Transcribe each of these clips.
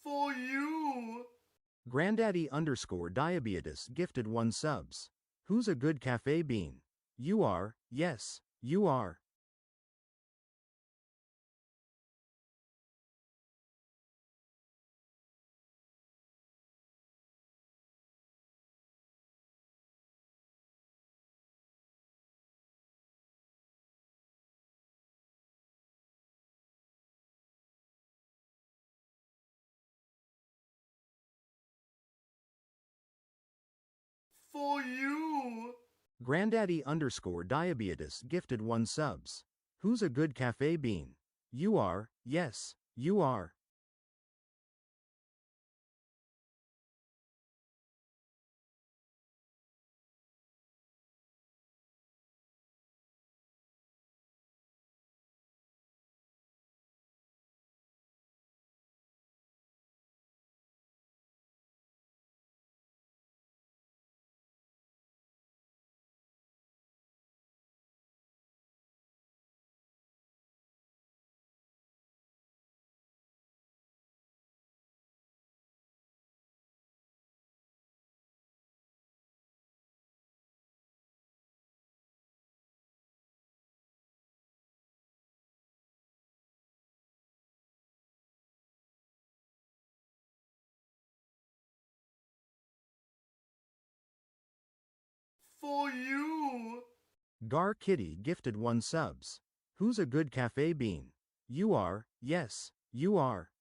For you. Granddaddy underscore diabetes gifted 1 subs. Who's a good cafe bean? You are, yes, you are. For you. Granddaddy underscore diabetes gifted 1 subs. Who's a good cafe bean? You are, yes, you are. For you. Gar Kitty gifted 1 subs. Who's a good cafe bean? You are, yes, you are.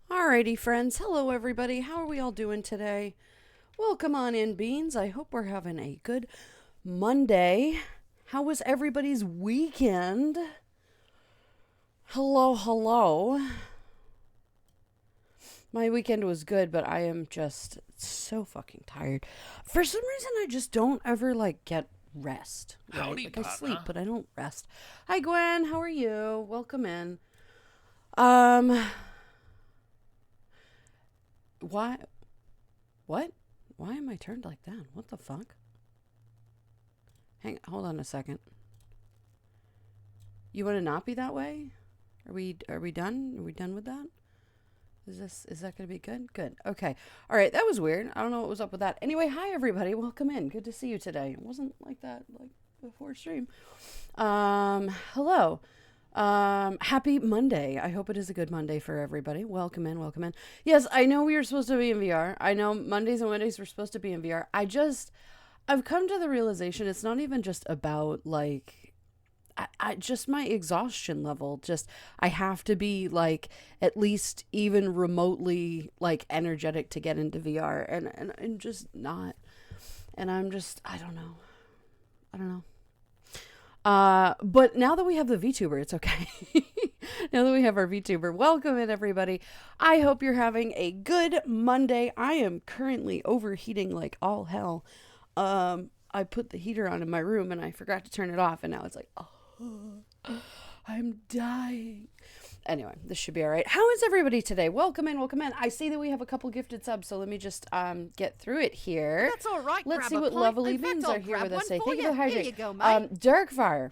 Alrighty, friends. Hello, everybody. How are we all doing today? Welcome on in, Beans. I hope we're having a good Monday. How was everybody's weekend? Hello, hello. My weekend was good, but I am just so fucking tired. For some reason, I just don't ever, get rest. Right? Howdy, like, I partner. sleep, but I don't rest. Hi, Gwen. How are you? Welcome in. Why? What? Why am I turned like that? What the fuck? Hold on a second. You want to not be that way? Are we done? Are we done with that? Is that going to be good? Good. Okay. All right. That was weird. I don't know what was up with that. Anyway, hi everybody. Welcome in. Good to see you today. It wasn't like that before stream. Hello. Happy Monday. I hope it is a good Monday for everybody. Welcome in, welcome in. Yes, I know we were supposed to be in VR. I know Mondays and Wednesdays were supposed to be in VR. I've come to the realization it's not even just about I just my exhaustion level. I have to be at least even remotely energetic to get into VR and I'm just not. And I don't know. But now that we have the VTuber, it's okay. Now that we have our VTuber, welcome in everybody. I hope you're having a good Monday. I am currently overheating like all hell. I put the heater on in my room and I forgot to turn it off and now it's like, oh, I'm dying. Anyway, this should be all right. How is everybody today? Welcome in, welcome in. I see that we have a couple gifted subs, so let me just get through it here. That's all right. Let's grab see a what pint. lovely In fact, beans I'll are here grab with us one today. for Thank you for Here hydrating. you go, mate. Darkfire.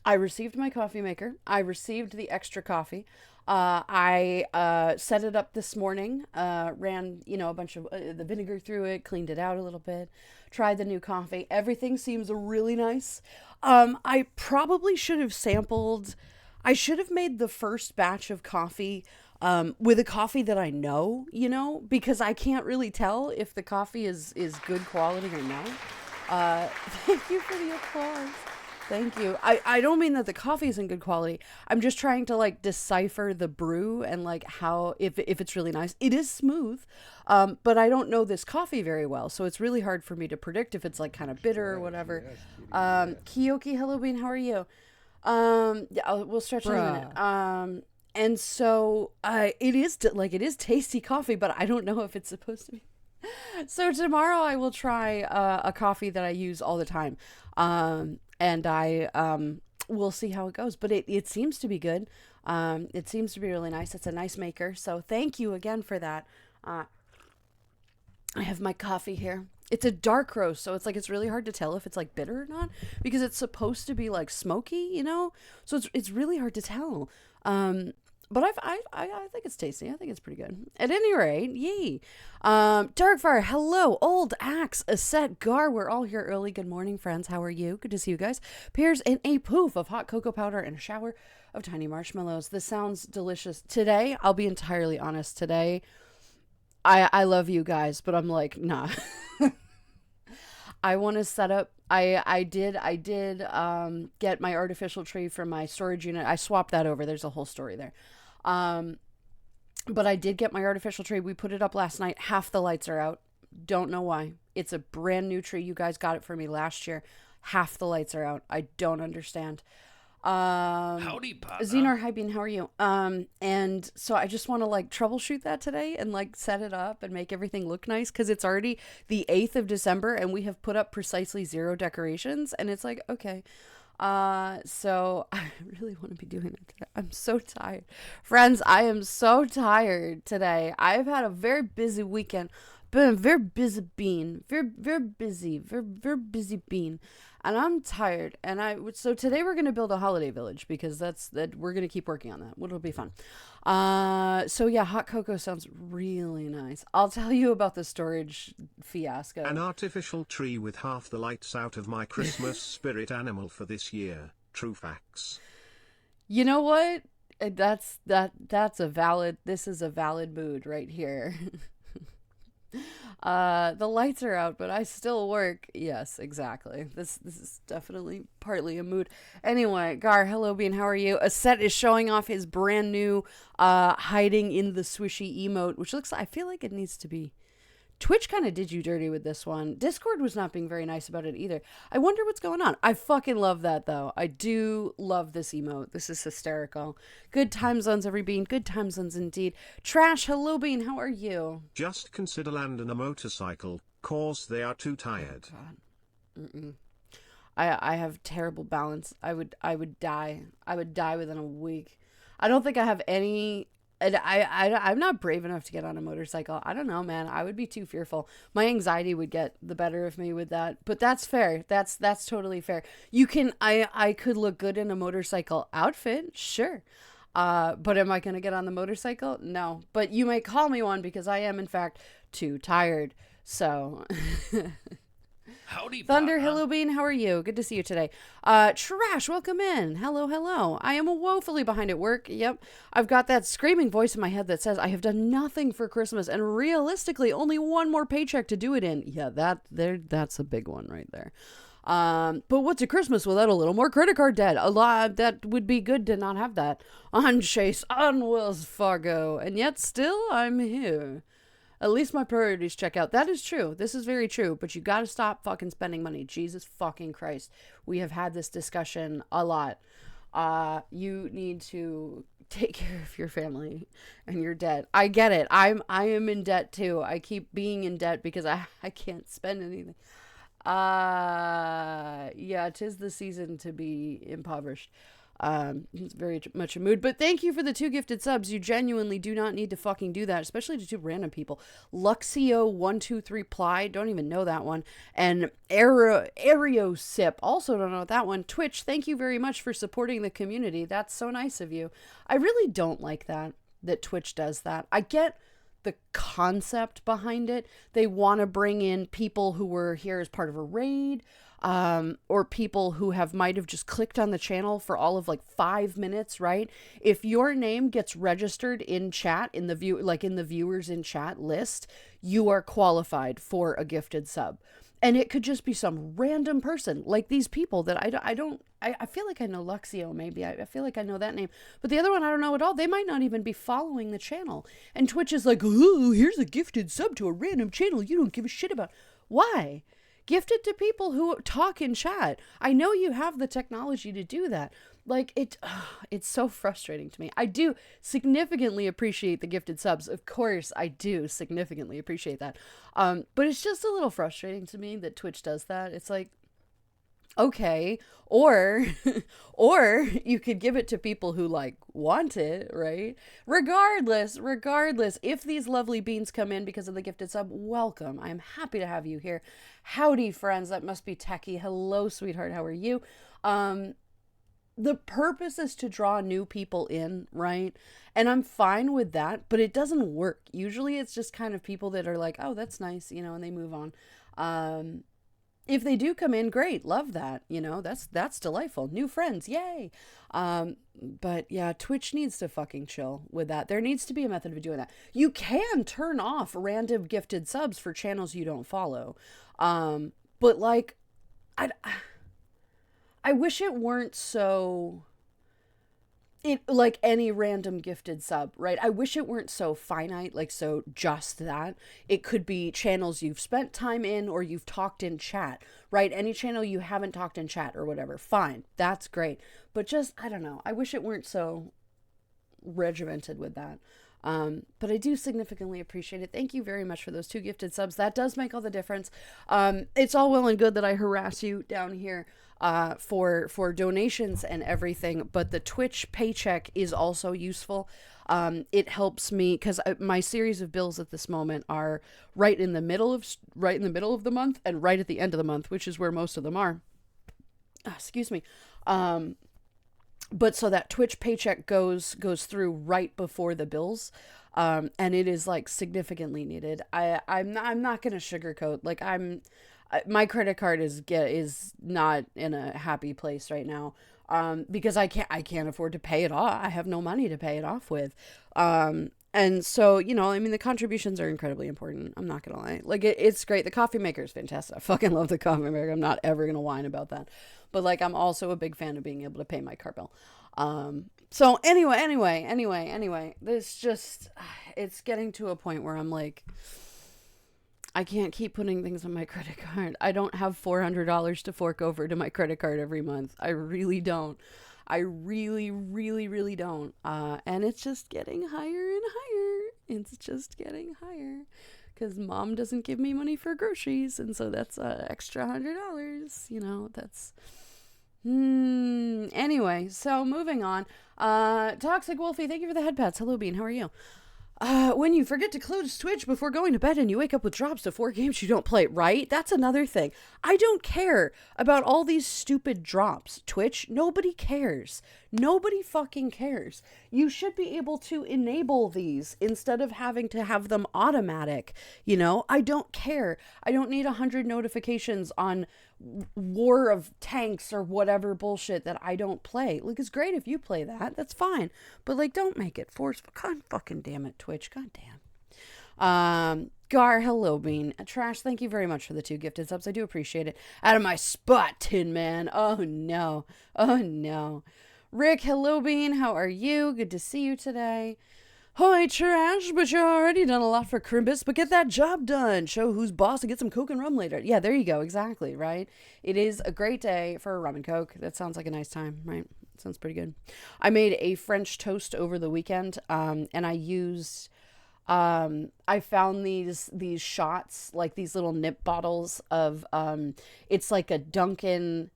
I received my coffee maker. I received the extra coffee. I set it up this morning, ran, a bunch of the vinegar through it, cleaned it out a little bit, tried the new coffee. Everything seems really nice. I probably should have I should have made the first batch of coffee with a coffee that I know, because I can't really tell if the coffee is good quality or not. Thank you for the applause. Thank you. I don't mean that the coffee isn't good quality. I'm just trying to decipher the brew and how if it's really nice. It is smooth, but I don't know this coffee very well, so it's really hard for me to predict if it's kind of bitter or whatever. Kiyoki, hello Bean, how are you? Yeah, we'll stretch in a minute. And so it is tasty coffee, but I don't know if it's supposed to be. So tomorrow I will try a coffee that I use all the time. And I we'll see how it goes. But it seems to be good. It seems to be really nice. It's a nice maker. So thank you again for that. I have my coffee here. It's a dark roast, so it's really hard to tell if it's bitter or not because it's supposed to be smoky, So it's really hard to tell. But I think it's tasty. I think it's pretty good. At any rate, yay. Darkfire, hello. Old Axe, Aset, Gar, we're all here early. Good morning, friends. How are you? Good to see you guys. Pears and a poof of hot cocoa powder and a shower of tiny marshmallows. This sounds delicious. Today, I'll be entirely honest. Today, I love you guys, but I'm nah. I want to set up. I did get my artificial tree from my storage unit. I swapped that over. There's a whole story there. But I did get my artificial tree. We put it up last night. Half the lights are out. Don't know why. It's a brand new tree. You guys got it for me last year. Half the lights are out. I don't understand. Howdy, partner. Xenar Hybean, how are you? And so I just want to troubleshoot that today and set it up and make everything look nice because it's already the 8th of December and we have put up precisely 0 decorations and it's okay. So I really want to be doing it today. I'm so tired. Friends, I am so tired today. I've had a very busy weekend. Been a very busy bean. Very busy bean. And I'm tired. And so today we're going to build a holiday village because we're going to keep working on that. It'll be fun. So yeah, hot cocoa sounds really nice. I'll tell you about the storage fiasco. An artificial tree with half the lights out of my Christmas spirit animal for this year. True facts. You know what? That's a valid mood right here. The lights are out, but I still work. Yes, exactly. This is definitely partly a mood. Anyway, Gar, hello Bean, how are you? Aset is showing off his brand new hiding in the swishy emote, which looks, I feel like it needs to be. Twitch kind of did you dirty with this one. Discord was not being very nice about it either. I wonder what's going on. I fucking love that, though. I do love this emote. This is hysterical. Good time zones, every Bean. Good time zones indeed. Trash, hello, Bean. How are you? Just consider land and a motorcycle, cause they are too tired. God. I have terrible balance. I would die. I would die within a week. I don't think I have any... And I'm not brave enough to get on a motorcycle. I don't know, man. I would be too fearful. My anxiety would get the better of me with that. But that's fair. That's totally fair. You can, I could look good in a motorcycle outfit, sure. But am I going to get on the motorcycle? No. But you may call me one because I am, in fact, too tired. So... Howdy, Thunder, partner. hello Bean, how are you? Good to see you today. Trash, welcome in. Hello. I am woefully behind at work. Yep. I've got that screaming voice in my head that says I have done nothing for Christmas and realistically only one more paycheck to do it in. Yeah, that's a big one right there. But what's a Christmas without a little more credit card debt? A lot that would be good to not have that on Chase, on Wells Fargo, and yet still I'm here. At least my priorities check out. That is true. This is very true. But you got to stop fucking spending money. Jesus fucking Christ. We have had this discussion a lot. You need to take care of your family and your debt. I get it. I am in debt too. I keep being in debt because I can't spend anything. Yeah, 'tis the season to be impoverished. It's very much a mood, but thank you for the 2 gifted subs. You genuinely do not need to fucking do that, especially to 2 random people. Luxio123 Ply, don't even know that one, and Aerosip, also don't know that one. Twitch, thank you very much for supporting the community. That's so nice of you. I really don't like that Twitch does that. I get the concept behind it. They want to bring in people who were here as part of a raid, or people who might have just clicked on the channel for all of like 5 minutes, right? If your name gets registered in chat, in the viewers in chat list, you are qualified for a gifted sub. And it could just be some random person, like these people that I feel like I know Luxio, maybe. I feel like I know that name. But the other one, I don't know at all. They might not even be following the channel. And Twitch is like, oh, here's a gifted sub to a random channel you don't give a shit about. Why? Gift it to people who talk in chat. I know you have the technology to do that. Like, it's so frustrating to me. I do significantly appreciate the gifted subs. Of course, I do significantly appreciate that. But it's just a little frustrating to me that Twitch does that. It's like, okay, or you could give it to people who like want it, right? Regardless, if these lovely beans come in because of the gifted sub, welcome. I'm happy to have you here. Howdy, friends. That must be Techie. Hello, sweetheart. How are you? The purpose is to draw new people in, right? And I'm fine with that, but it doesn't work. Usually it's just kind of people that are like, oh, that's nice, and they move on. If they do come in, great, love that, that's delightful. New friends, yay. But yeah, Twitch needs to fucking chill with that. There needs to be a method of doing that. You can turn off random gifted subs for channels you don't follow. But like, I wish it weren't so... like any random gifted sub, right? I wish it weren't so finite, like so just that. It could be channels you've spent time in or you've talked in chat, right? Any channel you haven't talked in chat or whatever, fine. That's great. But just, I don't know. I wish it weren't so regimented with that. But I do significantly appreciate it. Thank you very much for those 2 gifted subs. That does make all the difference. It's all well and good that I harass you down here for donations and everything, but the Twitch paycheck is also useful. It helps me because my series of bills at this moment are right in the middle of the month and right at the end of the month, which is where most of them are. Excuse me. But so that Twitch paycheck goes through right before the bills. And it is like significantly needed. I'm not going to sugarcoat. Like my credit card is not in a happy place right now. Because I can't afford to pay it off. I have no money to pay it off with. And so, I mean, the contributions are incredibly important. I'm not going to lie. Like, it's great. The coffee maker is fantastic. I fucking love the coffee maker. I'm not ever going to whine about that. But, like, I'm also a big fan of being able to pay my car bill. So anyway, this just, it's getting to a point where I'm like, I can't keep putting things on my credit card. I don't have $400 to fork over to my credit card every month. I really don't. I really, really, really don't. And it's just getting higher and higher. It's just getting higher because mom doesn't give me money for groceries. And so that's an extra $100, that's, anyway, so moving on. Toxic Wolfie, thank you for the head pats. Hello, Bean. How are you? When you forget to close Twitch before going to bed and you wake up with drops to 4 games you don't play, right? That's another thing. I don't care about all these stupid drops. Twitch, nobody cares. Nobody fucking cares. You should be able to enable these instead of having to have them automatic. I don't care. I don't need 100 notifications on War of Tanks or whatever bullshit that I don't play. Like, it's great if you play that. That's fine. But, like, don't make it forceful. God fucking damn it, Twitch. God damn. Gar, hello, Bean. Trash, thank you very much for the 2 gifted subs. I do appreciate it. Out of my spot, Tin Man. Oh, no. Oh, no. Rick, hello, Bean. How are you? Good to see you today. Hoy, Trash, but you're already done a lot for Crimbus, but get that job done. Show who's boss and get some Coke and rum later. Yeah, there you go. Exactly, right? It is a great day for a rum and Coke. That sounds like a nice time, right? Sounds pretty good. I made a French toast over the weekend, and I used... I found these shots, like these little nip bottles of... it's like a Dunkin'...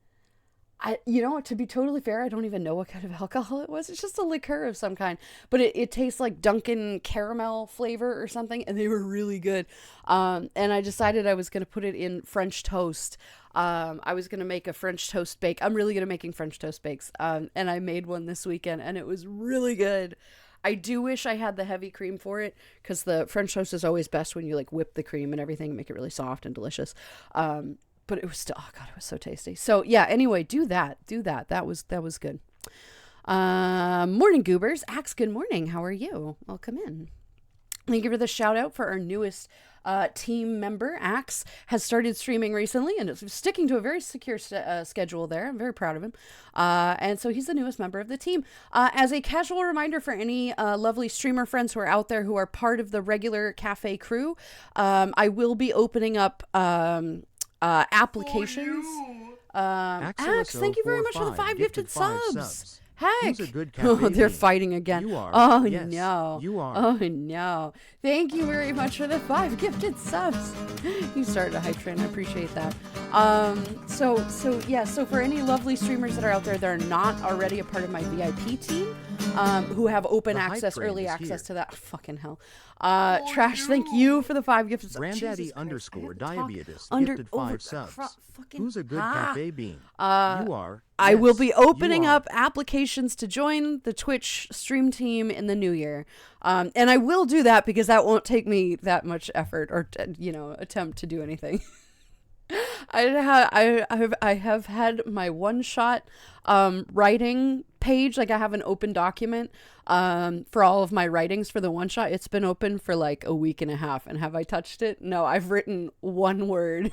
to be totally fair, I don't even know what kind of alcohol it was. It's just a liqueur of some kind, but it tastes like Dunkin' caramel flavor or something, and they were really good. And I decided I was going to put it in French toast. I was going to make a French toast bake. I'm really good at making French toast bakes. And I made one this weekend, and it was really good. I do wish I had the heavy cream for it, because the French toast is always best when you like whip the cream and everything, make it really soft and delicious. But it was still, oh God, it was so tasty. So yeah, anyway, do that. That was good. Morning, Goobers. Axe, good morning. How are you? Welcome in. Let me give her the shout out for our newest team member. Axe has started streaming recently and is sticking to a very secure schedule there. I'm very proud of him. And so he's the newest member of the team. As a casual reminder for any lovely streamer friends who are out there who are part of the regular cafe crew, I will be opening up applications. Axe, thank you very much for the 5 gifted subs. Heck. Who's a good Oh, cafe they're bean? fighting again. You are. Oh, Yes, no. you are. Oh, no. Thank you very much for the 5 gifted subs. You started a hype train. I appreciate that. So for any lovely streamers that are out there that are not already a part of my VIP team, who have open The hype access, train early is access here. to that. Fucking hell. Trash, thank you for the 5 gifted subs. Granddaddy Jesus Christ, I underscore have to talk diabetes under- gifted over 5 subs. fucking- Who's a good cafe bean? You are. I will Yes, be you opening are. up applications to join the Twitch stream team in the new year. And I will do that because that won't take me that much effort or, attempt to do anything. I have had my one-shot writing page. Like, I have an open document for all of my writings for the one-shot. It's been open for like a week and a half. And have I touched it? No, I've written one word.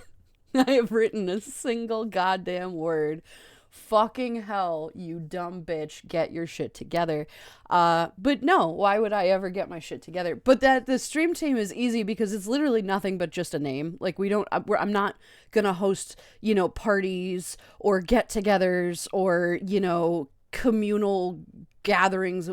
I have written a single goddamn word. Fucking hell, you dumb bitch, get your shit together. But no, why would I ever get my shit together? But that the stream team is easy because it's literally nothing but just a name. Like, I'm not gonna host, parties or get-togethers or, communal gatherings.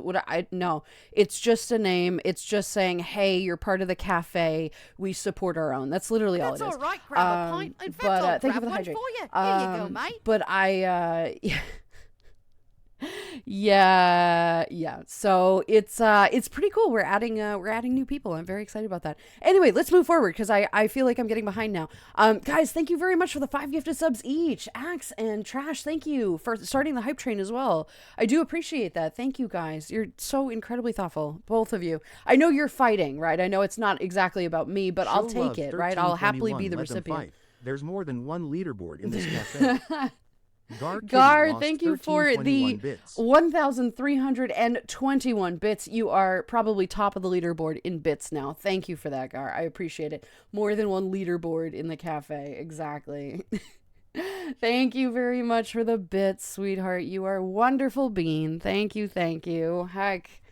No, it's just a name. It's just saying, hey, you're part of the cafe. We support our own. That's literally all it is. That's all right. Grab a pint. In fact, I'll thank you grab for the one hydrate. for you. Here you go, mate. But yeah. So it's pretty cool. We're adding new people. I'm very excited about that. Anyway, let's move forward because I feel like I'm getting behind now. Guys, thank you very much for the 5 gifted subs each. Axe and Trash, thank you for starting the hype train as well. I do appreciate that. Thank you guys. You're so incredibly thoughtful, both of you. I know you're fighting, right? I know it's not exactly about me, but I'll Show love take it, right? I'll happily 1321, be the let them recipient. fight. There's more than one leaderboard in this cafe. Gar, Kitty Gar, lost thank you for the 1321 bits. 1,321 bits. You are probably top of the leaderboard in bits now. Thank you for that, Gar. I appreciate it. More than one leaderboard in the cafe. Exactly. Thank you very much for the bits, sweetheart. You are a wonderful bean. Thank you, thank you. Heck,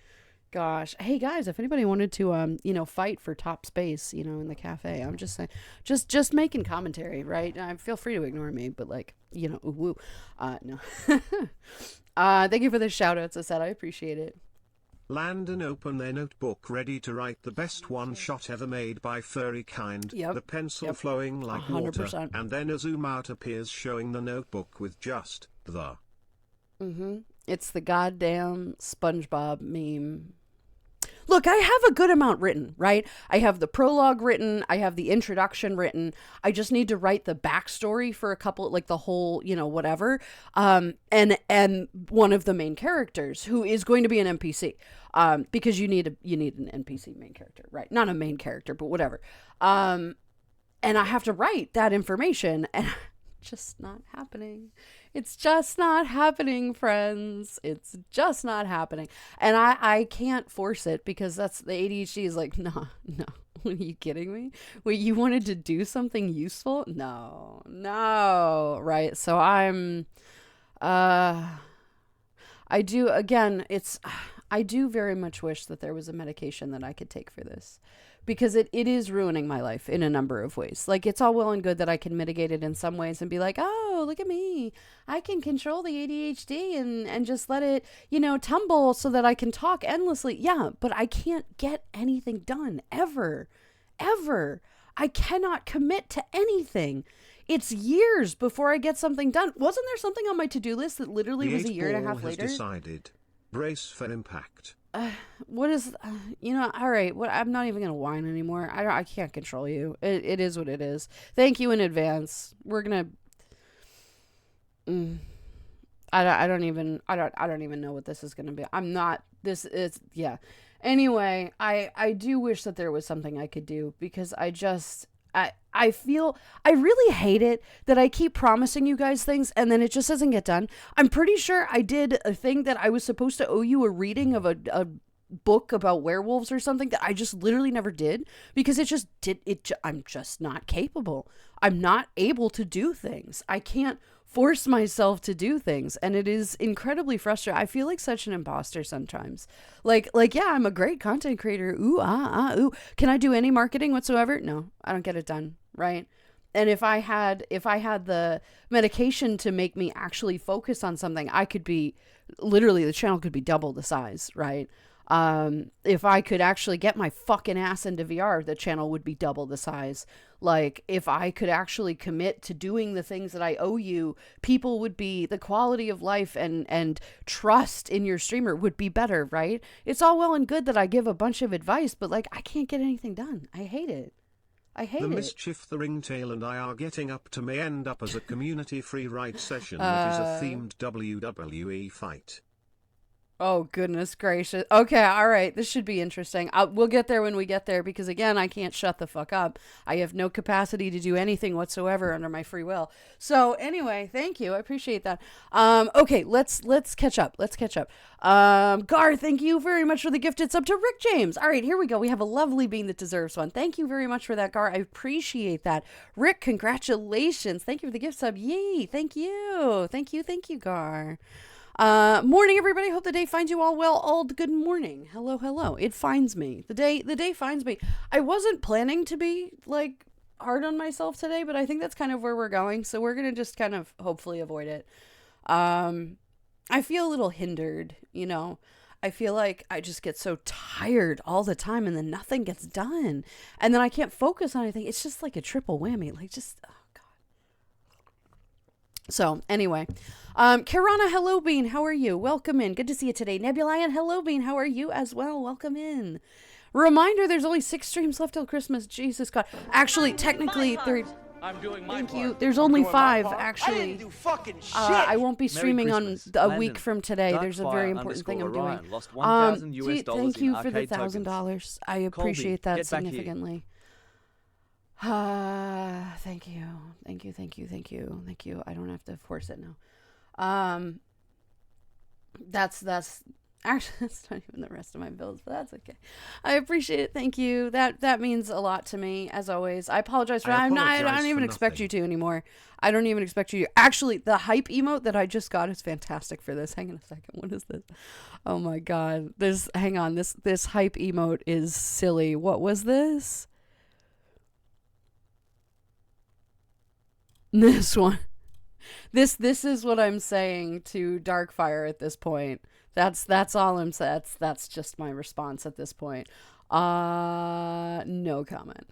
gosh. Hey guys, if anybody wanted to fight for top space, in the cafe, I'm just saying, just making commentary, right? Feel free to ignore me, but ooh, woo. No. Thank you for the shout outs, I said. I appreciate it. Landon open their notebook ready to write the best one shot ever made by furry kind. Yep. The pencil Yep. flowing like water. 100%. And then a zoom out appears showing the notebook with just the. It's the goddamn SpongeBob meme. Look, I have a good amount written, right? I have the prologue written. I have the introduction written. I just need to write the backstory for a couple, like the whole, whatever. And one of the main characters who is going to be an NPC, because you need an NPC main character, right? Not a main character, but whatever. And I have to write that information, and just not happening. It's just not happening, friends. It's just not happening. And I can't force it because that's the ADHD is like, no. Are you kidding me? Wait, you wanted to do something useful? No. Right. So I do very much wish that there was a medication that I could take for this. Because it is ruining my life in a number of ways. Like, it's all well and good that I can mitigate it in some ways and be like, oh, look at me. I can control the ADHD and just let it, tumble so that I can talk endlessly. Yeah, but I can't get anything done, ever. I cannot commit to anything. It's years before I get something done. Wasn't there something on my to-do list that literally was a year and a half later? Decided. Brace for impact. What is, all right, I'm not even going to whine anymore. I can't control you. It is what it is. Thank you in advance. We're going to, I don't even know what this is going to be. Yeah. Anyway, I do wish that there was something I could do because I really hate it that I keep promising you guys things and then it just doesn't get done. I'm pretty sure I did a thing that I was supposed to owe you a reading of a book about werewolves or something that I just literally never did because I'm just not capable. I'm not able to do things. I can't force myself to do things and it is incredibly frustrating. I feel like such an imposter sometimes. Like yeah, I'm a great content creator. Ooh. Can I do any marketing whatsoever? No, I don't get it done, right? And if I had the medication to make me actually focus on something, I could be literally the channel could be double the size, right? If I could actually get my fucking ass into VR, the channel would be double the size. Like, if I could actually commit to doing the things that I owe you, the quality of life and trust in your streamer would be better, right? It's all well and good that I give a bunch of advice, but I can't get anything done. I hate it. The Mischief, the Ringtail and I are getting up to may end up as a community free ride session that is a themed WWE fight. Oh, goodness gracious. Okay, all right. This should be interesting. We'll get there when we get there because, again, I can't shut the fuck up. I have no capacity to do anything whatsoever under my free will. So, anyway, thank you. I appreciate that. Okay, let's catch up. Gar, thank you very much for the gifted sub to Rick James. All right, here we go. We have a lovely bean that deserves one. Thank you very much for that, Gar. I appreciate that. Rick, congratulations. Thank you for the gift sub. Yay. Thank you, Gar. Morning, everybody. Hope the day finds you all well. All good morning. Hello. It finds me. The day finds me. I wasn't planning to be hard on myself today, but I think that's kind of where we're going. So we're going to just kind of hopefully avoid it. I feel a little hindered, I feel like I just get so tired all the time and then nothing gets done. And then I can't focus on anything. It's just like a triple whammy. Oh God. So anyway, Kirana, hello Bean, how are you? Welcome in. Good to see you today. Nebulion, hello Bean, how are you as well? Welcome in. Reminder, there's only 6 streams left till Christmas. Jesus God. Actually, technically, thank you. There's only 5, actually. I didn't do fucking shit. I won't be streaming on a week from today. There's a very important thing I'm doing. Thank you for the $1,000. I appreciate that significantly. Thank you. I don't have to force it now. That's actually, that's not even the rest of my bills, but that's okay. I appreciate it. Thank you. That means a lot to me, as always. I apologize for I don't even expect you to anymore. I don't even expect you to. Actually, the hype emote that I just got is fantastic for this. Hang on a second. What is this? Oh my god. Hang on. This hype emote is silly. What was this? This one. This is what I'm saying to Darkfire at this point. That's all I'm saying. That's just my response at this point. No comment.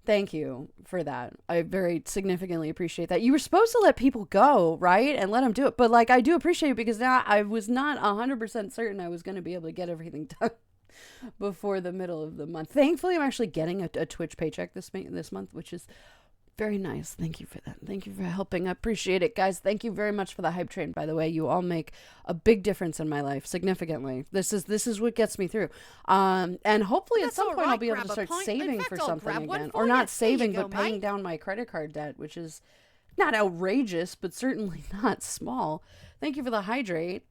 Thank you for that. I very significantly appreciate that. You were supposed to let people go, right? And let them do it. But like, I do appreciate it because now I was not 100% certain I was going to be able to get everything done before the middle of the month. Thankfully, I'm actually getting a Twitch paycheck this month, which is very nice. Thank you for that. Thank you for helping. I appreciate it, guys. Thank you very much for the hype train, by the way. You all make a big difference in my life, significantly. This is what gets me through. And hopefully at some point I'll be able to start saving for something again. Or not saving, but paying down my credit card debt, which is not outrageous, but certainly not small. Thank you for the hydrate.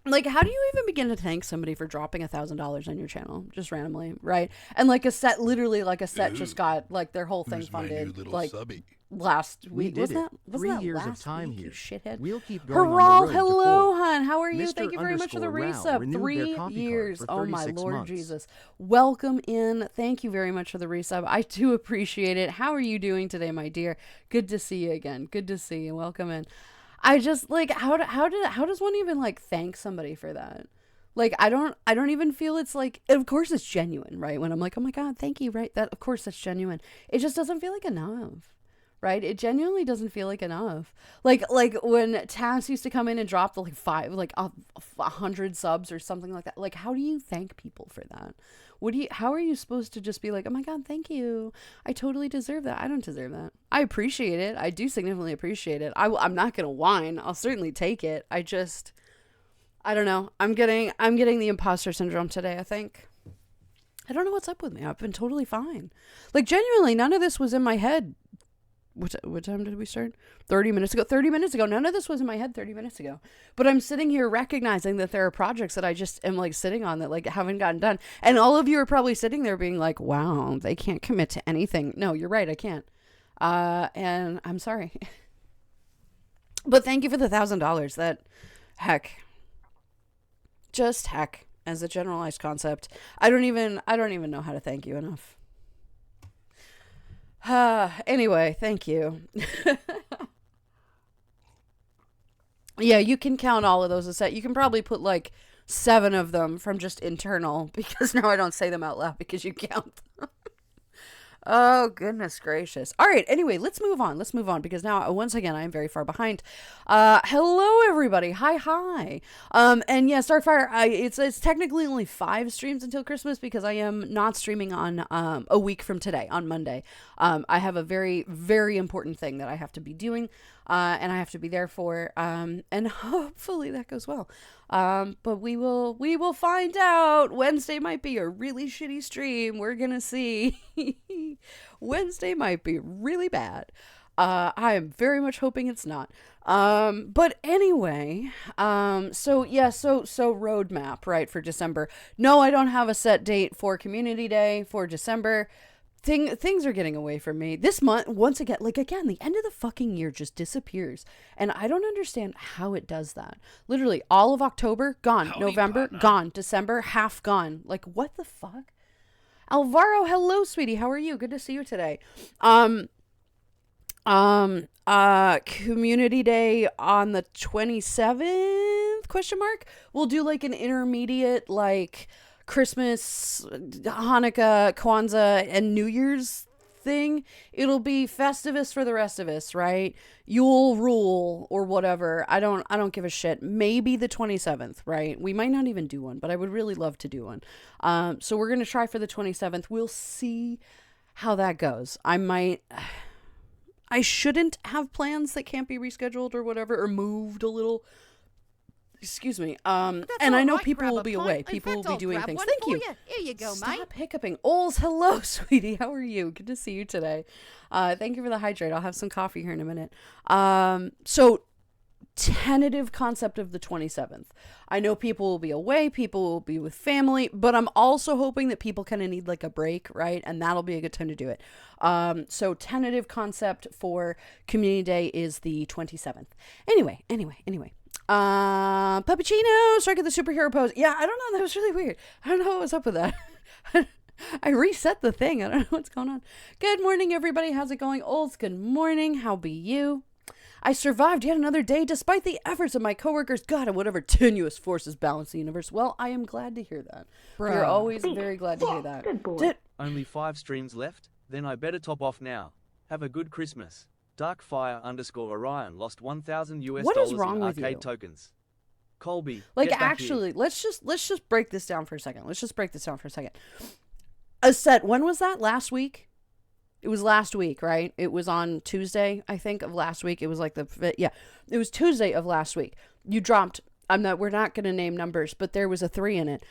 Like, how do you even begin to thank somebody for dropping $1,000 on your channel just randomly, right? And like a set just got like their whole thing funded like subby? Last week. We did Wasn't it. that 3 last years of week, time you here. shithead. We'll keep going Hurrah! on the road to Hello, 4. hon. How are you? Mr. Thank you very much for the Rao resub. renewed 3 their coffee card years. for Oh my 36 Lord months. Jesus. Welcome in. Thank you very much for the resub. I do appreciate it. How are you doing today, my dear? Good to see you again. Good to see you. Welcome in. I just like how does one even like thank somebody for that? Like, I don't even feel it's like, of course it's genuine, right? When I'm like, oh my God, thank you, right? That, of course that's genuine. It just doesn't feel like enough, right? It genuinely doesn't feel like enough. Like when Taz used to come in and drop the 100 subs or something like that. Like, how do you thank people for that? How are you supposed to just be like, oh my God, thank you. I totally deserve that. I don't deserve that. I appreciate it. I do significantly appreciate it. I'm not going to whine. I'll certainly take it. I don't know. I'm getting the imposter syndrome today, I think. I don't know what's up with me. I've been totally fine. Like, genuinely, none of this was in my head. What time did we start? 30 minutes ago. 30 minutes ago. None of this was in my head 30 minutes ago. But I'm sitting here recognizing that there are projects that I just am like sitting on that like haven't gotten done. And all of you are probably sitting there being like, wow, they can't commit to anything. No, you're right. I can't. And I'm sorry. But thank you for the $1,000. That, heck. Just heck, as a generalized concept. I don't even know how to thank you enough. Anyway, thank you. Yeah, you can count all of those as set. You can probably put like 7 of them from just internal, because now I don't say them out loud because you count them. Oh, goodness gracious. All right. Anyway, let's move on. Because now, once again, I am very far behind. Hello, everybody. Hi. And yeah, Starfire, it's technically only 5 streams until Christmas because I am not streaming on a week from today, on Monday. I have a very, very important thing that I have to be doing, and I have to be there for, and hopefully that goes well. But we will find out. Wednesday might be a really shitty stream. We're gonna see. Wednesday might be really bad. I am very much hoping it's not. But anyway, so roadmap, right, for December. No, I don't have a set date for Community Day for December. Things are getting away from me. This month, once again, the end of the fucking year just disappears. And I don't understand how it does that. Literally, all of October, gone. Howdy, November, partner. gone. December, half gone. Like, what the fuck? Alvaro, hello, sweetie. How are you? Good to see you today. Community Day on the 27th, question mark? We'll do like an intermediate, like, Christmas, Hanukkah, Kwanzaa, and New Year's thing. It'll be Festivus for the rest of us, right? Yule rule or whatever. I don't give a shit. Maybe the 27th, right? We might not even do one, but I would really love to do one. So we're going to try for the 27th. We'll see how that goes. I shouldn't have plans that can't be rescheduled or whatever, or moved a little. Excuse me. And I know people will be away. People will be doing things. Thank you. Here you go, Stop mate. hiccuping. Ols, hello, sweetie. How are you? Good to see you today. Thank you for the hydrate. I'll have some coffee here in a minute. So tentative concept of the 27th. I know people will be away, people will be with family, but I'm also hoping that people kind of need like a break, right? And that'll be a good time to do it. So tentative concept for Community Day is the 27th. Anyway. Puppuccino, strike at the superhero pose. Yeah, I don't know. That was really weird. I don't know what was up with that. I reset the thing. I don't know what's going on. Good morning, everybody. How's it going? Olds, good morning. How be you? I survived yet another day despite the efforts of my coworkers. God, and whatever tenuous forces balance the universe. Well, I am glad to hear that. We're always very glad to hear that. Good boy. Only 5 streams left, then I better top off now. Have a good Christmas. Darkfire_Orion lost 1,000 US What is dollars wrong in with arcade you? tokens. Colby, Like, get back actually, here. let's just break this down for a second. Aset, when was that? Last week? It was last week, right? It was on Tuesday, I think, of last week. It was like it was Tuesday of last week. You dropped, we're not going to name numbers, but there was a 3 in it.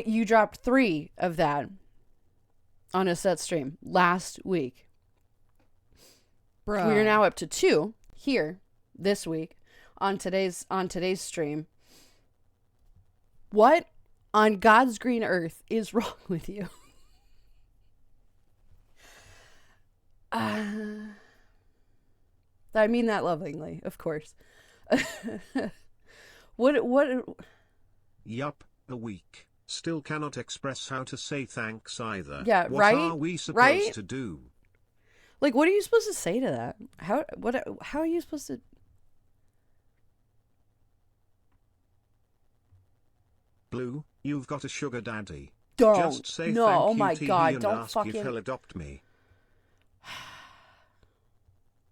You dropped 3 of that on a set stream last week. Bruh. We are now up to 2 here this week on today's stream. What on God's green earth is wrong with you? I mean that lovingly, of course. What? Yup, a week. Still cannot express how to say thanks either. Yeah, what right? are we supposed Right? to do? Like, what are you supposed to say to that? How are you supposed to? Blue, you've got a sugar daddy. Don't. Just say No, thank oh you my to God, he and don't ask fucking- if he'll adopt me.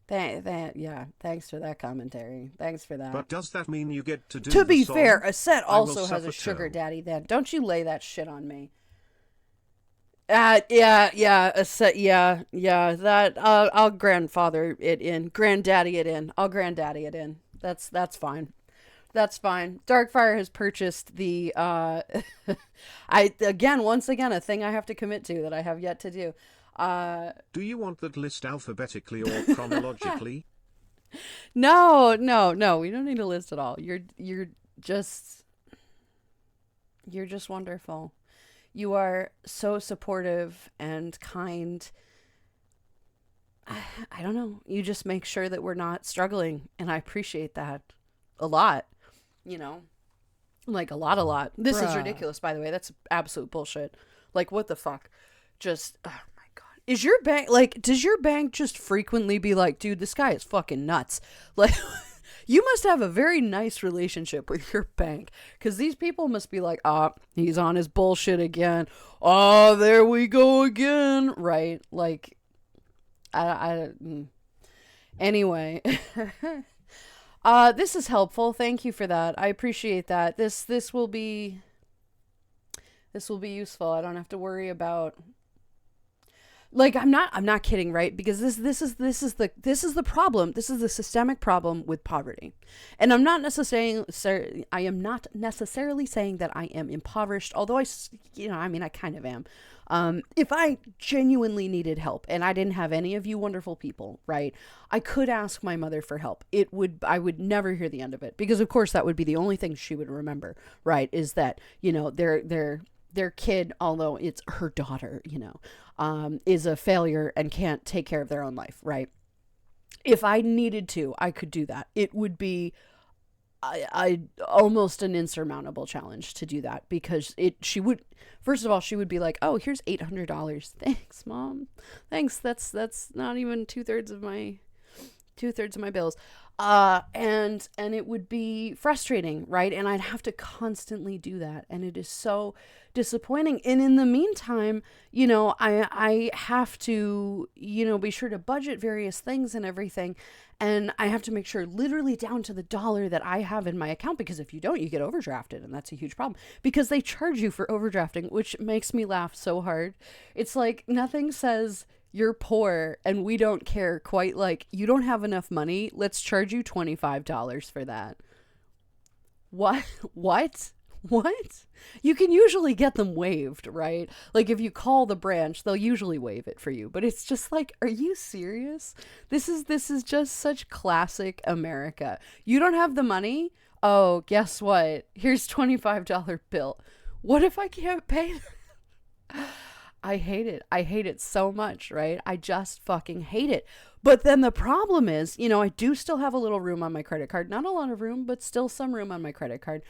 Yeah, thanks for that commentary. Thanks for that. But does that mean you get to do To the be song? fair, Aset I will also has a suffer sugar too. daddy then. Don't you lay that shit on me. Aset, that, I'll grandfather it in. Granddaddy it in. I'll granddaddy it in. That's fine. That's fine. Darkfire has purchased the, once again, a thing I have to commit to that I have yet to do. Do you want that list alphabetically or chronologically? No, we don't need a list at all. You're just wonderful. You are so supportive and kind. I don't know. You just make sure that we're not struggling, and I appreciate that a lot. You know, like a lot. This is Bruh. ridiculous, by the way. That's absolute bullshit. Like, what the fuck? Just, oh my God. Is your bank, like, does your bank just frequently be like, dude, this guy is fucking nuts? Like, you must have a very nice relationship with your bank, because these people must be like, he's on his bullshit again. Oh, there we go again. Right? Like, anyway. This is helpful. Thank you for that. I appreciate that. This will be useful. I don't have to worry about, like, I'm not kidding, right? Because this is the problem. This is the systemic problem with poverty. And I am not necessarily saying that I am impoverished, although I kind of am. If I genuinely needed help and I didn't have any of you wonderful people, right, I could ask my mother for help. I would never hear the end of it, because of course that would be the only thing she would remember, right, is that, you know, their kid, although it's her daughter, you know, is a failure and can't take care of their own life, right? If I needed to, I could do that. It would be almost an insurmountable challenge to do that, because she would be like, oh, here's $800. Thanks, Mom. Thanks. That's not even 2/3 of my bills. And it would be frustrating, right? And I'd have to constantly do that. And it is so disappointing. And in the meantime, you know, I have to, you know, be sure to budget various things and everything. And I have to make sure, literally down to the dollar, that I have in my account, because if you don't, you get overdrafted. And that's a huge problem, because they charge you for overdrafting, which makes me laugh so hard. It's like, nothing says you're poor and we don't care quite like you don't have enough money, let's charge you $25 for that. What? What? You can usually get them waived, right? Like if you call the branch, they'll usually waive it for you. But it's just like, are you serious? This is just such classic America. You don't have the money? Oh, guess what? Here's $25 bill. What if I can't pay? I hate it. I hate it so much, right? I just fucking hate it. But then the problem is, I do still have a little room on my credit card. Not a lot of room, but still some room on my credit card.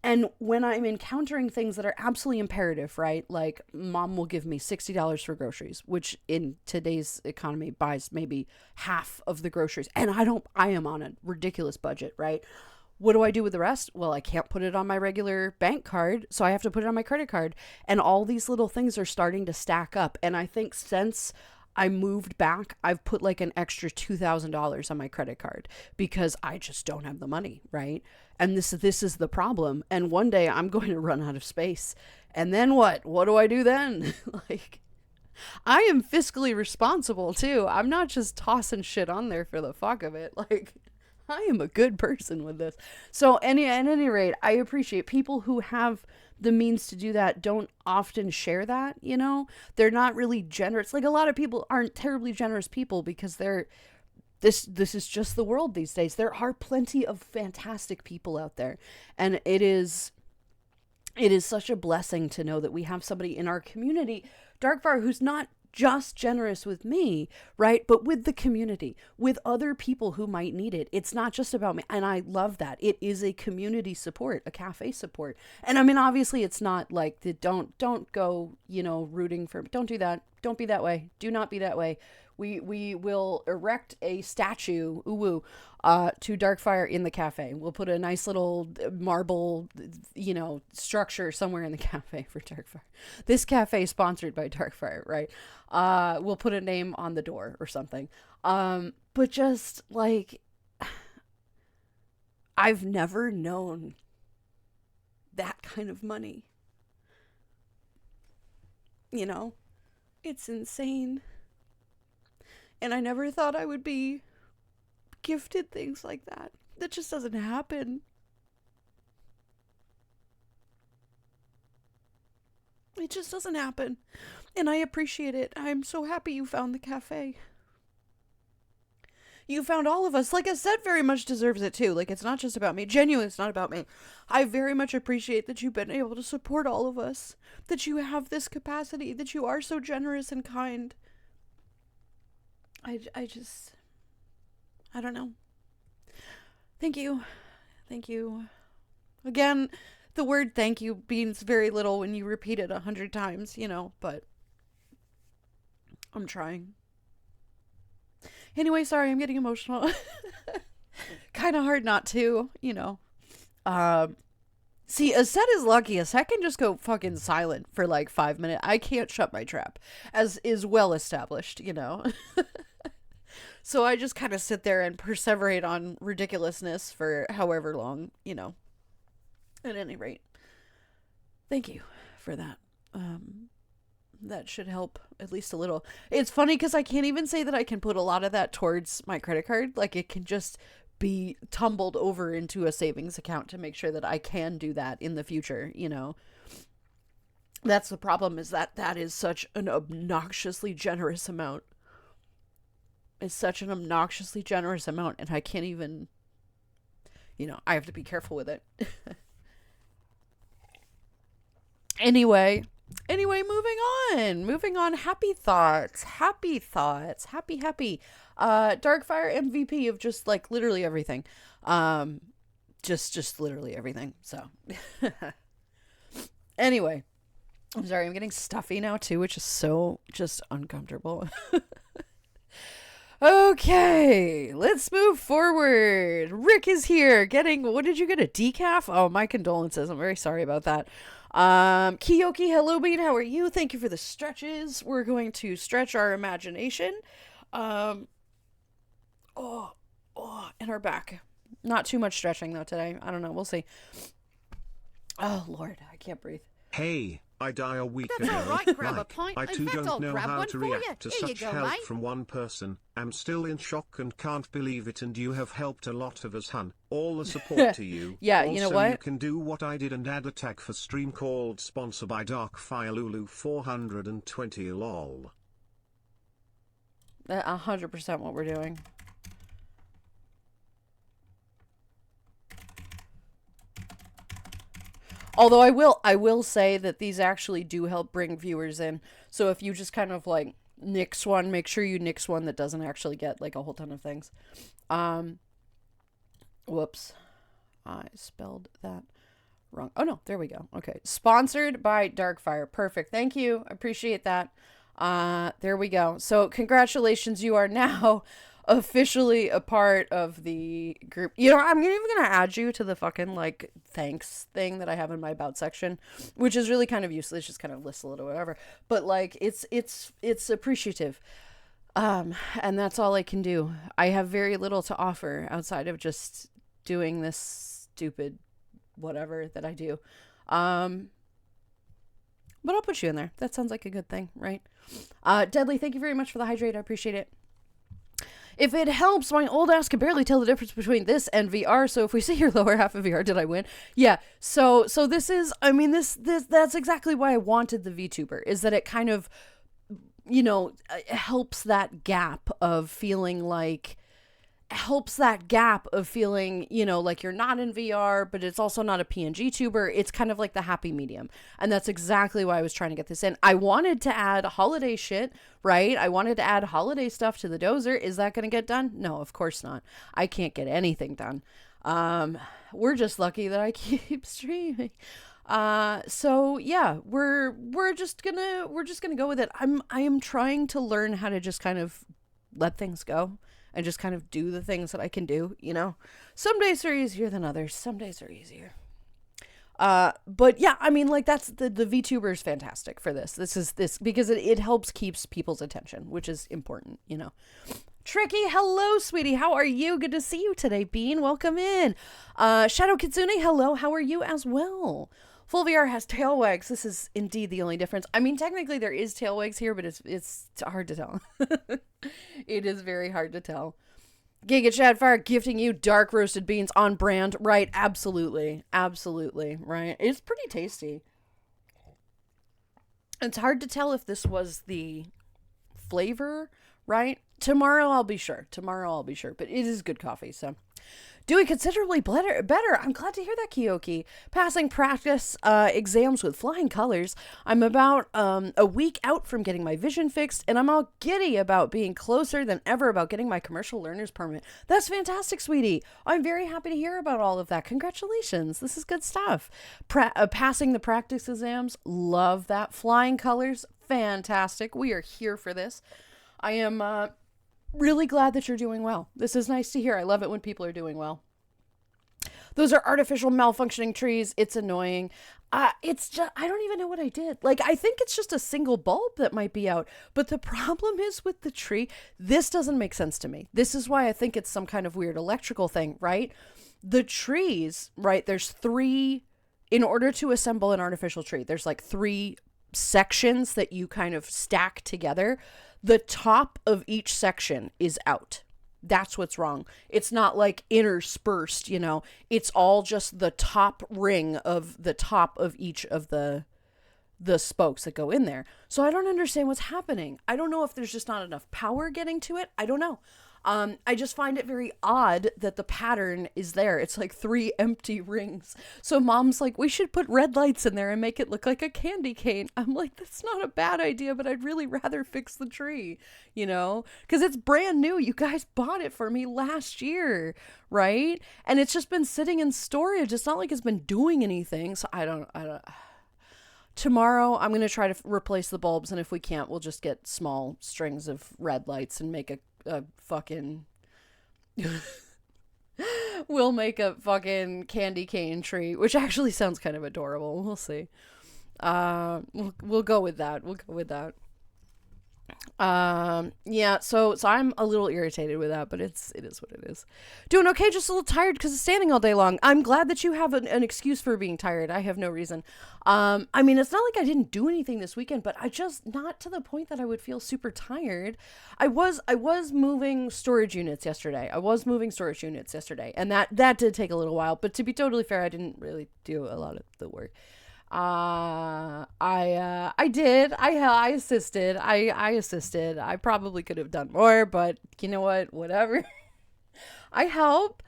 And when I'm encountering things that are absolutely imperative, right? Like mom will give me $60 for groceries, which in today's economy buys maybe half of the groceries. And I am on a ridiculous budget, right? What do I do with the rest? Well, I can't put it on my regular bank card, so I have to put it on my credit card. And all these little things are starting to stack up. And I think since I moved back, I've put like an extra $2,000 on my credit card because I just don't have the money, right? And this is the problem. And one day I'm going to run out of space. And then what? What do I do then? Like, I am fiscally responsible too. I'm not just tossing shit on there for the fuck of it. Like, I am a good person with this. So at any rate, I appreciate people who have the means to do that don't often share that, They're not really generous. Like a lot of people aren't terribly generous people because this is just the world these days. There are plenty of fantastic people out there. And it is such a blessing to know that we have somebody in our community, Darkfire, who's not just generous with me, right? But with the community, with other people who might need it. It's not just about me. And I love that. It is a community support, a cafe support. And I mean, obviously it's not like don't go, rooting for, don't do that. Don't be that way. Do not be that way. We will erect a statue, to Darkfire in the cafe. We'll put a nice little marble, structure somewhere in the cafe for Darkfire. This cafe is sponsored by Darkfire, right? We'll put a name on the door or something. But just like, I've never known that kind of money. It's insane. And I never thought I would be gifted things like that. That just doesn't happen. It just doesn't happen. And I appreciate it. I'm so happy you found the cafe. You found all of us. Like I said, very much deserves it too. Like, it's not just about me. Genuinely, it's not about me. I very much appreciate that you've been able to support all of us. That you have this capacity. That you are so generous and kind. I don't know. Thank you. Thank you. Again, the word thank you means very little when you repeat it 100 times, but I'm trying. Anyway, sorry, I'm getting emotional. Kind of hard not to, See, Aset is lucky. Aset can just go fucking silent for like 5 minutes. I can't shut my trap, as is well established, So I just kind of sit there and perseverate on ridiculousness for however long, At any rate, thank you for that. That should help at least a little. It's funny because I can't even say that I can put a lot of that towards my credit card. Like, it can just be tumbled over into a savings account to make sure that I can do that in the future, That's the problem, is that is such an obnoxiously generous amount. It's such an obnoxiously generous amount, and I can't even, I have to be careful with it. Anyway, moving on. Happy thoughts. Happy. Darkfire MVP of just like literally everything. Just literally everything. So, anyway, I'm sorry, I'm getting stuffy now too, which is so just uncomfortable. Okay, let's move forward. Rick is here what did you get, a decaf? Oh, my condolences. I'm very sorry about that. Kiyoki, hello bean, how are you? Thank you for the stretches. We're going to stretch our imagination. And our back. Not too much stretching though today. I don't know, we'll see. Oh Lord, I can't breathe. Hey, I die a week That's ago. all right, grab a Like, pint. I In too fact, don't I'll know grab how one to for react you. to Here you such go, help mate. from one person. I'm still in shock and can't believe it, and you have helped a lot of us, hun. All the support to you. Yeah, also, you know what? you can do what I did and add a tag for stream called sponsor by Darkfire Lulu 420 lol. 100% what we're doing. Although I will say that these actually do help bring viewers in. So if you just kind of like nix one, make sure you nix one that doesn't actually get like a whole ton of things. Whoops. I spelled that wrong. Oh no, there we go. Okay. Sponsored by Darkfire. Perfect. Thank you. I appreciate that. There we go. So congratulations, you are now officially a part of the group. You know, I'm even gonna add you to the fucking like thanks thing that I have in my about section, which is really kind of useless, just kind of list a little whatever. But like it's appreciative. And that's all I can do. I have very little to offer outside of just doing this stupid whatever that I do. But I'll put you in there. That sounds like a good thing, right? Deadly, thank you very much for the hydrate. I appreciate it. If it helps, my old ass can barely tell the difference between this and VR. So if we see your lower half of VR, did I win? Yeah. So this is, I mean, that's exactly why I wanted the VTuber, is that it kind of, you know, helps that gap of feeling, you know, like you're not in VR, but it's also not a PNG tuber. It's kind of like the happy medium. And that's exactly why I was trying to get this in. I wanted to add holiday shit, right? I wanted to add holiday stuff to the dozer. Is that going to get done? No, of course not. I can't get anything done. We're just lucky that I keep streaming. So yeah, we're just gonna go with it. I am trying to learn how to just kind of let things go and just kind of do the things that I can do, you know. Some days are easier than others. Some days are easier. But yeah, I mean, like that's the VTuber is fantastic for this. This because it helps keeps people's attention, which is important, you know. Tricky, hello, sweetie. How are you? Good to see you today, Bean. Welcome in. Shadow Kitsune, hello. How are you as well? Full VR has tail wags. This is indeed the only difference. I mean, technically there is tail wags here, but it's hard to tell. It is very hard to tell. Giga Shadfire gifting you dark roasted beans on brand. Right, absolutely. Absolutely, right. It's pretty tasty. It's hard to tell if this was the flavor, right? Tomorrow I'll be sure. But it is good coffee, so. Doing considerably better. I'm glad to hear that, Kiyoki. Passing practice exams with flying colors. I'm about a week out from getting my vision fixed, and I'm all giddy about being closer than ever about getting my commercial learner's permit. That's fantastic, sweetie. I'm very happy to hear about all of that. Congratulations. This is good stuff. Passing the practice exams. Love that. Flying colors. Fantastic. We are here for this. I am really glad that you're doing well. This is nice to hear. I love it when people are doing well. Those are artificial malfunctioning trees. It's annoying. It's just, I don't even know what I did. Like, I think it's just a single bulb that might be out. But the problem is with the tree, this doesn't make sense to me. This is why I think it's some kind of weird electrical thing, right? The trees, right? There's three, in order to assemble an artificial tree, there's like three sections that you kind of stack together. The top of each section is out. That's what's wrong. It's not like interspersed, you know. It's all just the top ring of the top of each of the spokes that go in there. So I don't understand what's happening. I don't know if there's just not enough power getting to it. I don't know. I just find it very odd that the pattern is there. It's like three empty rings. So mom's like, we should put red lights in there and make it look like a candy cane. I'm like, that's not a bad idea, but I'd really rather fix the tree, you know, because it's brand new. You guys bought it for me last year, right? And it's just been sitting in storage. It's not like it's been doing anything. So I don't. Tomorrow, I'm going to try to replace the bulbs. And if we can't, we'll just get small strings of red lights and make a fucking we'll make a fucking candy cane tree, which actually sounds kind of adorable. We'll see. We'll go with that. Yeah, so I'm a little irritated with that, but it is what it is. Doing okay, just a little tired because of standing all day long. I'm glad that you have an excuse for being tired. I have no reason. I mean, it's not like I didn't do anything this weekend, but I just not to the point that I would feel super tired. I was moving storage units yesterday. And that did take a little while, but to be totally fair, I didn't really do a lot of the work. I did. I assisted. I assisted. I probably could have done more, but you know what? Whatever. I helped.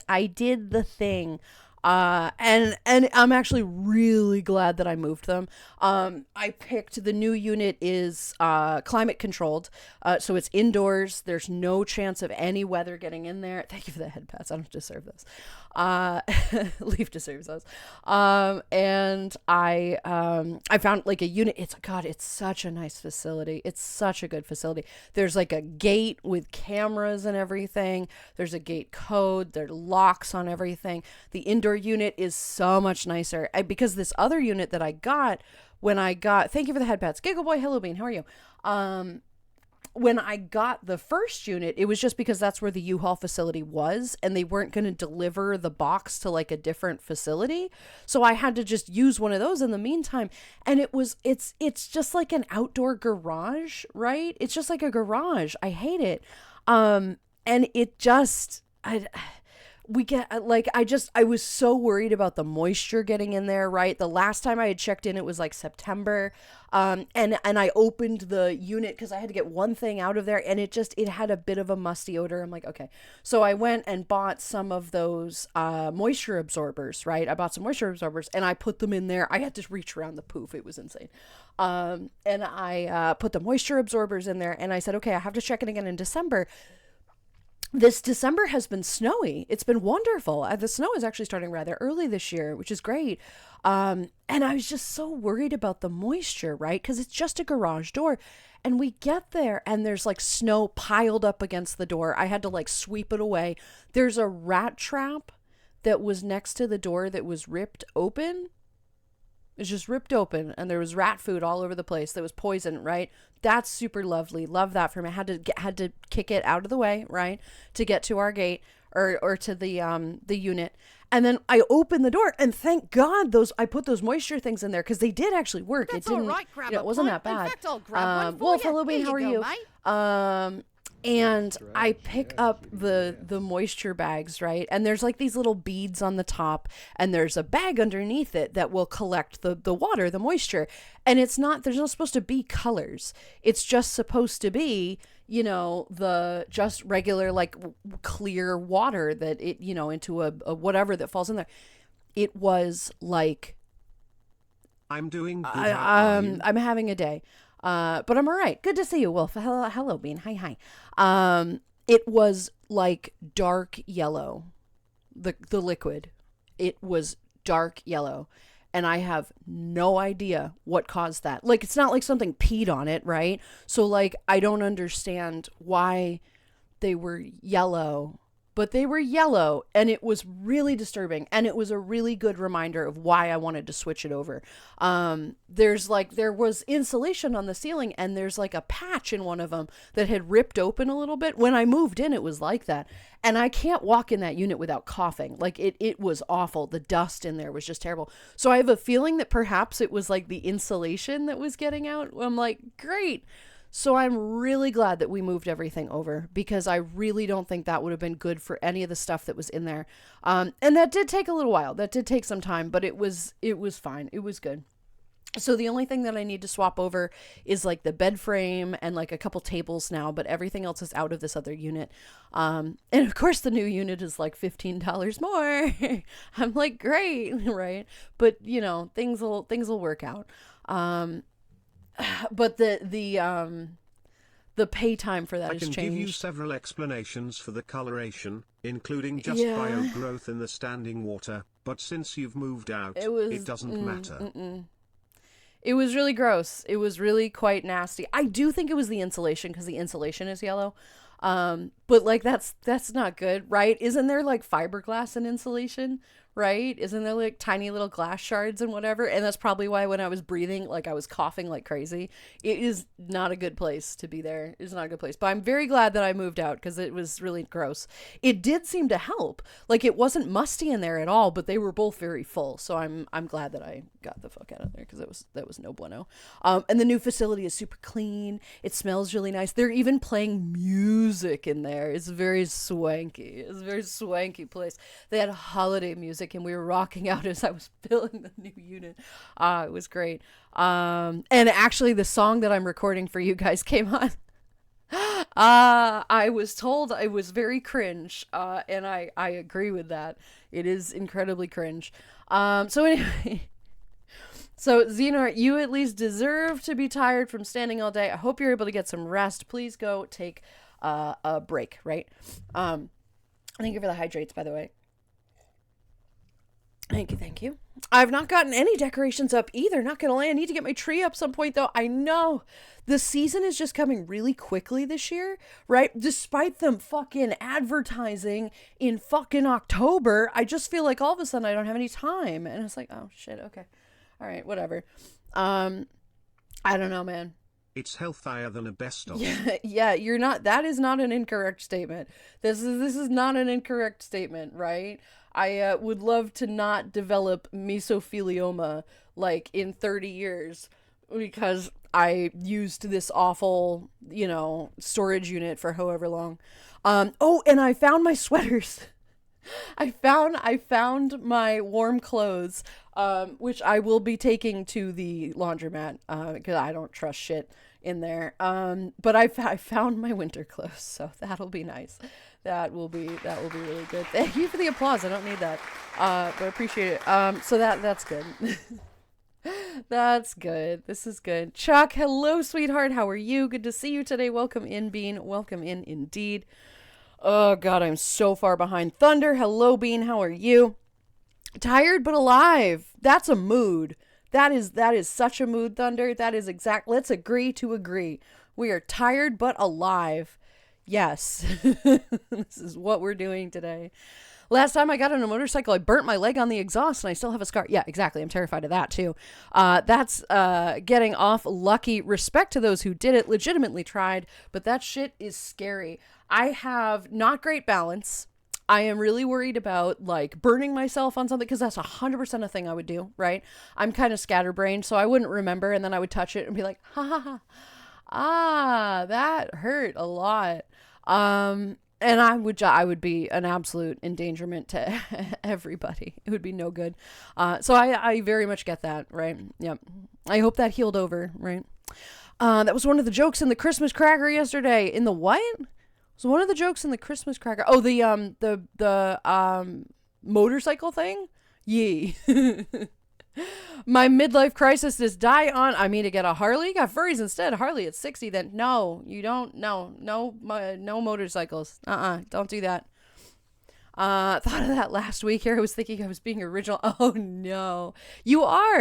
I did the thing. And I'm actually really glad that I moved them. I picked the new unit is climate controlled, so it's indoors. There's no chance of any weather getting in there. Thank you for the head pats. I don't deserve this. Leaf deserves those. And I found like a unit. It's such a nice facility. It's such a good facility. There's like a gate with cameras and everything. There's a gate code. There are locks on everything. The indoor unit is so much nicer because this other unit that I got thank you for the head pats. Giggle Boy, hello Bean, how are you? When I got the first unit, it was just because that's where the U-Haul facility was and they weren't going to deliver the box to like a different facility. So I had to just use one of those in the meantime. And it's just like an outdoor garage, right? It's just like a garage. I hate it. And it just, I was so worried about the moisture getting in there, right? The last time I had checked in, it was like September. And I opened the unit because I had to get one thing out of there and it had a bit of a musty odor. I'm like, okay. So I went and bought some of those, moisture absorbers, right? I bought some moisture absorbers and I put them in there. I had to reach around the poof. It was insane. And I, put the moisture absorbers in there and I said, okay, I have to check in again in December. This December has been snowy. It's been wonderful. The snow is actually starting rather early this year, which is great. And I was just so worried about the moisture, right? Because it's just a garage door. And we get there and there's like snow piled up against the door. I had to like sweep it away. There's a rat trap that was next to the door that was ripped open. It's just ripped open and there was rat food all over the place that was poison, right? That's super lovely. Love that for me. Had to kick it out of the way, right? To get to our gate or to the unit. And then I opened the door and thank God I put those moisture things in there because they did actually work. That's it didn't, all right, grab it wasn't that In bad. fact, I'll grab one for Wolf, you. hello, Bean, Here how are you you? go, mate. And I pick up the moisture bags, right? And there's like these little beads on the top and there's a bag underneath it that will collect the water, the moisture. And there's not supposed to be colors. It's just supposed to be, the just regular, like clear water that it, into a whatever that falls in there. It was like, I'm doing good. How are you? I'm having a day. But I'm all right. Good to see you, Wolf. Hello, Bean. Hi. It was like dark yellow, the liquid. It was dark yellow, and I have no idea what caused that. Like, it's not like something peed on it, right? So, like, I don't understand why they were yellow. But they were yellow and it was really disturbing and it was a really good reminder of why I wanted to switch it over. There was insulation on the ceiling and there's like a patch in one of them that had ripped open a little bit. When I moved in, it was like that. And I can't walk in that unit without coughing. Like it was awful. The dust in there was just terrible. So I have a feeling that perhaps it was like the insulation that was getting out. I'm like, great. So I'm really glad that we moved everything over because I really don't think that would have been good for any of the stuff that was in there. And that did take a little while. That did take some time, but it was fine. It was good. So the only thing that I need to swap over is like the bed frame and like a couple tables now, but everything else is out of this other unit. And of course the new unit is like $15 more. I'm like, great, right? But things will work out. But the pay time for that has changed. I can give you several explanations for the coloration, including just Yeah. biogrowth in the standing water, but since you've moved out, it doesn't matter. It was really gross. It was really quite nasty. I do think it was the insulation because the insulation is yellow. But like that's not good, right? Isn't there like fiberglass and insulation, right? Isn't there like tiny little glass shards and whatever? And that's probably why when I was breathing, like I was coughing like crazy. It is not a good place to be there. It's not a good place. But I'm very glad that I moved out because it was really gross. It did seem to help. Like it wasn't musty in there at all, but they were both very full. So I'm glad that I got the fuck out of there because that was no bueno. And the new facility is super clean. It smells really nice. They're even playing music in there. It's very swanky. It's a very swanky place. They had holiday music and we were rocking out as I was filling the new unit. It was great. And actually the song that I'm recording for you guys came on. I was told it was very cringe. And I agree with that. It is incredibly cringe. So anyway, so Xehanort, you at least deserve to be tired from standing all day. I hope you're able to get some rest. Please go take a break, right? Thank you for the hydrates, by the way. Thank you. I've not gotten any decorations up either. Not gonna lie, I need to get my tree up some point though. I know the season is just coming really quickly this year, right? Despite them fucking advertising in fucking October, I just feel like all of a sudden I don't have any time. And it's like, oh shit, okay. All right, whatever. I don't know, man. It's healthier than a best of. Yeah, you're not, that is not an incorrect statement. This is not an incorrect statement, right? I would love to not develop mesothelioma like in 30 years because I used this awful, storage unit for however long. Oh, and I found my sweaters. I found my warm clothes, which I will be taking to the laundromat because I don't trust shit in there. But I found my winter clothes, so that'll be nice. That will be really good. Thank you for the applause. I don't need that, but I appreciate it. So that's good. That's good. This is good. Chuck, hello, sweetheart. How are you? Good to see you today. Welcome in, Bean. Welcome in, indeed. Oh God, I'm so far behind. Thunder, hello, Bean. How are you? Tired but alive. That's a mood. That is such a mood, Thunder. That is exact. Let's agree to agree. We are tired but alive. Yes, this is what we're doing today. Last time I got on a motorcycle, I burnt my leg on the exhaust and I still have a scar. Yeah, exactly. I'm terrified of that too. That's getting off lucky. Respect to those who did it, legitimately tried, but that shit is scary. I have not great balance. I am really worried about like burning myself on something because that's 100% a thing I would do, right? I'm kind of scatterbrained, so I wouldn't remember and then I would touch it and be like, ha ha ha. Ah, that hurt a lot. And I would be an absolute endangerment to everybody. It would be no good. So I very much get that, right? Yep. I hope that healed over, right? That was one of the jokes in the Christmas cracker yesterday. In the what? It was one of the jokes in the Christmas cracker. Oh, the motorcycle thing? Yee. My midlife crisis is I mean to get a Harley. Got furries instead. Harley at 60. Then no, you don't. No motorcycles. Don't do that. Thought of that last week here. I was thinking I was being original. Oh no. You are.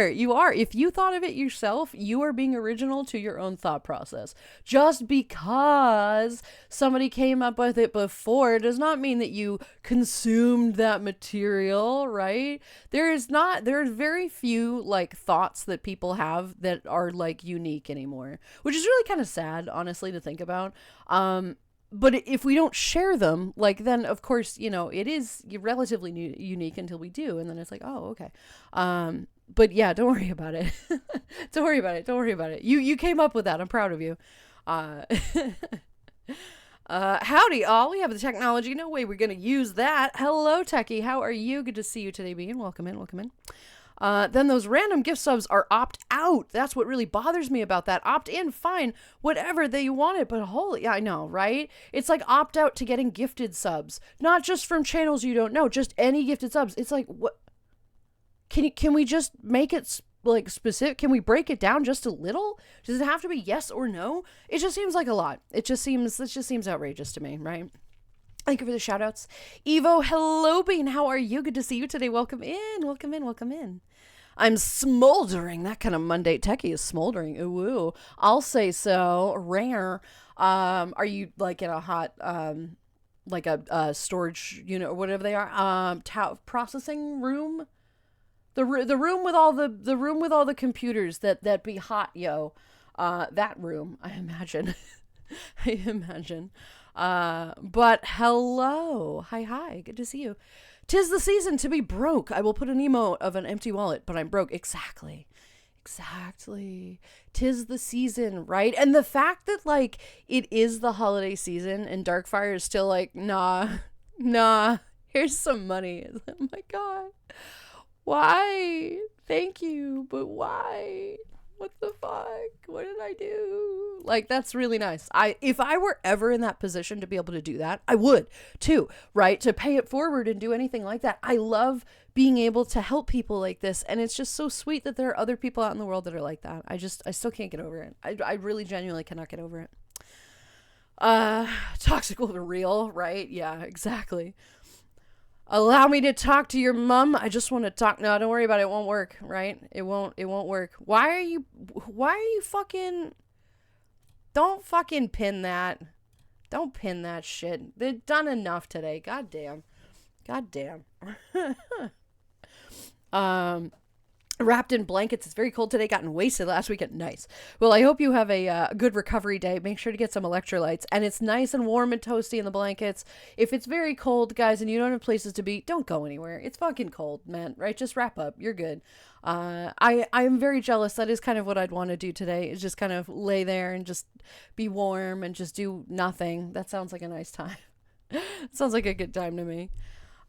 If you thought of it yourself, you are being original to your own thought process. Just because somebody came up with it before does not mean that you consumed that material, right? There are very few like thoughts that people have that are like unique anymore, which is really kind of sad, honestly, to think about. But if we don't share them, like, then of course, it is relatively unique until we do. And then it's like, oh, okay. But yeah, don't worry about it. Don't worry about it. You came up with that. I'm proud of you. Howdy all. We have the technology. No way we're going to use that. Hello, Techie. How are you? Good to see you today, Bean. Welcome in. Then those random gift subs are opt out. That's what really bothers me about that. Opt in, fine, whatever they wanted, but holy, I know, right? It's like opt out to getting gifted subs, not just from channels you don't know, just any gifted subs. It's like, what? Can we just make it like specific? Can we break it down just a little? Does it have to be yes or no? It just seems like a lot. It just seems outrageous to me, right? Thank you for the shout outs. Evo, hello, Bean. How are you? Good to see you today. Welcome in. I'm smoldering. That kind of Monday techie is smoldering. Ooh, I'll say so. Rare. Are you like in a hot like a storage unit or whatever they are, processing room, the room with all the computers that be hot, yo. That room, I imagine. I imagine. But hello. Hi. Good to see you. 'Tis the season to be broke. I will put an emote of an empty wallet, but I'm broke. Exactly. 'Tis the season, right? And the fact that, like, it is the holiday season and Darkfire is still like, nah, here's some money. Oh my God. Why? Thank you, but why? What the fuck? What did I do? Like, that's really nice. If I were ever in that position to be able to do that, I would too, right? To pay it forward and do anything like that. I love being able to help people like this. And it's just so sweet that there are other people out in the world that are like that. I still can't get over it. I really genuinely cannot get over it. Toxic will be real, right? Yeah, exactly. Allow me to talk to your mom. I just want to talk. No, don't worry about it. It won't work, right? It won't work. Why are you fucking... Don't fucking pin that. Don't pin that shit. They've done enough today. God damn. Wrapped in blankets. It's very cold today. Gotten wasted last weekend. Nice. Well, I hope you have a good recovery day. Make sure to get some electrolytes. And it's nice and warm and toasty in the blankets. If it's very cold, guys, and you don't have places to be, don't go anywhere. It's fucking cold, man. Right? Just wrap up. You're good. I am very jealous. That is kind of what I'd want to do today. Is just kind of lay there and just be warm and just do nothing. That sounds like a nice time. Sounds like a good time to me.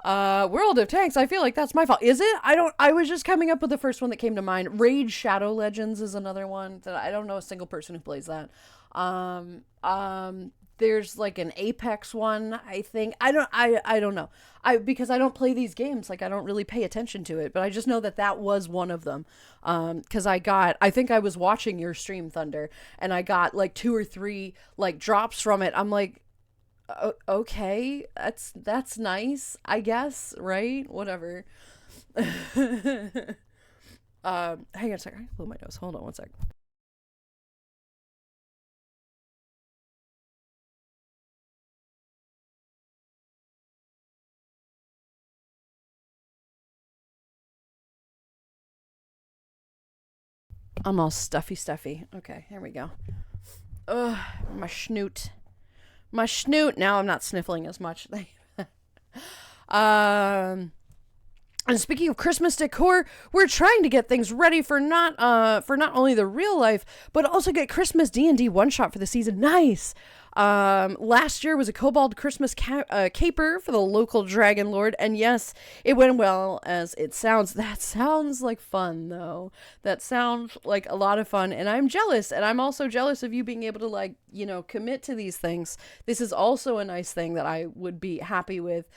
World of Tanks, I feel like that's my fault. Is it? I was just coming up with the first one that came to mind. Raid Shadow Legends is another one that I don't know a single person who plays that. There's like an Apex one, I think. I don't know. Because I don't play these games, like I don't really pay attention to it, but I just know that was one of them. Cause I think I was watching your stream, Thunder, and I got like 2 or 3 like drops from it. I'm like, okay, that's nice, I guess, right? Whatever. Hang on a second. I blew my nose. Hold on one sec. I'm all stuffy. Okay, here we go. Ugh, my schnoot. Now I'm not sniffling as much. And speaking of Christmas decor, we're trying to get things ready for not only the real life, but also get Christmas D&D one shot for the season. Nice. Last year was a Kobold Christmas caper for the local Dragon Lord, and yes, it went well as it sounds. That sounds like fun, though. That sounds like a lot of fun, and I'm jealous, and I'm also jealous of you being able to, like, you know, commit to these things. This is also a nice thing that I would be happy with.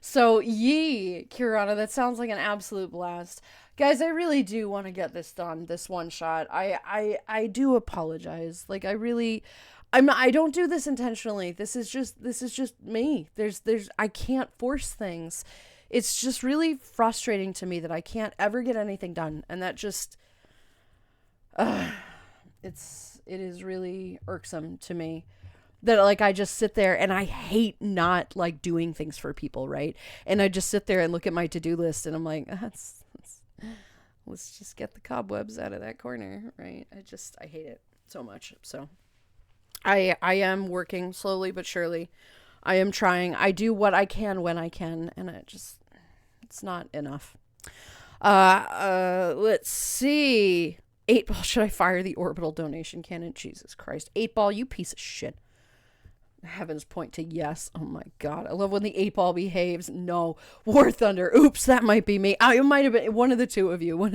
So yee, Kirana, that sounds like an absolute blast. Guys, I really do want to get this done, this one shot. I do apologize. Like, I don't do this intentionally. This is just me. I can't force things. It's just really frustrating to me that I can't ever get anything done. And that just, it is really irksome to me. That, like, I just sit there and I hate not, like, doing things for people, right? And I just sit there and look at my to-do list and I'm like, let's just get the cobwebs out of that corner, right? I hate it so much. So I am working slowly but surely. I am trying. I do what I can when I can, and it's not enough. Let's see. 8-Ball, should I fire the orbital donation cannon? Jesus Christ. 8-Ball, you piece of shit. Heavens point to yes. Oh my god. I love when the 8-Ball behaves. No. War Thunder. Oops, that might be me. It might have been one of the two of you. All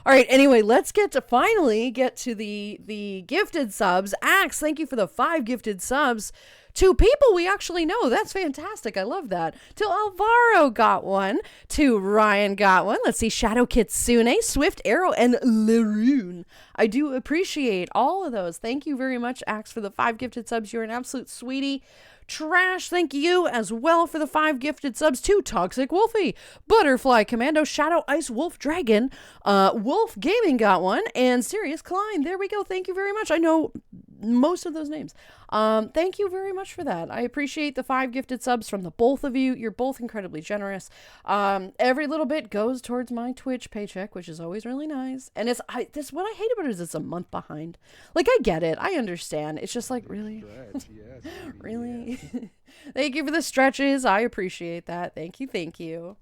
right, anyway, let's finally get to the gifted subs. Axe, thank you for the 5 gifted subs. 2 people we actually know. That's fantastic. I love that. To Alvaro got one. To Ryan got one. Let's see. Shadow Kitsune, Swift Arrow, and Leroon. I do appreciate all of those. Thank you very much, Axe, for the 5 gifted subs. You're an absolute sweetie. Trash, thank you as well for the 5 gifted subs. To Toxic Wolfie, Butterfly Commando, Shadow Ice Wolf Dragon, Wolf Gaming got one, and Sirius Klein. There we go. Thank you very much. I know most of those names. Thank you very much for that. I appreciate the 5 gifted subs from the both of you. You're both incredibly generous. Every little bit goes towards my Twitch paycheck, which is always really nice. And this what I hate about it is it's a month behind. Like, I get it. I understand. It's just like, really? Really? Thank you for the stretches. I appreciate that. Thank you. Thank you.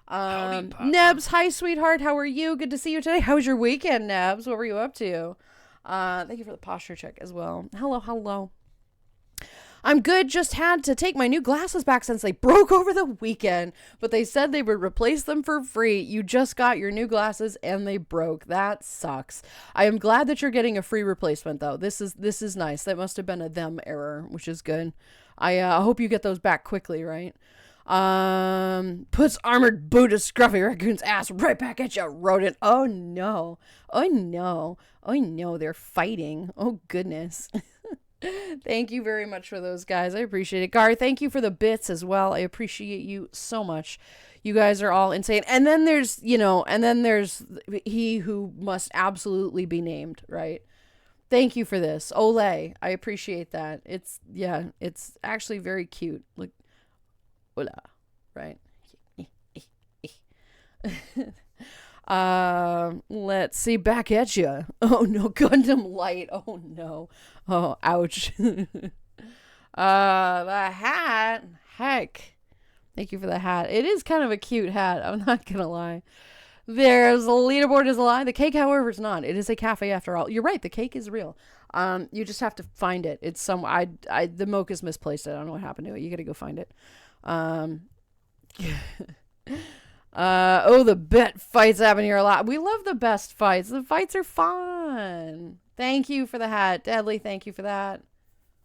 Howdy, partner. Nebs, hi, sweetheart. How are you? Good to see you today. How was your weekend, Nebs? What were you up to? Thank you for the posture check as well. Hello. I'm good. Just had to take my new glasses back since they broke over the weekend, but they said they would replace them for free. You just got your new glasses and they broke. That sucks. I am glad that you're getting a free replacement though. This is nice. That must have been a them error, which is good. I hope you get those back quickly, right? Puts armored boot of Scruffy Raccoon's ass right back at you, rodent. Oh no, they're fighting. Oh goodness. Thank you very much for those guys. I appreciate it. Gar, thank you for the bits as well. I appreciate you so much. You guys are all insane. And then there's he who must absolutely be named, right? Thank you for this. Olay. I appreciate that. It's actually very cute. Like, hola, right? Let's see, back at you. Oh no, Gundam Light. Oh no. Oh, ouch. The hat. Heck. Thank you for the hat. It is kind of a cute hat. I'm not gonna lie. There's a leaderboard is a lie. The cake, however, is not. It is a cafe after all. You're right. The cake is real. You just have to find it. It's some. The mocha's misplaced it. I don't know what happened to it. You got to go find it. The bet fights happen here a lot. We love the best fights. The fights are fun. Thank you for the hat, Deadly. Thank you for that.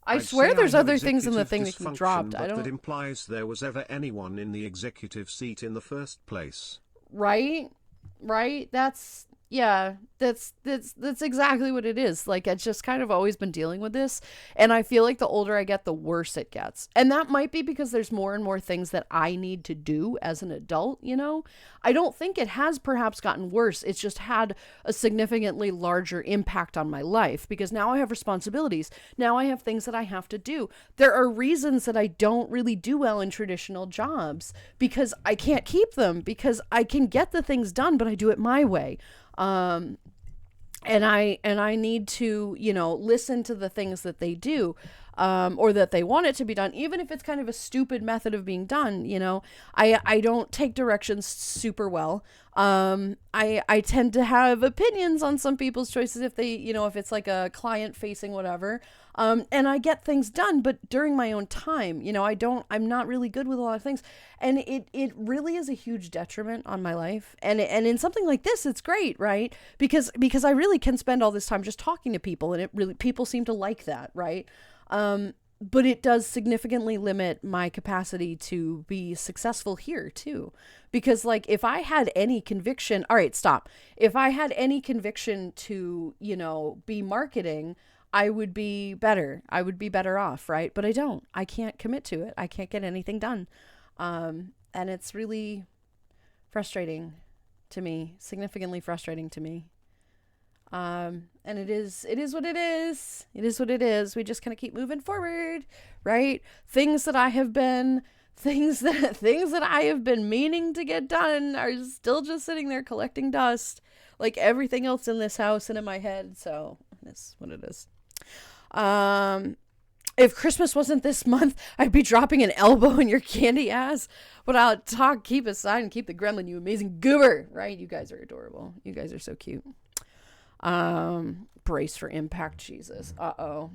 I I'd swear say there's I have other things in the executive thing that you dysfunction, dropped. but I don't. That implies there was ever anyone in the executive seat in the first place. Right? That's exactly what it is. Like, I've just kind of always been dealing with this, and I feel like the older I get, the worse it gets. And that might be because there's more and more things that I need to do as an adult, you know? I don't think it has perhaps gotten worse. It's just had a significantly larger impact on my life because now I have responsibilities. Now I have things that I have to do. There are reasons that I don't really do well in traditional jobs because I can't keep them, because I can get the things done, but I do it my way. And I need to, listen to the things that they do, or that they want it to be done, even if it's kind of a stupid method of being done. I don't take directions super well. I tend to have opinions on some people's choices if they, if it's like a client facing whatever. And I get things done, but during my own time, I'm not really good with a lot of things. And it really is a huge detriment on my life. And in something like this, it's great, right? Because I really can spend all this time just talking to people, and people seem to like that, right? But it does significantly limit my capacity to be successful here too. Because like, if I had any conviction, all right, stop. If I had any conviction to, be marketing, I would be better. I would be better off, right? But I don't. I can't commit to it. I can't get anything done. And it's really frustrating to me, significantly frustrating to me. And it is what it is. It is what it is. We just kind of keep moving forward, right? Things that I have been meaning to get done are still just sitting there collecting dust, like everything else in this house and in my head. So that's what it is. If Christmas wasn't this month, I'd be dropping an elbow in your candy ass. But I'll talk, keep aside, and keep the gremlin, you amazing goober. Right? You guys are adorable. You guys are so cute. Brace for impact, Jesus. Uh-oh.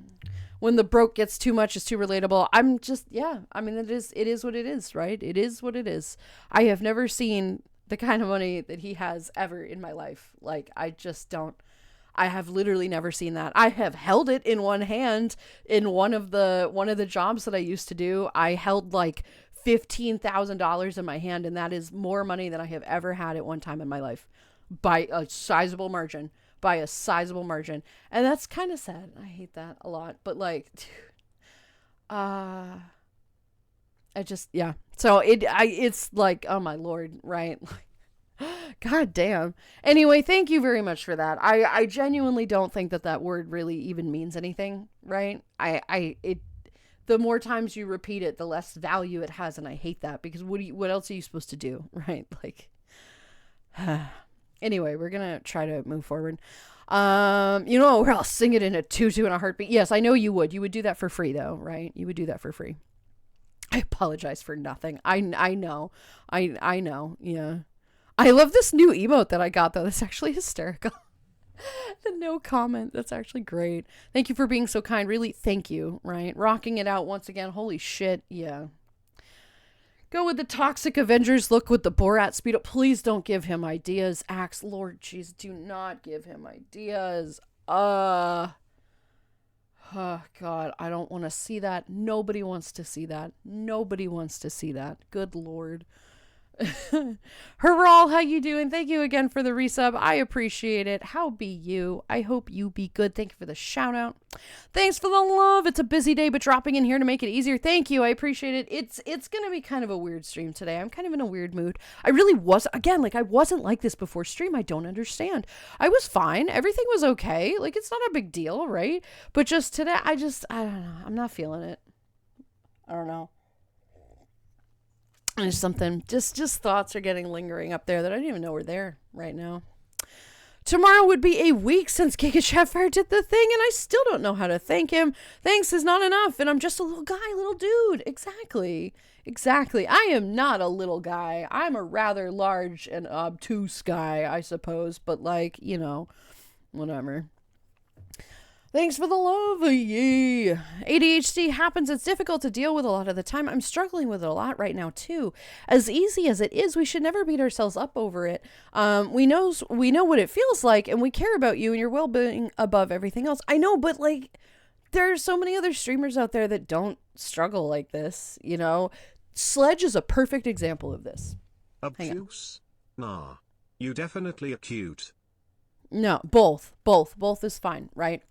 When the broke gets too much, it's too relatable. I'm just, it is what it is, right? It is what it is. I have never seen the kind of money that he has ever in my life. Like, I have literally never seen that. I have held it in one hand in one of the jobs that I used to do. I held like $15,000 in my hand, and that is more money than I have ever had at one time in my life by a sizable margin. And that's kind of sad. I hate that a lot. But like, So it's like, oh my Lord, right? God damn. Anyway, thank you very much for that. I genuinely don't think that word really even means anything, right? The more times you repeat it, the less value it has, and I hate that because what else are you supposed to do, right? Like, anyway, we're gonna try to move forward. Where I'll sing it in a tutu in a heartbeat. Yes, I know you would. You would do that for free, though, right? You would do that for free. I apologize for nothing. I know. I know. Yeah. I love this new emote that I got, though. That's actually hysterical. The no comment. That's actually great. Thank you for being so kind. Really, thank you, right? Rocking it out once again. Holy shit. Yeah. Go with the Toxic Avengers look with the Borat speed up. Please don't give him ideas. Axe, Lord, jeez, do not give him ideas. Oh, God, I don't want to see that. Nobody wants to see that. Nobody wants to see that. Good Lord. Hurrah, how you doing? Thank you again for the resub. I appreciate it. How be you? I hope you be good. Thank you for the shout out. Thanks for the love. It's a busy day, but dropping in here to make it easier. Thank you. I appreciate it. It's gonna be kind of a weird stream today. I'm kind of in a weird mood. I really wasn't, again, like I wasn't like this before stream. I don't understand. I was fine. Everything was okay. Like it's not a big deal, right? But just today, I don't know. I'm not feeling it. I don't know. There's something, just thoughts are getting lingering up there that I didn't even know were there right now. Tomorrow would be a week since Giga Chatfire did the thing, and I still don't know how to thank him. Thanks is not enough, and I'm just a little guy, little dude. Exactly. I am not a little guy. I'm a rather large and obtuse guy, I suppose, but like, whatever. Thanks for the love, yay. ADHD happens. It's difficult to deal with a lot of the time. I'm struggling with it a lot right now, too. As easy as it is, we should never beat ourselves up over it. We know what it feels like, and we care about you and your well-being above everything else. I know, but, like, there are so many other streamers out there that don't struggle like this, Sledge is a perfect example of this. Obtuse? Nah. You definitely are cute. No, both is fine, right?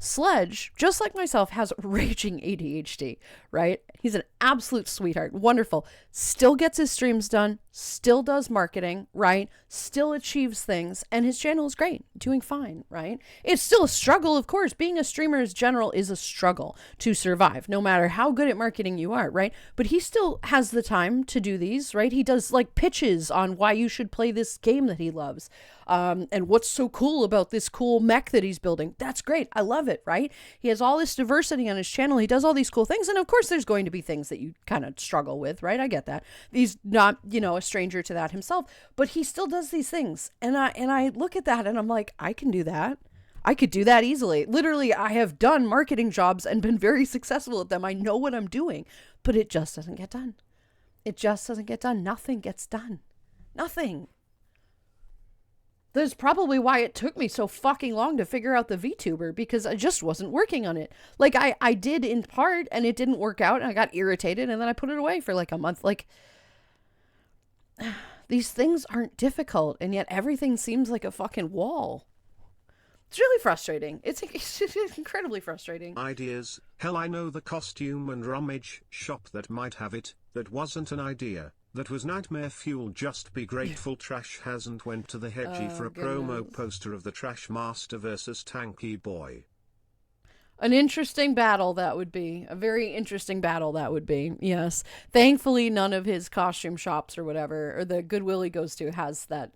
Sledge, just like myself, has raging ADHD, right? He's an absolute sweetheart. Wonderful. Still gets his streams done. Still does marketing, right? Still achieves things. And his channel is great. Doing fine, right? It's still a struggle, of course. Being a streamer in general is a struggle to survive, no matter how good at marketing you are, right? But he still has the time to do these, right? He does like pitches on why you should play this game that he loves. And what's so cool about this cool mech that he's building. That's great. I love it, right? He has all this diversity on his channel. He does all these cool things. And of course, there's going to be things that you kind of struggle with, right? I get that. He's not, a stranger to that himself, but he still does these things. And I look at that and I'm like, I can do that. I could do that easily. Literally, I have done marketing jobs and been very successful at them. I know what I'm doing, but it just doesn't get done. It just doesn't get done. Nothing gets done. Nothing. That's probably why it took me so fucking long to figure out the VTuber, because I just wasn't working on it. Like, I did in part, and it didn't work out, and I got irritated, and then I put it away for like a month. Like, these things aren't difficult, and yet everything seems like a fucking wall. It's really frustrating. It's incredibly frustrating. Ideas. Hell, I know the costume and rummage shop that might have it. That wasn't an idea. That was nightmare fuel. Just be grateful Trash hasn't went to the hedgie for a promo poster of the Trash Master versus Tanky Boy. An interesting battle that would be. A very interesting battle that would be. Yes. Thankfully, none of his costume shops or whatever, or the Goodwill he goes to, has that.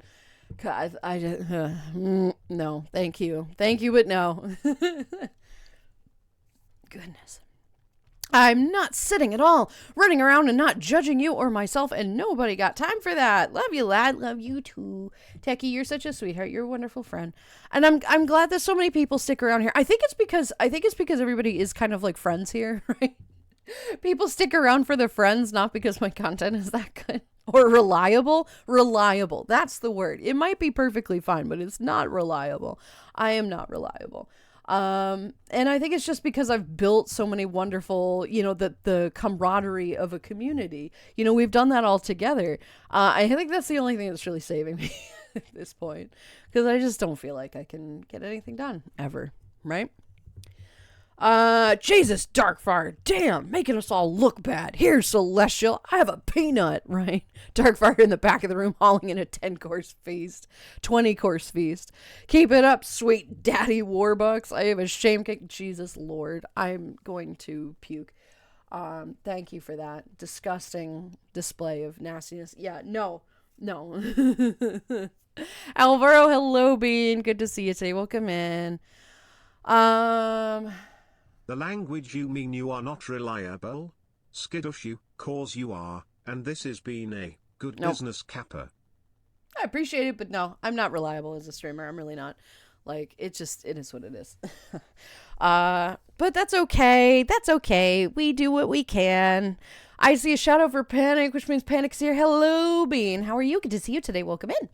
No, thank you. Thank you, but no. Goodness. I'm not sitting at all, running around and not judging you or myself, and nobody got time for that. Love you, lad. Love you too. Techie, you're such a sweetheart. You're a wonderful friend. And I'm glad that so many people stick around here. I think it's because everybody is kind of like friends here, right? People stick around for their friends, not because my content is that good. Or reliable. Reliable. That's the word. It might be perfectly fine, but it's not reliable. I am not reliable. And I think it's just because I've built so many wonderful, the camaraderie of a community. We've done that all together. I think that's the only thing that's really saving me at this point, because I just don't feel like I can get anything done ever, right? Jesus, Darkfire, damn, making us all look bad. Here, Celestial, I have a peanut, right? Darkfire in the back of the room hauling in a 10-course feast, 20-course feast. Keep it up, sweet daddy Warbucks. I have a shame kick. Jesus Lord, I'm going to puke. Thank you for that disgusting display of nastiness. Yeah, no. Alvaro, hello, Bean. Good to see you today. Welcome in. The language you mean you are not reliable? Skiddush you, cause you are, and this has been a good Nope. business capper. I appreciate it, but no, I'm not reliable as a streamer. I'm really not. Like, it is what it is. But that's okay. That's okay. We do what we can. I see a shout out for Panic, which means Panic's here. Hello, Bean. How are you? Good to see you today. Welcome in.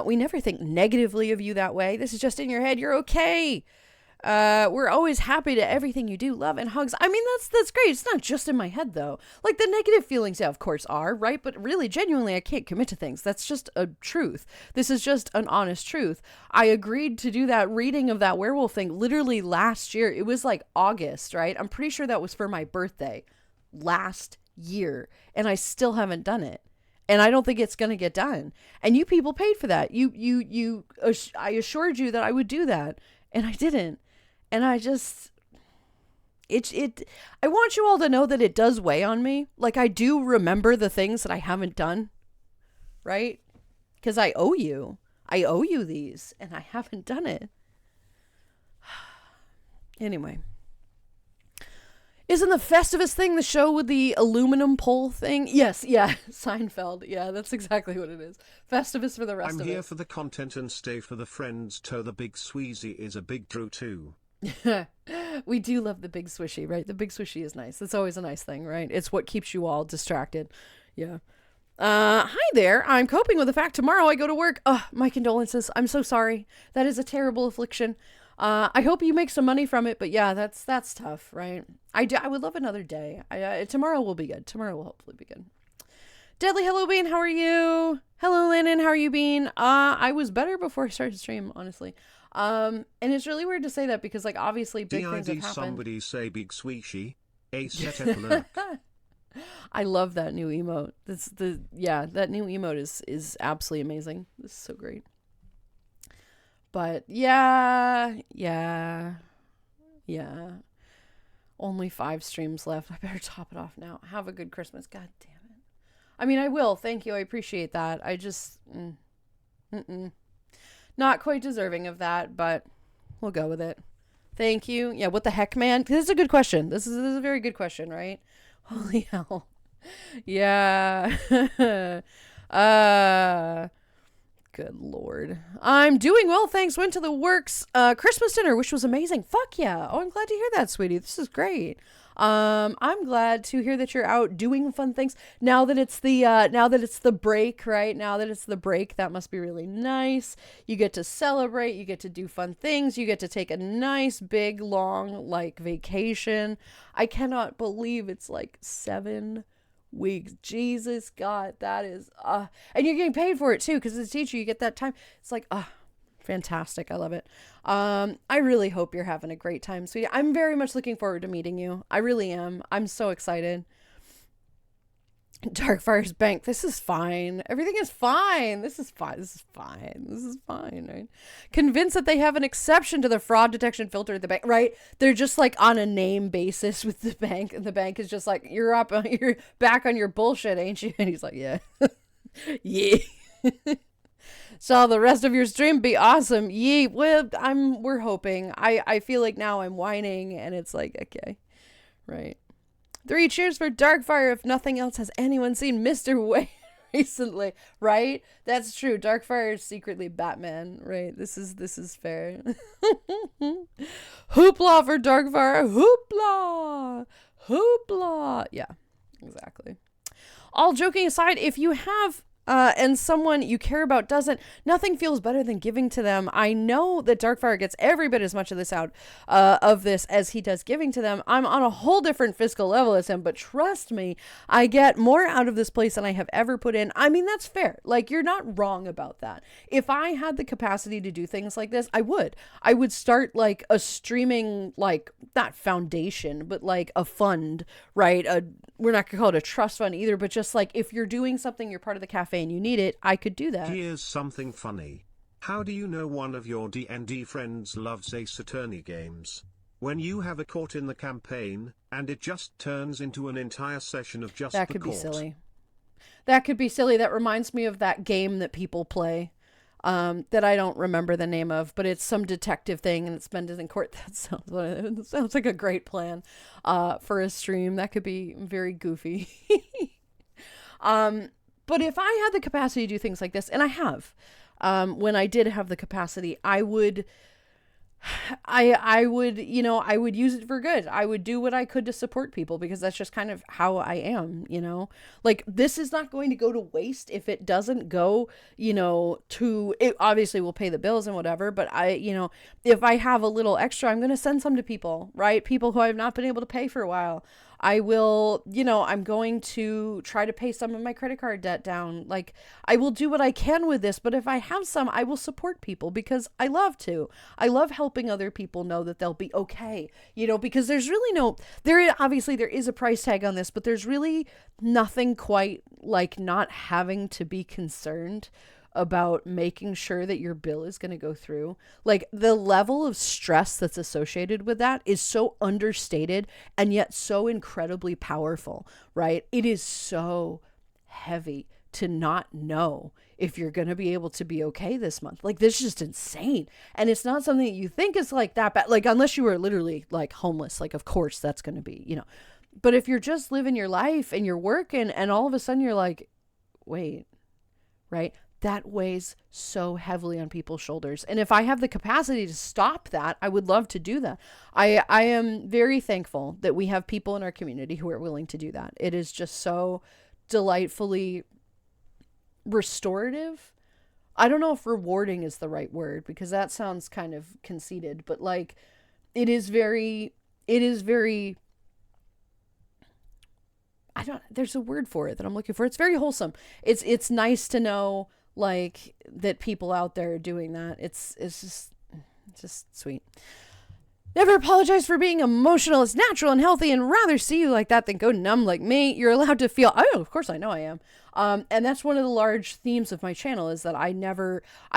We never think negatively of you that way. This is just in your head. You're okay. We're always happy to everything you do. Love and hugs. I mean, that's great. It's not just in my head, though. Like, the negative feelings, yeah, of course, are, right? But really, genuinely, I can't commit to things. That's just a truth. This is just an honest truth. I agreed to do that reading of that werewolf thing literally last year. It was like August, right? I'm pretty sure that was for my birthday last year. And I still haven't done it. And I don't think it's going to get done. And you people paid for that. I assured you that I would do that. And I didn't. And I just, I want you all to know that it does weigh on me. Like, I do remember the things that I haven't done, right? Because I owe you these, and I haven't done it. Anyway. Isn't the Festivus thing the show with the aluminum pole thing? Yes, yeah, Seinfeld. Yeah, that's exactly what it is. Festivus for the rest I'm of here it. for the content and stay for the friends. To the big Sweezy is a big Drew too. We do love the big swishy, right? The big swishy is nice. It's always a nice thing, right? It's what keeps you all distracted. Yeah. Hi there. I'm coping with the fact tomorrow I go to work. My condolences. I'm so sorry. That is a terrible affliction. I hope you make some money from it, but yeah, that's tough, right? I would love another day. Tomorrow will be good. Tomorrow will hopefully be good. Deadly, hello, Bean. How are you? Hello, Lennon. How are you, Bean? I was better before I started stream, honestly. And it's really weird to say that because, like, obviously big things have DID happened. somebody say big Sweezy. A set up lurk. I love that new emote. That new emote is absolutely amazing. This is so great. But yeah. Only 5 streams left. I better top it off now. Have a good Christmas. God damn it. I mean, I will. Thank you. I appreciate that. I just, not quite deserving of that, but we'll go with it. Thank you. Yeah. What the heck, man? This is a good question. This is a very good question, right? Holy hell. Yeah. Good Lord. I'm doing well, thanks. Went to the works Christmas dinner, which was amazing. Fuck yeah. Oh, I'm glad to hear that, sweetie. This is great. I'm glad to hear that you're out doing fun things. Now that it's the break, right? Now that it's the break, that must be really nice. You get to celebrate, you get to do fun things, you get to take a nice big long vacation. I cannot believe it's 7 weeks. Jesus God, that is and you're getting paid for it too, because as a teacher you get that time. It's fantastic. I love it. I really hope you're having a great time, sweetie. I'm very much looking forward to meeting you. I really am. I'm so excited. Darkfire's bank. This is fine. Everything is fine. This is fine. This is fine. This is fine, right? Convinced that they have an exception to the fraud detection filter at the bank, right? They're just on a name basis with the bank, and the bank is just you're back on your bullshit, ain't you? And he's like, yeah. Yeah. Saw the rest of your stream be awesome. Yee. Well, we're hoping. I feel like now I'm whining, and it's okay. Right. 3 cheers for Darkfire. If nothing else, has anyone seen Mr. Wayne recently? Right? That's true. Darkfire is secretly Batman, right? This is fair. Hoopla for Darkfire. Hoopla. Hoopla. Yeah, exactly. All joking aside, if you have and someone you care about doesn't, nothing feels better than giving to them. I know that Darkfire gets every bit as much of this out of this as he does giving to them. I'm on a whole different fiscal level as him, but trust me, I get more out of this place than I have ever put in. I mean, that's fair. Like, you're not wrong about that. If I had the capacity to do things like this, I would start like a streaming, like, not foundation, but like a fund, right? We're not gonna call it a trust fund either, but just like, if you're doing something, you're part of the cafe and you need it, I could do that. Here's something funny. How do you know one of your D&D friends loves Ace Attorney games? When you have a court in the campaign, and it just turns into an entire session of just That the could be court. silly. That could be silly. That reminds me of that game that people play, that I don't remember the name of, but it's some detective thing and it's Bendis in court. That sounds like a great plan for a stream. That could be very goofy. But if I had the capacity to do things like this, and I have, when I did have the capacity, I would, I would use it for good. I would do what I could to support people because that's just kind of how I am, like, this is not going to go to waste if it doesn't go, to, it obviously will pay the bills and whatever, but if I have a little extra, I'm going to send some to people, right? People who I've not been able to pay for a while. I will, I'm going to try to pay some of my credit card debt down. Like, I will do what I can with this, but if I have some, I will support people because I love to. I love helping other people know that they'll be okay, because there's really obviously there is a price tag on this, but there's really nothing quite like not having to be concerned about making sure that your bill is going to go through. Like, the level of stress that's associated with that is so understated and yet so incredibly powerful, right? It is so heavy to not know if you're going to be able to be okay this month. Like, this is just insane. And it's not something that you think is like that bad. Like, unless you were literally like homeless, like, of course that's going to be, but if you're just living your life and you're working and all of a sudden you're like, wait, right? That weighs so heavily on people's shoulders. And if I have the capacity to stop that, I would love to do that. I am very thankful that we have people in our community who are willing to do that. It is just so delightfully restorative. I don't know if rewarding is the right word because that sounds kind of conceited, but like, there's a word for it that I'm looking for. It's very wholesome. It's nice to know, like, that people out there are doing that. It's just sweet. Never apologize for being emotional. It's natural and healthy, and rather see you like that than go numb like me. You're allowed to feel. Oh, of course I know I am. And that's one of the large themes of my channel is that I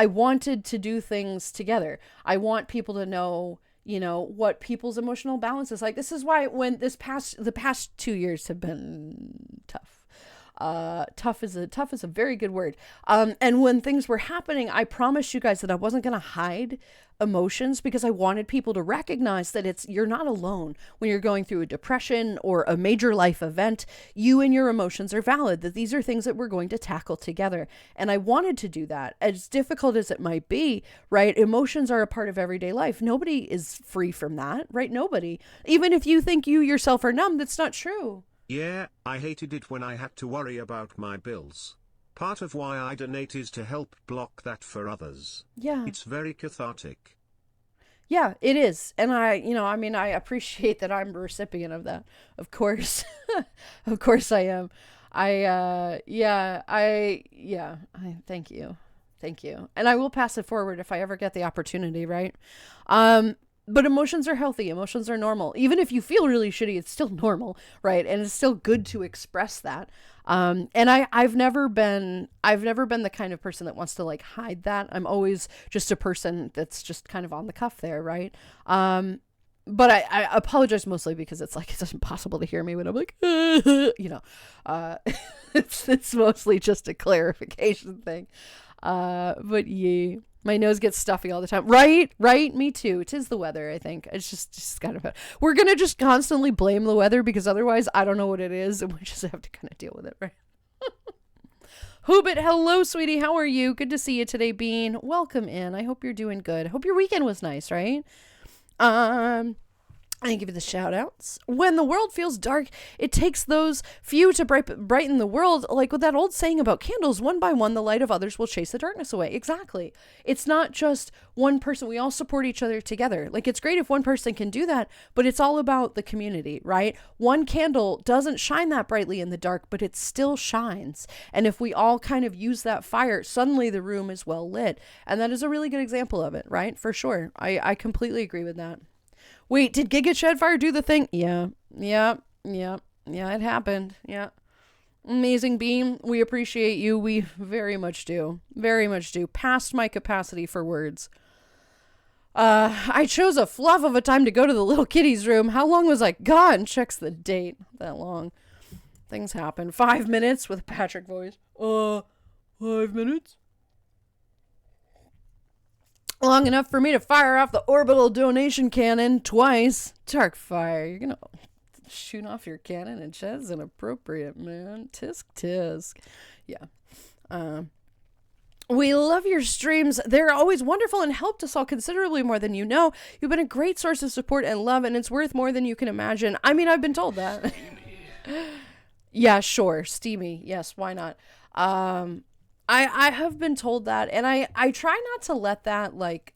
wanted to do things together. I want people to know, what people's emotional balance is like. This is why when the past 2 years have been tough. Tough is a very good word. And when things were happening, I promised you guys that I wasn't going to hide emotions because I wanted people to recognize that you're not alone when you're going through a depression or a major life event. You and your emotions are valid, that these are things that we're going to tackle together. And I wanted to do that, as difficult as it might be, right? Emotions are a part of everyday life. Nobody is free from that, right? Nobody. Even if you think you yourself are numb, that's not true. Yeah, I hated it when I had to worry about my bills. Part of why I donate is to help block that for others. Yeah. It's very cathartic. Yeah, it is. And I appreciate that I'm a recipient of that. Of course. Of course I am. I thank you. Thank you. And I will pass it forward if I ever get the opportunity, right? But emotions are healthy. Emotions are normal. Even if you feel really shitty, it's still normal, right? And it's still good to express that. And I've never been the kind of person that wants to like hide that. I'm always just a person that's just kind of on the cuff there, right? But I apologize mostly because it's like, it's impossible to hear me when I'm like, it's mostly just a clarification thing. But yeah. My nose gets stuffy all the time. Right? Me too. It is the weather, I think. It's just kind of, we're going to just constantly blame the weather because otherwise I don't know what it is and we just have to kind of deal with it, right? Hoobit, hello, sweetie. How are you? Good to see you today, Bean. Welcome in. I hope you're doing good. I hope your weekend was nice, right? I give you the shout outs. When the world feels dark, it takes those few to brighten the world. Like with that old saying about candles, one by one, the light of others will chase the darkness away. Exactly. It's not just one person. We all support each other together. Like it's great if one person can do that, but it's all about the community, right? One candle doesn't shine that brightly in the dark, but it still shines. And if we all kind of use that fire, suddenly the room is well lit. And that is a really good example of it, right? For sure. I completely agree with that. Wait, did Giga Shedfire do the thing? Yeah, it happened. Yeah. Amazing Beam, we appreciate you. We very much do. Very much do. Past my capacity for words. I chose a fluff of a time to go to the little kitty's room. How long was I gone? Checks the date. Not that long. Things happen. 5 minutes with Patrick voice. 5 minutes? Long enough for me to fire off the orbital donation cannon twice. Darkfire, you're gonna shoot off your cannon and Chad's inappropriate, man. Tisk tisk. Yeah. We love your streams. They're always wonderful and helped us all considerably more than you know. You've been a great source of support and love, and it's worth more than you can imagine. I mean, I've been told that. Yeah, sure. Steamy. Yes, why not? I have been told that, and I try not to let that, like,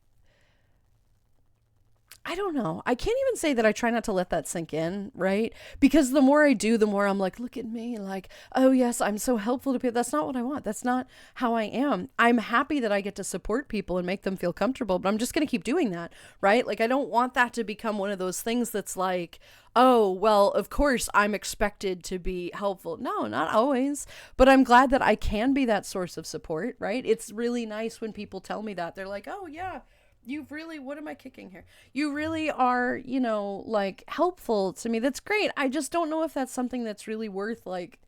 I don't know. I can't even say that I try not to let that sink in, right? Because the more I do, the more I'm like, look at me, like, oh yes, I'm so helpful to people. That's not what I want. That's not how I am. I'm happy that I get to support people and make them feel comfortable, but I'm just going to keep doing that, right? Like, I don't want that to become one of those things that's like, oh, well, of course I'm expected to be helpful. No, not always, but I'm glad that I can be that source of support, right? It's really nice when people tell me that. They're like, oh yeah, you've really, what am I kicking here? You really are, you know, like, helpful to me. That's great. I just don't know if that's something that's really worth, like,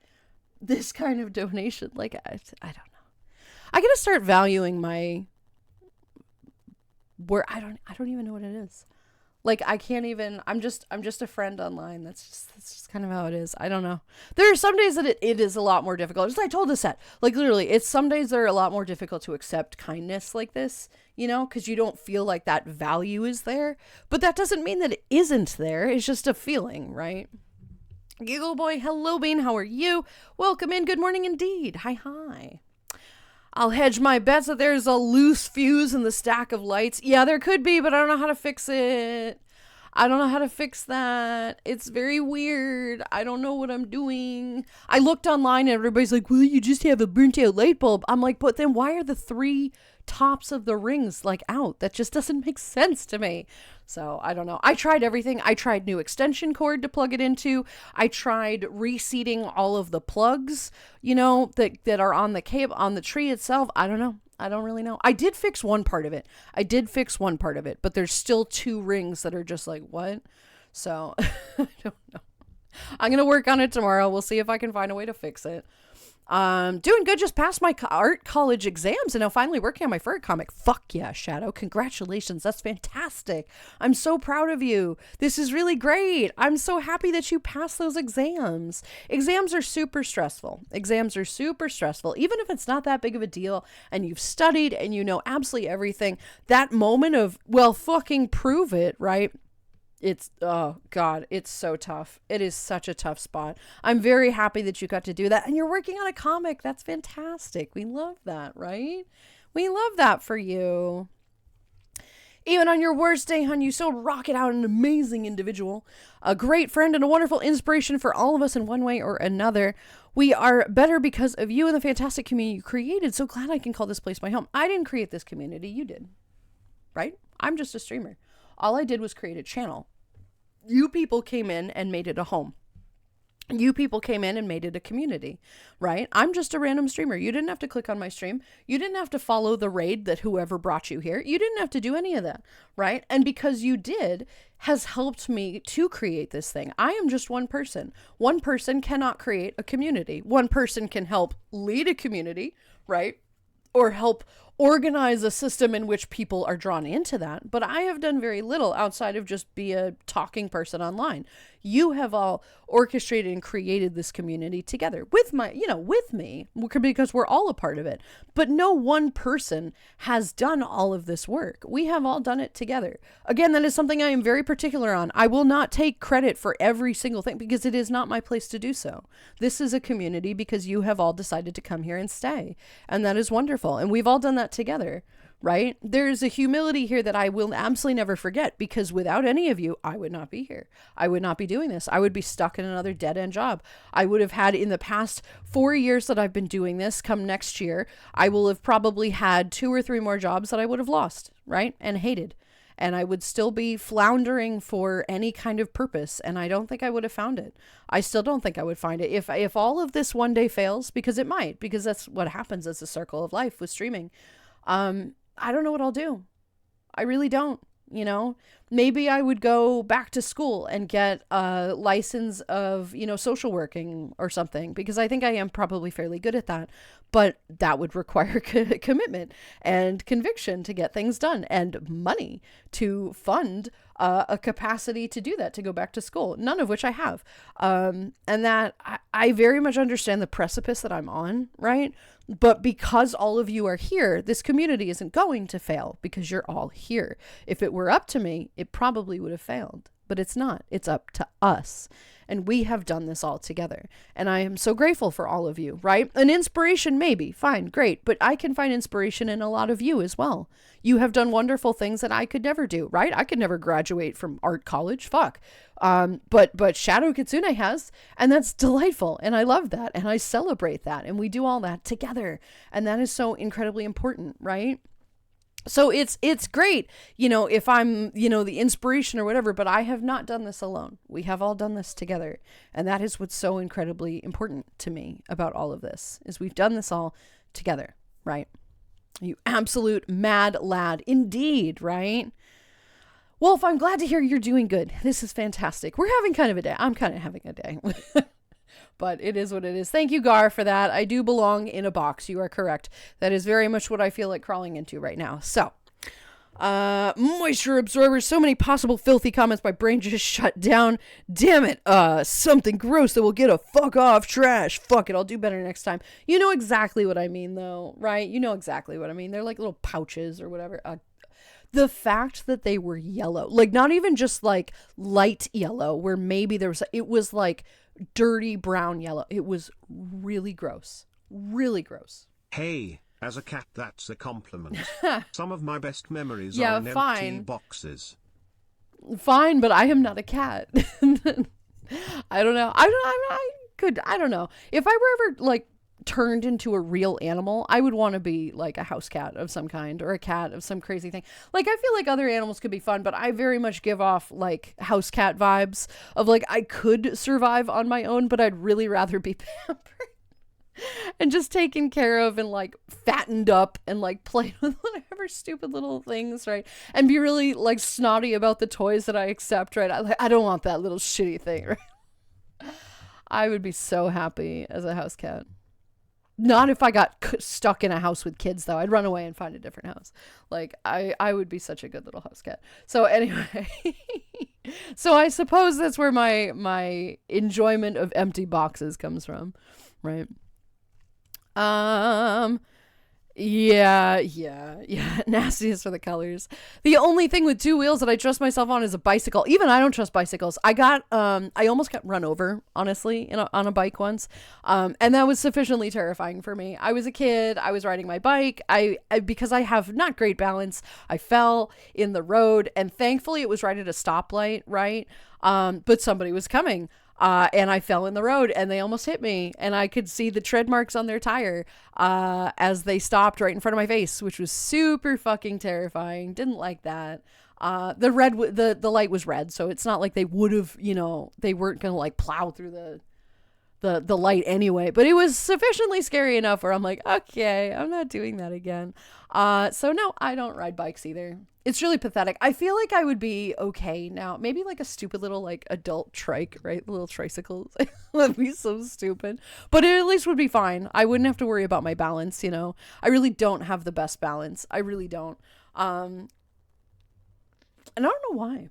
this kind of donation. Like, I don't know. I gotta start valuing my where I don't even know what it is. Like, I can't even, I'm just a friend online. That's just kind of how it is. I don't know. There are some days that it is a lot more difficult. Just like I told this set, like, literally, it's some days that are a lot more difficult to accept kindness like this, you know, because you don't feel like that value is there. But that doesn't mean that it isn't there. It's just a feeling, right? Giggle Boy, hello, Bean. How are you? Welcome in. Good morning indeed. Hi. I'll hedge my bets that there's a loose fuse in the stack of lights. Yeah, there could be, but I don't know how to fix it. I don't know how to fix that. It's very weird. I don't know what I'm doing. I looked online and everybody's like, well, you just have a burnt out light bulb. I'm like, but then why are the 3 tops of the rings like out? That just doesn't make sense to me. So I don't know. I tried everything. I tried new extension cord to plug it into. I tried reseating all of the plugs, you know, that are on the cable, on the tree itself. I don't know. I don't really know. I did fix one part of it. But there's still 2 rings that are just like, what? So I don't know. I'm going to work on it tomorrow. We'll see if I can find a way to fix it. Doing good. Just passed my art college exams and now finally working on my fur comic. Fuck yeah, Shadow. Congratulations. That's fantastic. I'm so proud of you. This is really great. I'm so happy that you passed those exams. Exams are super stressful. Even if it's not that big of a deal and you've studied and you know absolutely everything, that moment of, well, fucking prove it, right? It's, oh God, it's so tough. It is such a tough spot. I'm very happy that you got to do that. And you're working on a comic. That's fantastic. We love that, right? We love that for you. Even on your worst day, hon, you still rock it out, an amazing individual, a great friend, and a wonderful inspiration for all of us in one way or another. We are better because of you and the fantastic community you created. So glad I can call this place my home. I didn't create this community. You did, right? I'm just a streamer. All I did was create a channel. You people came in and made it a home. You people came in and made it a community, right? I'm just a random streamer. You didn't have to click on my stream. You didn't have to follow the raid that whoever brought you here. You didn't have to do any of that, right? And because you did, has helped me to create this thing. I am just one person. One person cannot create a community. One person can help lead a community, right? Or help organize a system in which people are drawn into that. But I have done very little outside of just be a talking person online. You have all orchestrated and created this community together with with me, because we're all a part of it. But no one person has done all of this work. We have all done it together. Again, that is something I am very particular on. I will not take credit for every single thing because it is not my place to do so. This is a community because you have all decided to come here and stay. And that is wonderful. And we've all done that together. Right? There's a humility here that I will absolutely never forget, because without any of you, I would not be here. I would not be doing this. I would be stuck in another dead end job. I would have had, in the past 4 years that I've been doing this, come next year, I will have probably had 2 or 3 more jobs that I would have lost, right? And hated. And I would still be floundering for any kind of purpose. And I don't think I would have found it. I still don't think I would find it. If all of this one day fails, because it might, because that's what happens as a circle of life with streaming. I don't know what I'll do. I really don't, Maybe I would go back to school and get a license of, social working or something, because I think I am probably fairly good at that. But that would require commitment and conviction to get things done, and money to fund a capacity to do that, to go back to school, none of which I have. And that I very much understand the precipice that I'm on, right? But because all of you are here, this community isn't going to fail because you're all here. If it were up to me, it probably would have failed, but it's not. It's up to us. And we have done this all together. And I am so grateful for all of you, right? An inspiration, maybe. Fine, great. But I can find inspiration in a lot of you as well. You have done wonderful things that I could never do, right? I could never graduate from art college. Fuck. But Shadow Kitsune has, and that's delightful. And I love that. And I celebrate that. And we do all that together. And that is so incredibly important, right? So it's great, if I'm, the inspiration or whatever, but I have not done this alone. We have all done this together. And that is what's so incredibly important to me about all of this, is we've done this all together, right? You absolute mad lad indeed, right? Wolf, I'm glad to hear you're doing good. This is fantastic. We're having kind of a day. I'm kind of having a day. But it is what it is. Thank you, Gar, for that. I do belong in a box. You are correct. That is very much what I feel like crawling into right now. So, moisture absorbers. So many possible filthy comments. My brain just shut down. Damn it. Something gross that will get a fuck off trash. Fuck it. I'll do better next time. You know exactly what I mean, though, right? You know exactly what I mean. They're like little pouches or whatever. The fact that they were yellow, like not even just like light yellow, where maybe it was like dirty brown yellow. It was really gross. Really gross. Hey, as a cat, that's a compliment. Some of my best memories Yeah, are in fine. empty boxes. Fine, but I am not a cat. I don't know. I don't know. If I were ever like turned into a real animal, I would want to be like a house cat of some kind, or a cat of some crazy thing. Like, I feel like other animals could be fun, but I very much give off like house cat vibes of like, I could survive on my own, but I'd really rather be pampered and just taken care of and like fattened up and like played with whatever stupid little things, right? And be really like snotty about the toys that I accept, right? I don't want that little shitty thing, right? I would be so happy as a house cat. Not if I got stuck in a house with kids, though. I'd run away and find a different house. Like, I would be such a good little house cat. So anyway, so I suppose that's where my enjoyment of empty boxes comes from, right? Yeah. Nastiness for the colors. The only thing with 2 wheels that I trust myself on is a bicycle. Even I don't trust bicycles. I almost got run over, honestly, on a bike once. And that was sufficiently terrifying for me. I was a kid. I was riding my bike. Because I have not great balance, I fell in the road, and thankfully it was right at a stoplight, right? But somebody was coming. And I fell in the road, and they almost hit me, and I could see the tread marks on their tire as they stopped right in front of my face, which was super fucking terrifying. Didn't like that. The light was red, so it's not like they would have, they weren't gonna like plow through the light anyway. But it was sufficiently scary enough where I'm like, okay, I'm not doing that again. So no, I don't ride bikes either. It's really pathetic. I feel like I would be okay now. Maybe like a stupid little like adult trike, right? Little tricycles. That'd be so stupid. But it at least would be fine. I wouldn't have to worry about my balance, you know. I really don't have the best balance. I really don't. And I don't know why.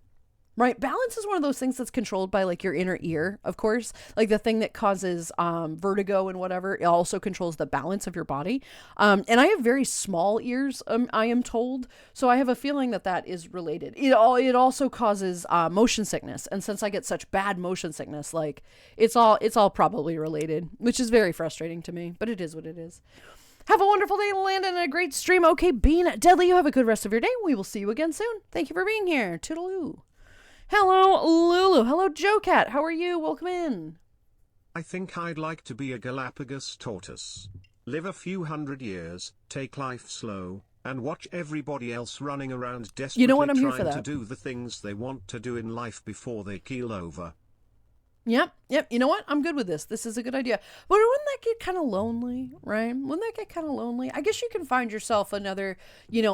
Right? Balance is one of those things that's controlled by like your inner ear, of course. Like the thing that causes vertigo and whatever, it also controls the balance of your body. And I have very small ears, I am told. So I have a feeling that that is related. It also causes motion sickness. And since I get such bad motion sickness, like it's all probably related, which is very frustrating to me, but it is what it is. Have a wonderful day, Landon, and a great stream. Okay, Bean. Deadly, you have a good rest of your day. We will see you again soon. Thank you for being here. Toodaloo. Hello, Lulu. Hello, Joe Cat. How are you? Welcome in. I think I'd like to be a Galapagos tortoise. Live a few hundred years, take life slow, and watch everybody else running around desperately I'm here for trying to that. do the things they want to do in life before they keel over. Yep. You know what? I'm good with this. This is a good idea. But wouldn't that get kind of lonely, right? Wouldn't that get kind of lonely? I guess you can find yourself another,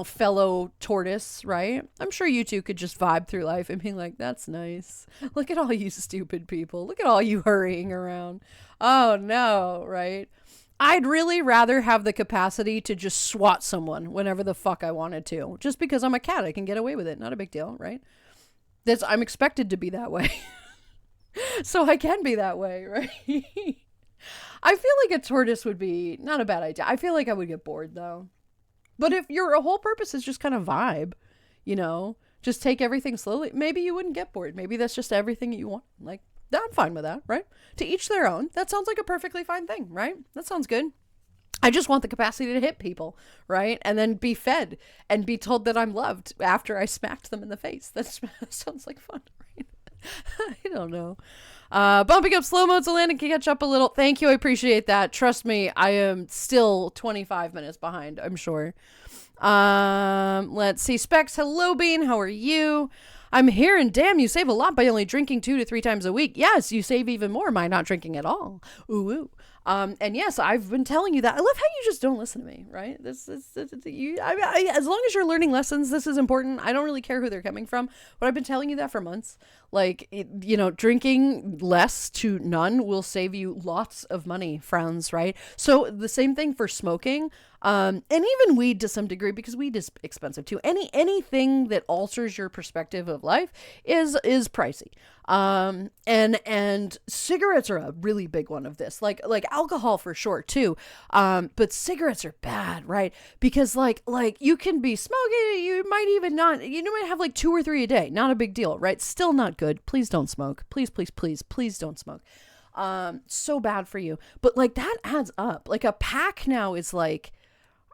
fellow tortoise, right? I'm sure you two could just vibe through life and be like, that's nice. Look at all you stupid people. Look at all you hurrying around. Oh, no, right? I'd really rather have the capacity to just swat someone whenever the fuck I wanted to. Just because I'm a cat, I can get away with it. Not a big deal, right? I'm expected to be that way. So I can be that way, right? I feel like a tortoise would be not a bad idea. I feel like I would get bored, though. But if your whole purpose is just kind of vibe, just take everything slowly, maybe you wouldn't get bored. Maybe that's just everything you want. Like, I'm fine with that, right? To each their own. That sounds like a perfectly fine thing, right? That sounds good. I just want the capacity to hit people, right? And then be fed and be told that I'm loved after I smacked them in the face. That sounds like fun, right? I don't know. Bumping up slow mode so Landon can catch up a little. Thank you. I appreciate that. Trust me, I am still 25 minutes behind, I'm sure. Let's see. Specs, hello, Bean. How are you? I'm here, and damn, you save a lot by only drinking 2 to 3 times a week. Yes, you save even more by not drinking at all. Ooh, ooh. And yes, I've been telling you that. I love how you just don't listen to me, right? As long as you're learning lessons, this is important. I don't really care who they're coming from, but I've been telling you that for months. Like, drinking less to none will save you lots of money, friends, right? So the same thing for smoking. And even weed to some degree, because weed is expensive too. Anything that alters your perspective of life is pricey. And cigarettes are a really big one of this, like alcohol for sure too. But cigarettes are bad, right? Because like you can be smoking, you might have like 2 or 3 a day. Not a big deal, right? Still not good. Please don't smoke. Please don't smoke. So bad for you. But like that adds up. Like a pack now is like,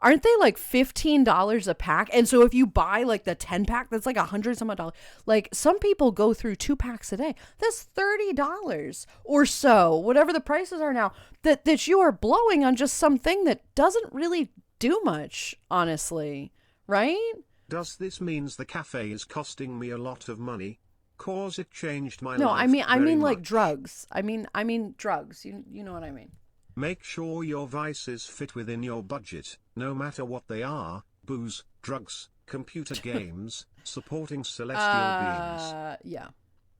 aren't they like $15 a pack? And so if you buy like the 10 pack, that's like $100 some odd. Like some people go through 2 packs a day. That's $30 or so, whatever the prices are now, that you are blowing on just something that doesn't really do much, honestly, right? Does this means the cafe is costing me a lot of money? Cause it changed my No, life. I mean very like much. drugs. I mean drugs. You know what I mean. Make sure your vices fit within your budget, no matter what they are: booze, drugs, computer games, supporting celestial beings.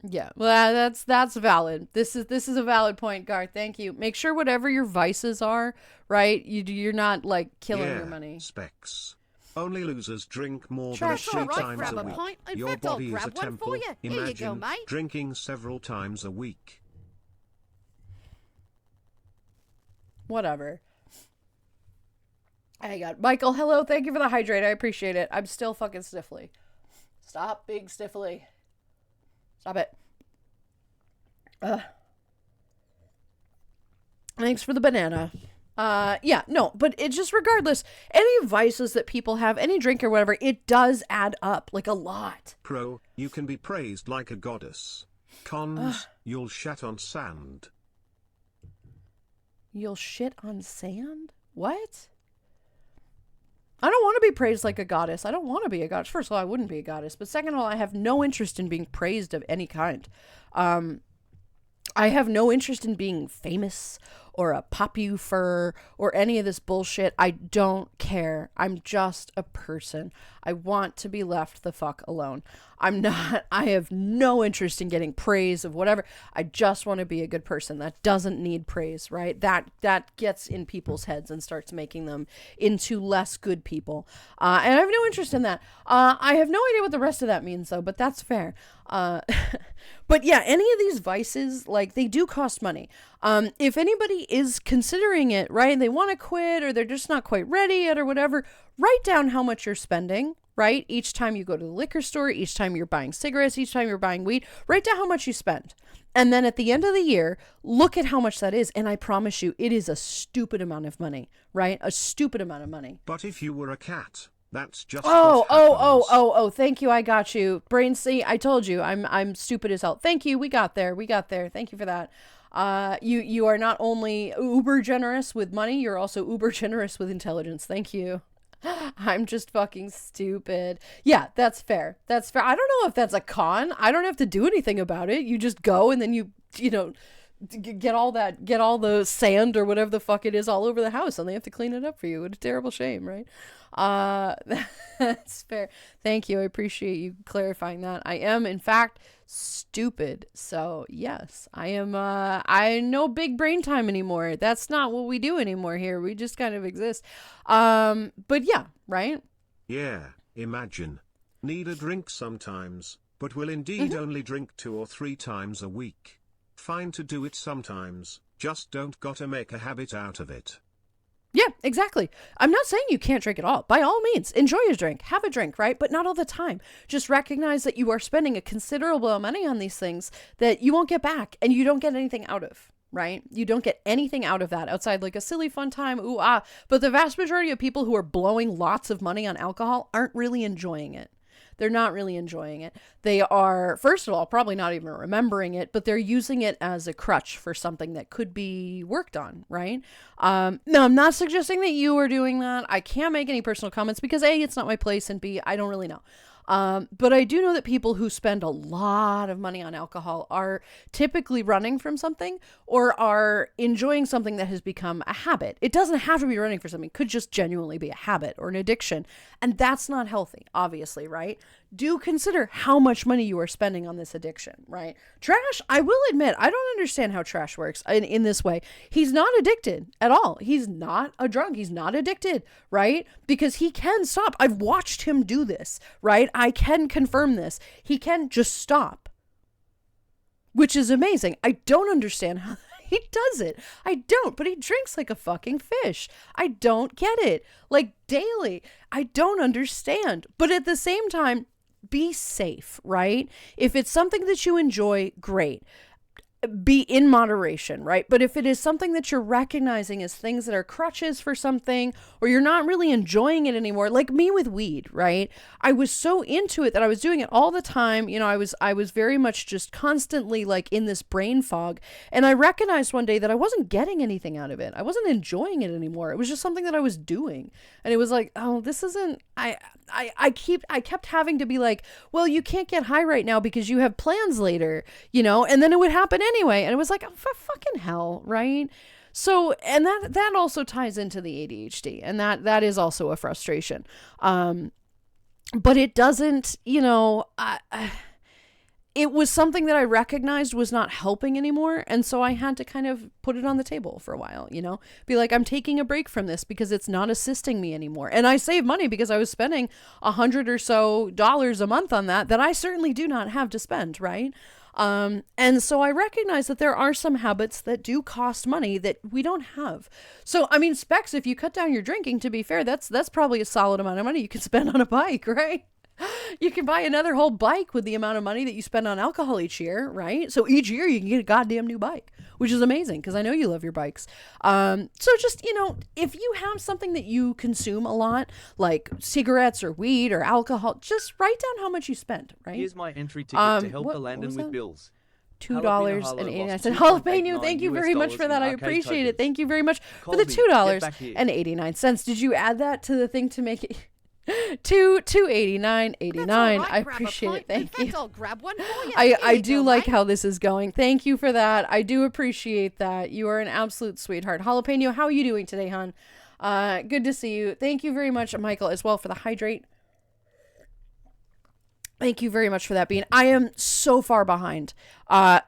Yeah. Well, that's valid. This is a valid point, Garth. Thank you. Make sure whatever your vices are, right? You're not like killing your money. Specs. Only losers drink more Trash, than 3 all right, times grab a a week. pint. In Your fact, I'll body is a grab one for temple. you. Here you go, Imagine mate. drinking several times a week. Whatever. I got Michael. Hello. Thank you for the hydrate. I appreciate it. I'm still fucking stiffly. Stop being stiffly. Stop it. Thanks for the banana. But it just regardless, any vices that people have, any drink or whatever, it does add up like a lot. Pro, you can be praised like a goddess. Cons, you'll shat on sand. You'll shit on sand? What? I don't want to be praised like a goddess. I don't want to be a goddess. First of all, I wouldn't be a goddess. But second of all, I have no interest in being praised of any kind. I have no interest in being famous or a popufur or any of this bullshit. I don't care. I'm just a person. I want to be left the fuck alone. I have no interest in getting praise of whatever. I just want to be a good person that doesn't need praise, right? That gets in people's heads and starts making them into less good people. And I have no interest in that. I have no idea what the rest of that means though, but that's fair. But yeah, any of these vices, like, they do cost money. If anybody is considering it, right, they want to quit or they're just not quite ready yet or whatever, write down how much you're spending, right? Each time you go to the liquor store, each time you're buying cigarettes, each time you're buying weed, write down how much you spend. And then at the end of the year, look at how much that is. And I promise you, it is a stupid amount of money, right? A stupid amount of money. But if you were a cat, that's just Oh, what happens. thank you. I got you. Brain, see, I told you I'm stupid as hell. Thank you. We got there. Thank you for that. You are not only uber generous with money, you're also uber generous with intelligence. Thank you. I'm just fucking stupid. Yeah, that's fair. That's fair. I don't know if that's a con. I don't have to do anything about it. You just go and then you know, get all the sand or whatever the fuck it is all over the house and they have to clean it up for you. What a terrible shame, right? That's fair. Thank you. I appreciate you clarifying that. I am, in fact, stupid. So yes, I no big brain time anymore. That's not what we do anymore here. We just kind of exist. But yeah, right? Yeah, imagine. Need a drink sometimes, but will indeed only drink 2 or 3 times a week. Fine to do it sometimes, just don't gotta make a habit out of it. Yeah, exactly. I'm not saying you can't drink at all. By all means, enjoy your drink. Have a drink, right? But not all the time. Just recognize that you are spending a considerable amount of money on these things that you won't get back and you don't get anything out of, right? You don't get anything out of that outside like a silly fun time, ooh, ah. But the vast majority of people who are blowing lots of money on alcohol aren't really enjoying it. They're not really enjoying it. They are, first of all, probably not even remembering it, but they're using it as a crutch for something that could be worked on, right? No, I'm not suggesting that you are doing that. I can't make any personal comments because A, it's not my place, and B, I don't really know. But I do know that people who spend a lot of money on alcohol are typically running from something or are enjoying something that has become a habit. It doesn't have to be running for something. It could just genuinely be a habit or an addiction. And that's not healthy, obviously, right? Do consider how much money you are spending on this addiction, right? Trash, I will admit, I don't understand how Trash works in this way. He's not addicted at all. He's not a drunk. He's not addicted, right? Because he can stop. I've watched him do this, right? I can confirm this. He can just stop, which is amazing. I don't understand how he does it. I don't, but he drinks like a fucking fish. I don't get it. Like daily. I don't understand. But at the same time, be safe, right? If it's something that you enjoy, great. Be in moderation, right? But if it is something that you're recognizing as things that are crutches for something, or you're not really enjoying it anymore, like me with weed, right? I was so into it that I was doing it all the time. You know, I was very much just constantly like in this brain fog. And I recognized one day that I wasn't getting anything out of it. I wasn't enjoying it anymore. It was just something that I was doing. And it was like, oh, this isn't, I kept having to be like, well, you can't get high right now because you have plans later, you know, and then it would happen anyway. And it was like, oh, for fucking hell, right? So, and that also ties into the ADHD, and that is also a frustration. But it doesn't, you know, it was something that I recognized was not helping anymore. And so I had to kind of put it on the table for a while, you know, be like, I'm taking a break from this because it's not assisting me anymore. And I saved money because I was spending $100 or so a month on that I certainly do not have to spend. Right. And so I recognize that there are some habits that do cost money that we don't have. So, I mean, Specs, if you cut down your drinking, to be fair, that's probably a solid amount of money you can spend on a bike, right? You can buy another whole bike with the amount of money that you spend on alcohol each year, right? So each year you can get a goddamn new bike, which is amazing because I know you love your bikes. So just, you know, if you have something that you consume a lot, like cigarettes or weed or alcohol, just write down how much you spend, right? Here's my entry ticket to help what Landon was with that? bills. $2.89. Jalapeno, thank you very much for that. I appreciate it. Thank you very much for the $2.89. Did you add that to the thing to make it? 289.89. I appreciate it. Thank you. I'll grab one for you. I do like how this is going. Thank you for that. I do appreciate that. You are an absolute sweetheart. Jalapeno, how are you doing today, hon? Good to see you. Thank you very much, Michael, as well for the hydrate. Thank you very much for that, Bean. I am so far behind.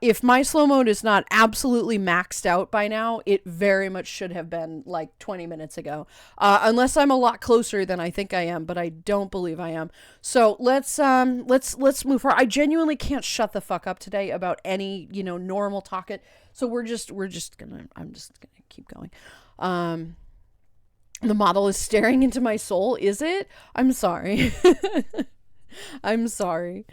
If my slow mode is not absolutely maxed out by now, it very much should have been like 20 minutes ago. Unless I'm a lot closer than I think I am, but I don't believe I am. So let's move forward. I genuinely can't shut the fuck up today about any, normal talk it. So I'm just gonna keep going. The model is staring into my soul, is it? I'm sorry. I'm sorry.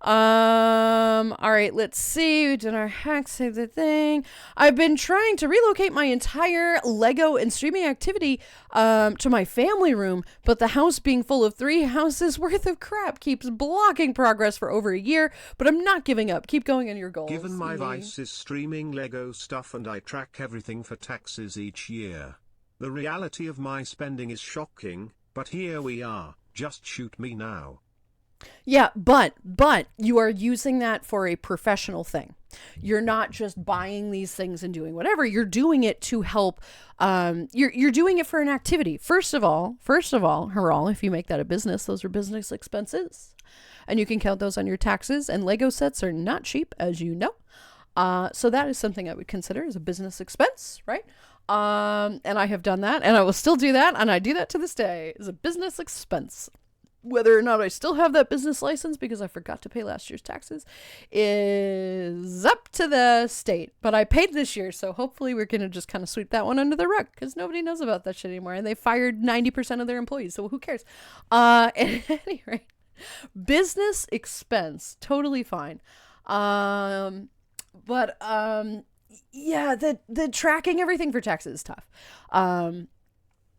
All right, let's see. We did our hack, save the thing. I've been trying to relocate my entire Lego and streaming activity to my family room, but the house being full of 3 houses worth of crap keeps blocking progress for over a year, but I'm not giving up. Keep going on your goals. Given my vice is streaming Lego stuff and I track everything for taxes each year, the reality of my spending is shocking, but here we are. Just shoot me now. Yeah, but you are using that for a professional thing. You're not just buying these things and doing whatever. You're doing it to help. You're doing it for an activity. First of all, Haral, if you make that a business, those are business expenses, and you can count those on your taxes. And Lego sets are not cheap, as you know. So that is something I would consider as a business expense, right? And I have done that, and I will still do that, and I do that to this day as a business expense. Whether or not I still have that business license because I forgot to pay last year's taxes is up to the state. But I paid this year, so hopefully we're going to just kind of sweep that one under the rug because nobody knows about that shit anymore. And they fired 90% of their employees, so who cares? At any rate, business expense, totally fine. Yeah, the tracking everything for taxes is tough.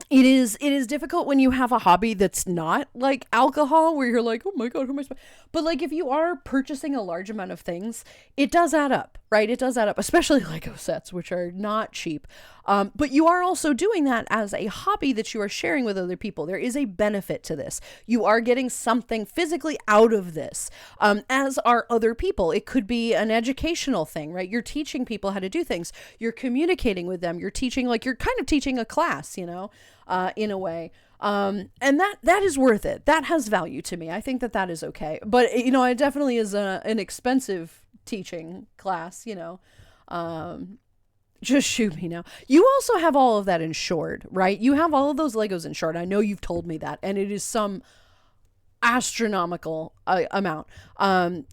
It is difficult when you have a hobby that's not like alcohol, where you're like, oh my God, who am I spending? But like if you are purchasing a large amount of things, it does add up, right? It does add up, especially Lego sets, which are not cheap. But you are also doing that as a hobby that you are sharing with other people. There is a benefit to this. You are getting something physically out of this, as are other people. It could be an educational thing, right? You're teaching people how to do things. You're communicating with them. You're teaching, like you're kind of teaching a class, in a way. And that is worth it. That has value to me. I think that is okay. But, it definitely is an expensive teaching class, just shoot me now. You also have all of that insured, right? You have all of those Legos insured. I know you've told me that, and it is some astronomical amount.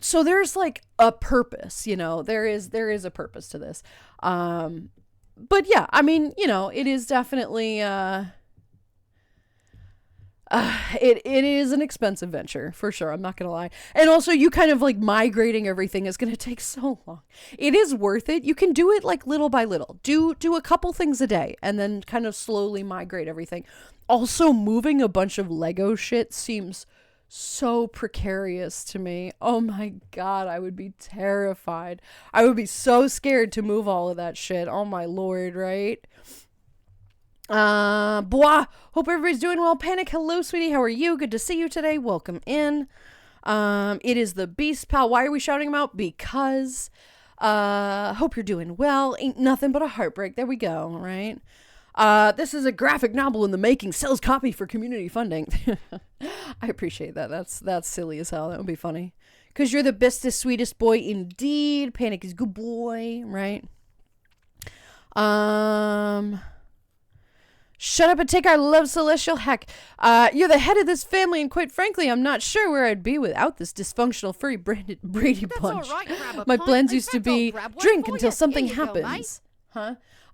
So there's like a purpose, there is a purpose to this. But yeah, I mean, it is definitely, it is an expensive venture for sure. I'm not going to lie. And also you kind of like migrating everything is going to take so long. It is worth it. You can do it like little by little. Do a couple things a day and then kind of slowly migrate everything. Also, moving a bunch of Lego shit seems so precarious to me. Oh my God, I would be terrified. I would be so scared to move all of that shit. Oh my Lord, right? Bois, hope everybody's doing well. Panic, hello, sweetie. How are you? Good to see you today. Welcome in. It is the Beast Pal. Why are we shouting him out? Because, hope you're doing well. Ain't nothing but a heartbreak. There we go, right? This is a graphic novel in the making. Sells copy for community funding. I appreciate that. That's silly as hell. That would be funny. Because you're the bestest, sweetest boy indeed. Panic is good boy, right? Shut up and take our love, Celestial. Heck, you're the head of this family, and quite frankly, I'm not sure where I'd be without this dysfunctional furry Brady Bunch. All right, grab a My pint. plans In used to fact, I'll be grab one drink for until you. something Here you go, happens.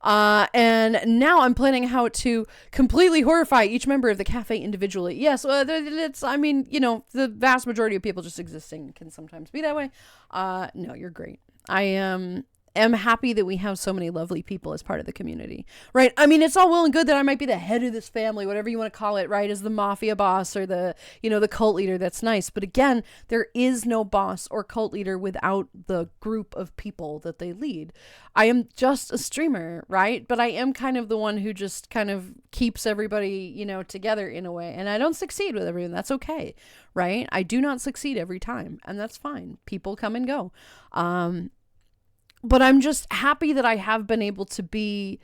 And now I'm planning how to completely horrify each member of the cafe individually. Yes, the vast majority of people just existing can sometimes be that way. No, you're great. I am, am happy that we have so many lovely people as part of the community, right? I mean, it's all well and good that I might be the head of this family, whatever you want to call it, right? As the mafia boss or the, the cult leader. That's nice. But again, there is no boss or cult leader without the group of people that they lead. I am just a streamer, right? But I am kind of the one who just kind of keeps everybody, together in a way. And I don't succeed with everyone. That's okay, right? I do not succeed every time, and that's fine. People come and go. But I'm just happy that I have been able to be,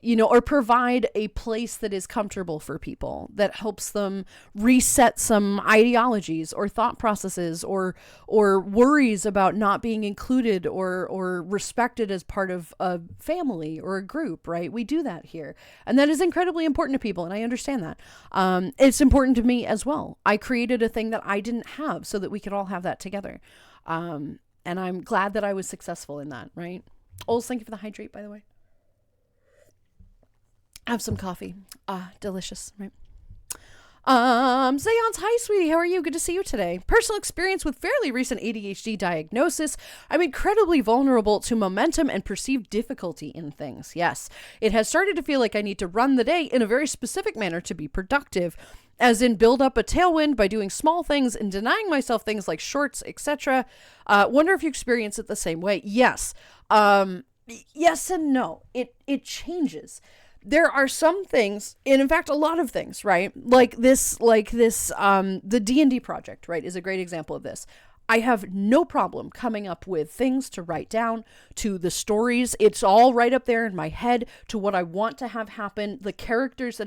or provide a place that is comfortable for people, that helps them reset some ideologies or thought processes or worries about not being included or respected as part of a family or a group, right? We do that here. And that is incredibly important to people, and I understand that. It's important to me as well. I created a thing that I didn't have so that we could all have that together. And I'm glad that I was successful in that, right? Ols, thank you for the hydrate, by the way. Have some coffee. Delicious, right? Zayons, hi, sweetie. How are you? Good to see you today. Personal experience with fairly recent ADHD diagnosis. I'm incredibly vulnerable to momentum and perceived difficulty in things. Yes, it has started to feel like I need to run the day in a very specific manner to be productive, as in build up a tailwind by doing small things and denying myself things like shorts, etc. Wonder if you experience it the same way. Yes. Yes and no. It changes. There are some things, and in fact, a lot of things, right? Like this, the D&D project, right, is a great example of this. I have no problem coming up with things to write down, to the stories. It's all right up there in my head, to what I want to have happen, the characters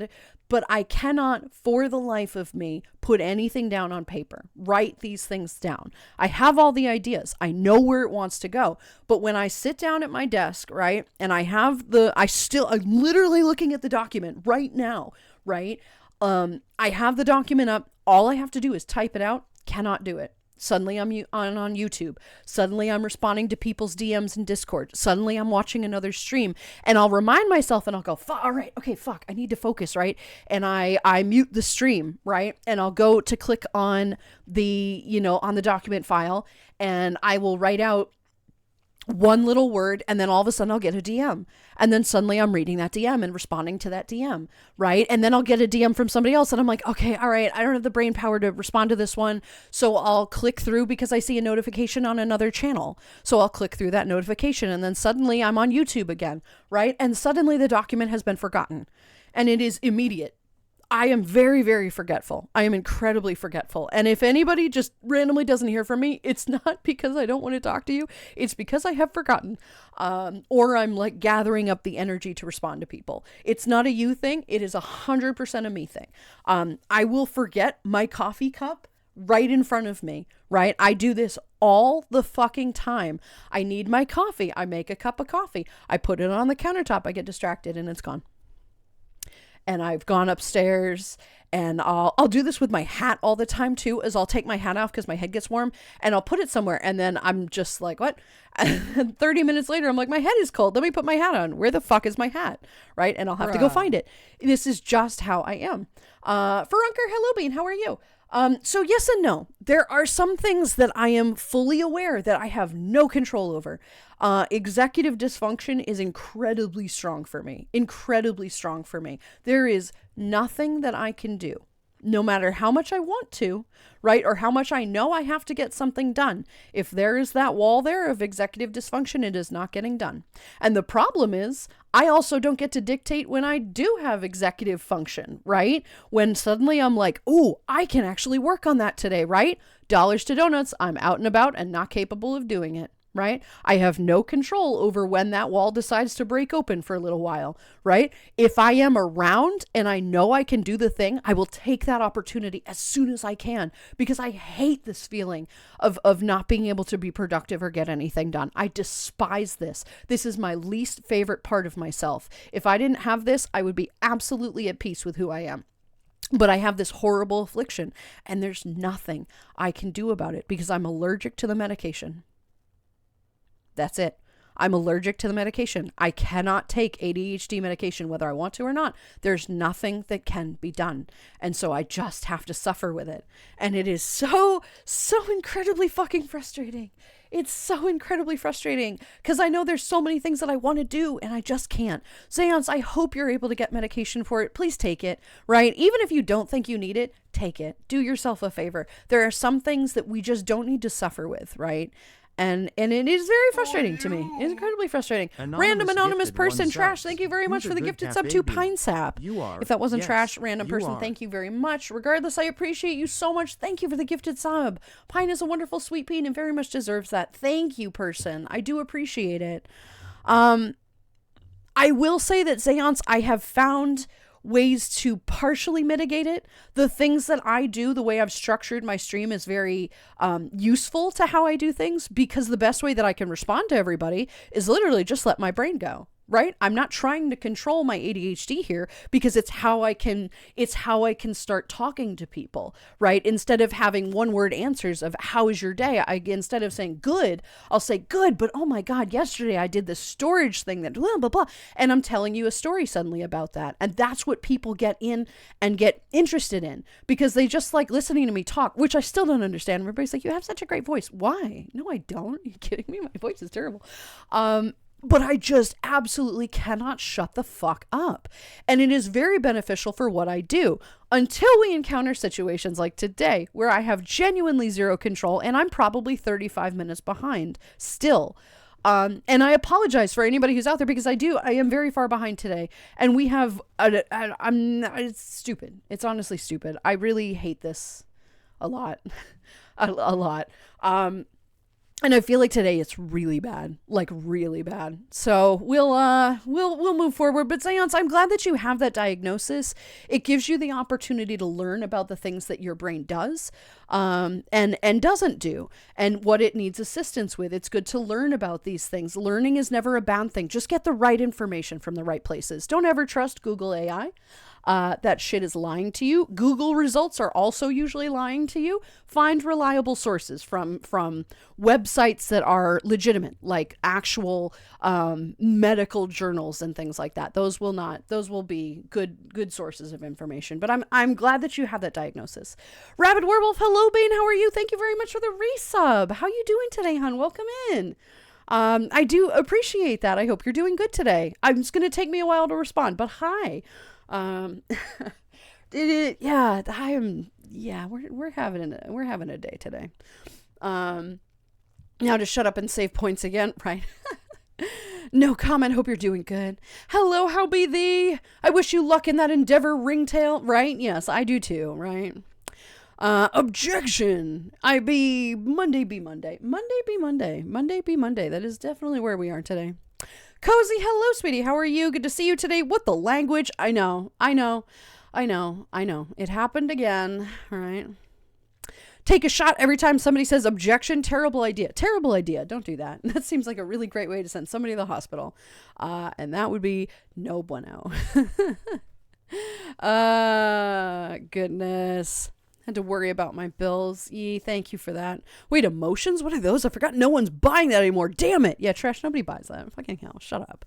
but I cannot, for the life of me, put anything down on paper, write these things down. I have all the ideas. I know where it wants to go. But when I sit down at my desk, right, and I'm literally looking at the document right now, right? I have the document up. All I have to do is type it out. Cannot do it. Suddenly I'm on YouTube. Suddenly I'm responding to people's DMs in Discord. Suddenly I'm watching another stream, and I'll remind myself and I'll go, all right, okay, fuck, I need to focus, right? And I mute the stream, right? And I'll go to click on the, on the document file, and I will write out one little word, and then all of a sudden I'll get a DM, and then suddenly I'm reading that DM and responding to that DM, right? And then I'll get a DM from somebody else, and I'm like, okay, all right, I don't have the brain power to respond to this one, so I'll click through because I see a notification on another channel, so I'll click through that notification, and then suddenly I'm on YouTube again, right? And suddenly the document has been forgotten, and it is immediate. I am very, very forgetful. I am incredibly forgetful. And if anybody just randomly doesn't hear from me, it's not because I don't want to talk to you. It's because I have forgotten. Or I'm like gathering up the energy to respond to people. It's not a you thing. It is 100% a me thing. I will forget my coffee cup right in front of me, right? I do this all the fucking time. I need my coffee. I make a cup of coffee. I put it on the countertop. I get distracted and it's gone. And I've gone upstairs, and I'll do this with my hat all the time too, is I'll take my hat off because my head gets warm, and I'll put it somewhere, and then I'm just like, what? And 30 minutes later, I'm like, my head is cold. Let me put my hat on. Where the fuck is my hat? Right? And I'll have to go find it. This is just how I am. Furunker, hello, Bean. How are you? So yes and no. There are some things that I am fully aware that I have no control over. Executive dysfunction is incredibly strong for me. Incredibly strong for me. There is nothing that I can do, no matter how much I want to, right? Or how much I know I have to get something done. If there is that wall there of executive dysfunction, it is not getting done. And the problem is, I also don't get to dictate when I do have executive function, right? When suddenly I'm like, oh, I can actually work on that today, right? Dollars to donuts, I'm out and about and not capable of doing it. Right? I have no control over when that wall decides to break open for a little while, right? If I am around and I know I can do the thing, I will take that opportunity as soon as I can, because I hate this feeling of not being able to be productive or get anything done. I despise this. This is my least favorite part of myself. If I didn't have this, I would be absolutely at peace with who I am. But I have this horrible affliction, and there's nothing I can do about it because I'm allergic to the medication. That's it. I'm allergic to the medication. I cannot take ADHD medication whether I want to or not. There's nothing that can be done. And so I just have to suffer with it. And it is so incredibly fucking frustrating. It's so incredibly frustrating because I know there's so many things that I want to do and I just can't. Seance, I hope you're able to get medication for it. Please take it, right? Even if you don't think you need it, take it. Do yourself a favor. There are some things that we just don't need to suffer with, right? And it is very frustrating to me. It's incredibly frustrating. Random anonymous gifted person, one Trash, subs. thank you very Who's much a for the good gifted sub cafe to bean? Pine Sap. You are. If that wasn't Yes, Trash, random you person, are. thank you very much. Regardless, I appreciate you so much. Thank you for the gifted sub. Pine is a wonderful sweet bean and very much deserves that. Thank you, person. I do appreciate it. I will say that Seance, I have found ways to partially mitigate it. The things that I do, the way I've structured my stream is very useful to how I do things, because the best way that I can respond to everybody is literally just let my brain go. Right? I'm not trying to control my ADHD here, because it's how I can start talking to people, right? Instead of having one word answers of how is your day, instead of saying good, I'll say good, but oh my God, yesterday I did this storage thing that blah, blah, blah. And I'm telling you a story suddenly about that. And that's what people get in and get interested in, because they just like listening to me talk, which I still don't understand. Everybody's like, you have such a great voice. Why? No, I don't. Are you kidding me? My voice is terrible. But I just absolutely cannot shut the fuck up. And it is very beneficial for what I do, until we encounter situations like today where I have genuinely zero control and I'm probably 35 minutes behind still. And I apologize for anybody who's out there, because I am very far behind today. And we have, it's stupid. It's honestly stupid. I really hate this a lot, a lot. And I feel like today it's really bad, like really bad. So we'll move forward. But Seance, I'm glad that you have that diagnosis. It gives you the opportunity to learn about the things that your brain does, and doesn't do, and what it needs assistance with. It's good to learn about these things. Learning is never a bad thing. Just get the right information from the right places. Don't ever trust Google AI. That shit is lying to you. Google results are also usually lying to you. Find reliable sources from websites that are legitimate, like actual medical journals and things like that. Those will be good sources of information. But I'm glad that you have that diagnosis. Rabid Werewolf, hello Bane, how are you? Thank you very much for the resub. How you doing today, hon? Welcome in. I do appreciate that. I hope you're doing good today. It's going to take me a while to respond, but hi. We're having a day today. Now to shut up and save points again, right? No comment. Hope you're doing good. Hello, how be thee? I wish you luck in that endeavor, ringtail. Right? Yes, I do too. Right? Objection. Monday be Monday. Monday be Monday. That is definitely where we are today. Cozy, hello, sweetie. How are you? Good to see you today. What the language? I know. It happened again. All right. Take a shot every time somebody says objection. Terrible idea. Terrible idea. Don't do that. That seems like a really great way to send somebody to the hospital. And that would be no bueno. Goodness. Had to worry about my bills. Thank you for that. Wait, emotions? What are those? I forgot no one's buying that anymore. Damn it. Yeah, Trash, nobody buys that. Fucking hell. Shut up.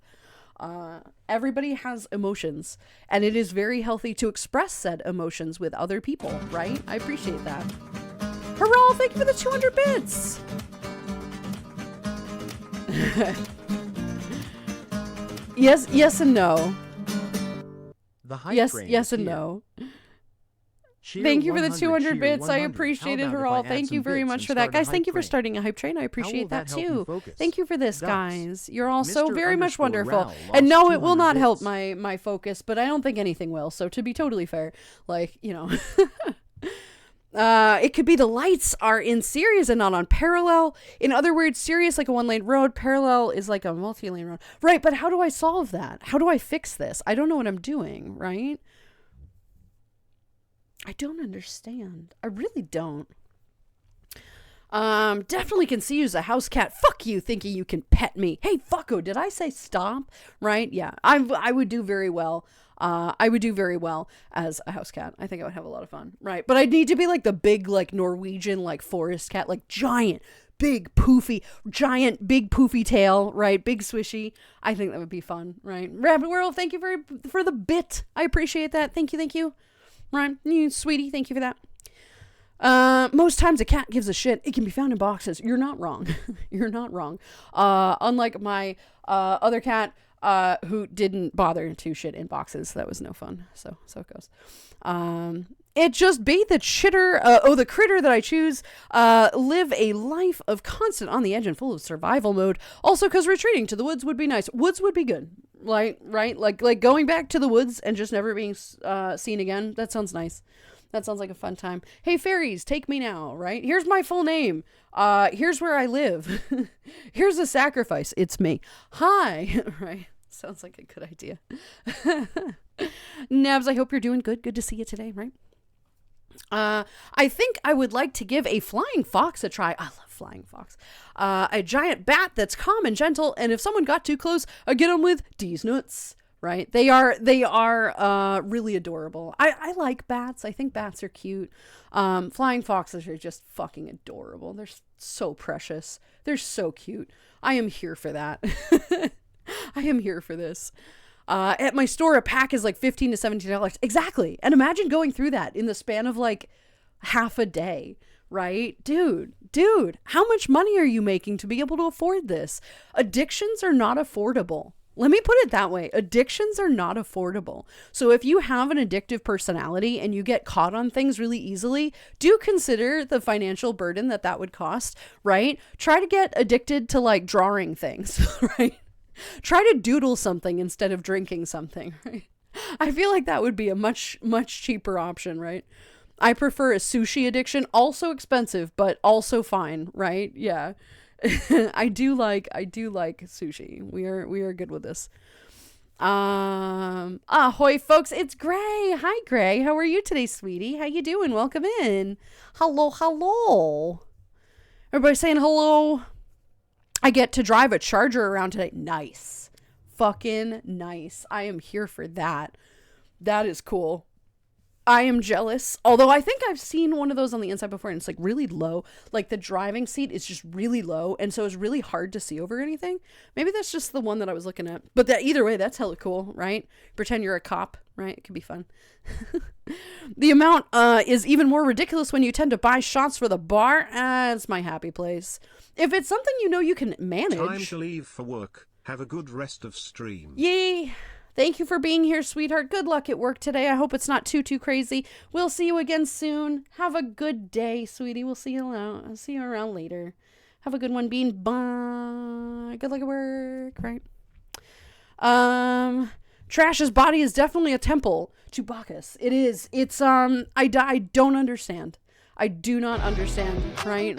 Everybody has emotions, and it is very healthy to express said emotions with other people, right? I appreciate that. Hurrah! Thank you for the 200 bits! Yes and no. The hype Yes train and is here. no. Cheer Thank you for the 100, 200 cheer bits. I 100. appreciate How it, about if I Hurrah. add Thank some you very bits much and for that. start a Guys, hype thank you for train? starting a hype train. I How will appreciate that that help you too. focus? Thank you for this, Thus, guys. You're all so Mr. very much underscore wonderful. Rao And lost no, it will 200 not help bits. my focus, but I don't think anything will. So to be totally fair, like, you know, it could be the lights are in Sirius and not on parallel. In other words, Sirius like a one-lane road, parallel is like a multi-lane road. Right, but how do I solve that? How do I fix this? I don't know what I'm doing, right? I don't understand. I really don't. Definitely can see you as a house cat. Fuck you thinking you can pet me. Hey, fucko, did I say stop? Right? Yeah, I would do very well. I would do very well as a house cat. I think I would have a lot of fun. Right. But I'd need to be like the big, like Norwegian, like forest cat, like giant, big, poofy tail, right? Big swishy. I think that would be fun, right? Rabbit World, thank you for the bit. I appreciate that. Thank you. Right. You sweetie, thank you for that. Most times a cat gives a shit. It can be found in boxes. You're not wrong. You're not wrong. Unlike my other cat who didn't bother to shit in boxes. That was no fun. So it goes. It just be the the critter that I choose, live a life of constant on the edge and full of survival mode. Also, because retreating to the woods would be nice. Woods would be good. Like, right? Like going back to the woods and just never being seen again. That sounds nice. That sounds like a fun time. Hey, fairies, take me now, right? Here's my full name. Here's where I live. Here's a sacrifice. It's me. Hi. Right? Sounds like a good idea. Nebs, I hope you're doing good. Good to see you today, right? I think I would like to give a flying fox a try. I love flying fox. A giant bat that's calm and gentle, and if someone got too close, I get them with D's nuts. Right? They are really adorable. I like bats. I think bats are cute. Flying foxes are just fucking adorable. They're so precious. They're so cute. I am here for that. I am here for this. At my store, a pack is like $15 to $17. Exactly. And imagine going through that in the span of like half a day, right? Dude, how much money are you making to be able to afford this? Addictions are not affordable. Let me put it that way. Addictions are not affordable. So if you have an addictive personality and you get caught on things really easily, do consider the financial burden that would cost, right? Try to get addicted to like drawing things, right? Try to doodle something instead of drinking something, right? I feel like that would be a much, much cheaper option, right? I prefer a sushi addiction, also expensive, but also fine, right? Yeah. I do like sushi. We are good with this. Ahoy folks, it's Gray. Hi Gray. How are you today, sweetie? How you doing? Welcome in. Hello. Everybody saying hello. I get to drive a Charger around today. Nice. Fucking nice. I am here for that. That is cool. I am jealous. Although I think I've seen one of those on the inside before and it's like really low. Like the driving seat is just really low. And so it's really hard to see over anything. Maybe that's just the one that I was looking at. But that either way, that's hella cool, right? Pretend you're a cop, right? It could be fun. The amount is even more ridiculous when you tend to buy shots for the bar. It's my happy place. If it's something you know you can manage. Time to leave for work. Have a good rest of stream. Yay. Thank you for being here, sweetheart. Good luck at work today. I hope it's not too crazy. We'll see you again soon. Have a good day, sweetie. We'll see you around. I'll see you around later. Have a good one, Bean. Bye. Good luck at work, right? Trash's body is definitely a temple to Bacchus. It is. It's, I don't understand. I do not understand, right?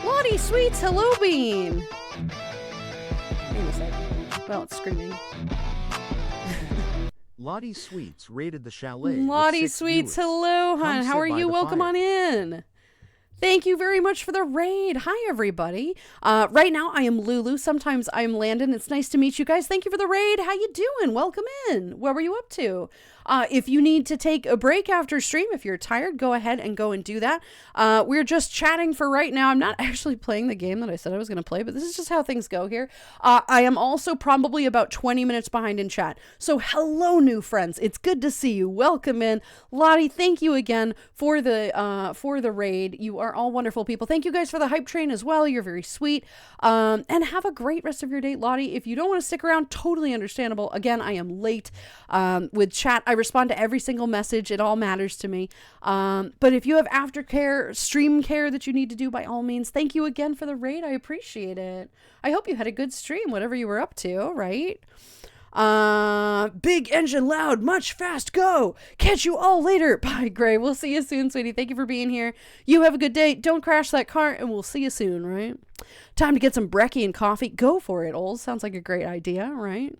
Lottie Sweets, hello, Bean. Wait a second. Well, it's screaming. Lottie Sweets rated the chalet. Lottie Sweets, hello, hon. How are you? Welcome on in. Thank you very much for the raid. Hi, everybody. Right now, I am Lulu. Sometimes I'm Landon. It's nice to meet you guys. Thank you for the raid. How you doing? Welcome in. What were you up to? If you need to take a break after stream, if you're tired, go ahead and go and do that. We're just chatting for right now. I'm not actually playing the game that I said I was going to play, but this is just how things go here. I am also probably about 20 minutes behind in chat. So hello, new friends. It's good to see you. Welcome in. Lottie, thank you again for the raid. You are all wonderful people. Thank you guys for the hype train as well. You're very sweet. And have a great rest of your day, Lottie. If you don't want to stick around, totally understandable. Again, I am late with chat. I respond to every single message. It all matters to me. But if you have aftercare, stream care that you need to do, by all means, thank you again for the raid. I appreciate it. I hope you had a good stream, whatever you were up to, right? Big engine loud, much fast, go. Catch you all later. Bye, Gray. We'll see you soon, sweetie. Thank you for being here. You have a good day. Don't crash that car, and we'll see you soon, right? Time to get some brekkie and coffee. Go for it, Ols. Sounds like a great idea, right?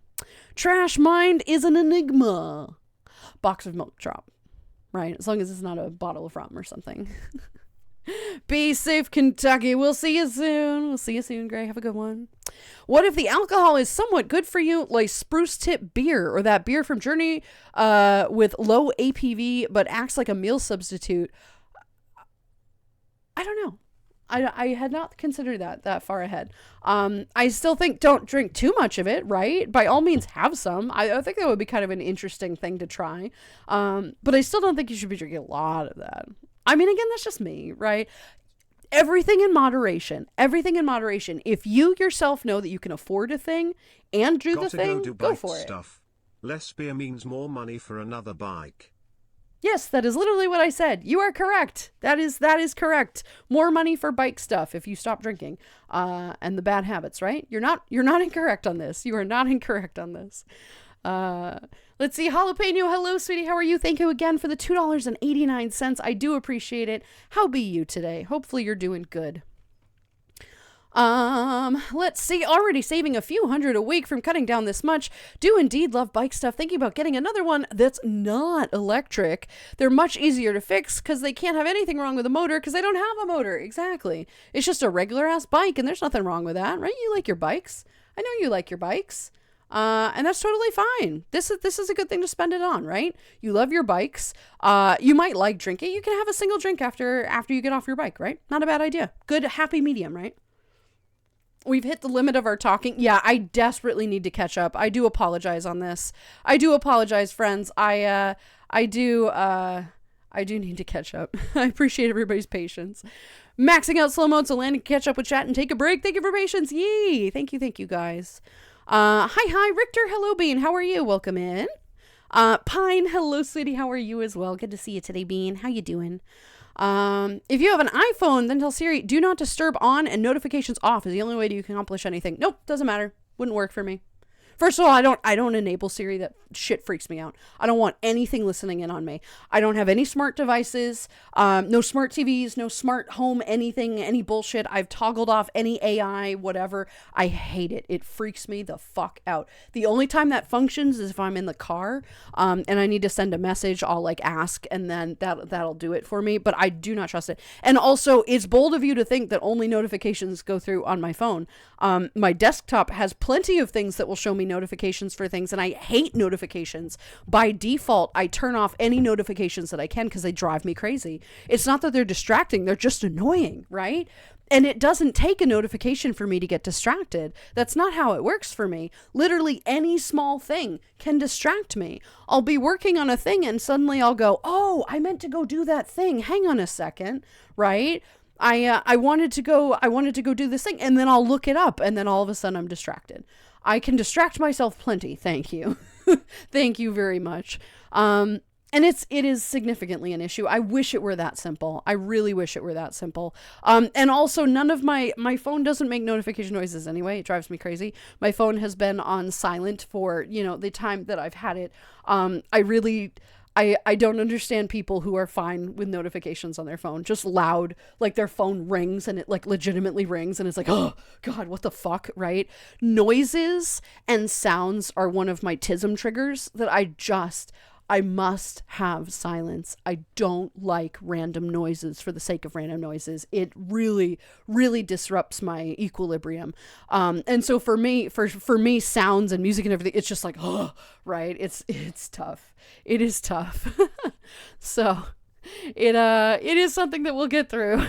Trash mind is an enigma. Box of milk drop, right? As long as it's not a bottle of rum or something. Be safe, Kentucky. We'll see you soon. We'll see you soon, Gray. Have a good one. What if the alcohol is somewhat good for you, like Spruce Tip beer or that beer from Journey with low APV but acts like a meal substitute? I don't know. I had not considered that far ahead. I still think don't drink too much of it, right? By all means, have some. I think that would be kind of an interesting thing to try. But I still don't think you should be drinking a lot of that. I mean, again, that's just me, right? Everything in moderation. Everything in moderation. If you yourself know that you can afford a thing and do the Gotta thing, do go bike for it. stuff. Less beer means more money for another bike. Yes, that is literally what I said. You are correct. That is correct. More money for bike stuff if you stop drinking, and the bad habits. Right? You're not incorrect on this. You are not incorrect on this. Let's see. Jalapeno, hello, sweetie. How are you? Thank you again for the $2.89. I do appreciate it. How be you today? Hopefully you're doing good. Let's see. Already saving a few hundred a week from cutting down this much. Do indeed love bike stuff. Thinking about getting another one that's not electric. They're much easier to fix because they can't have anything wrong with the motor because they don't have a motor. Exactly. It's just a regular ass bike and there's nothing wrong with that, right? You like your bikes. I know you like your bikes. And that's totally fine. This is a good thing to spend it on, right? You love your bikes. You might like drinking. You can have a single drink after you get off your bike, right? Not a bad idea. Good, happy medium, right? We've hit the limit of our talking. Yeah, I desperately need to catch up. I do apologize on this. I do apologize, friends. I do need to catch up. I appreciate everybody's patience. Maxing out slow mode so Landon can catch up with chat and take a break. Thank you for patience. Yay. Thank you guys. Hi, Richter. Hello, Bean. How are you? Welcome in. Pine. Hello, sweetie. How are you as well? Good to see you today, Bean. How you doing? If you have an iPhone, then tell Siri, do not disturb on and notifications off is the only way you can accomplish anything. Nope, doesn't matter. Wouldn't work for me. First of all, I don't enable Siri. That shit freaks me out. I don't want anything listening in on me. I don't have any smart devices, no smart TVs, no smart home, anything, any bullshit. I've toggled off any AI, whatever. I hate it. It freaks me the fuck out. The only time that functions is if I'm in the car, and I need to send a message. I'll like ask, and then that'll do it for me. But I do not trust it. And also, it's bold of you to think that only notifications go through on my phone. My desktop has plenty of things that will show me notifications for things, and I hate notifications. By default, I turn off any notifications that I can because they drive me crazy. It's not that they're distracting, they're just annoying, right? And it doesn't take a notification for me to get distracted. That's not how it works for me. Literally any small thing can distract me. I'll be working on a thing and suddenly I'll go, oh, I meant to go do that thing. Hang on a second, right? I wanted to go do this thing, and then I'll look it up, and then all of a sudden I'm distracted. I can distract myself plenty. Thank you. Thank you very much. And it is significantly an issue. I wish it were that simple. I really wish it were that simple. And also none of my phone doesn't make notification noises anyway. It drives me crazy. My phone has been on silent for, the time that I've had it. I don't understand people who are fine with notifications on their phone, just loud, like their phone rings and it like legitimately rings and it's like, oh God, what the fuck, right? Noises and sounds are one of my TISM triggers that I must have silence. I don't like random noises for the sake of random noises. It really, really disrupts my equilibrium. And so for me, sounds and music and everything, it's just like, oh, right? It's tough. It is tough. So it is something that we'll get through.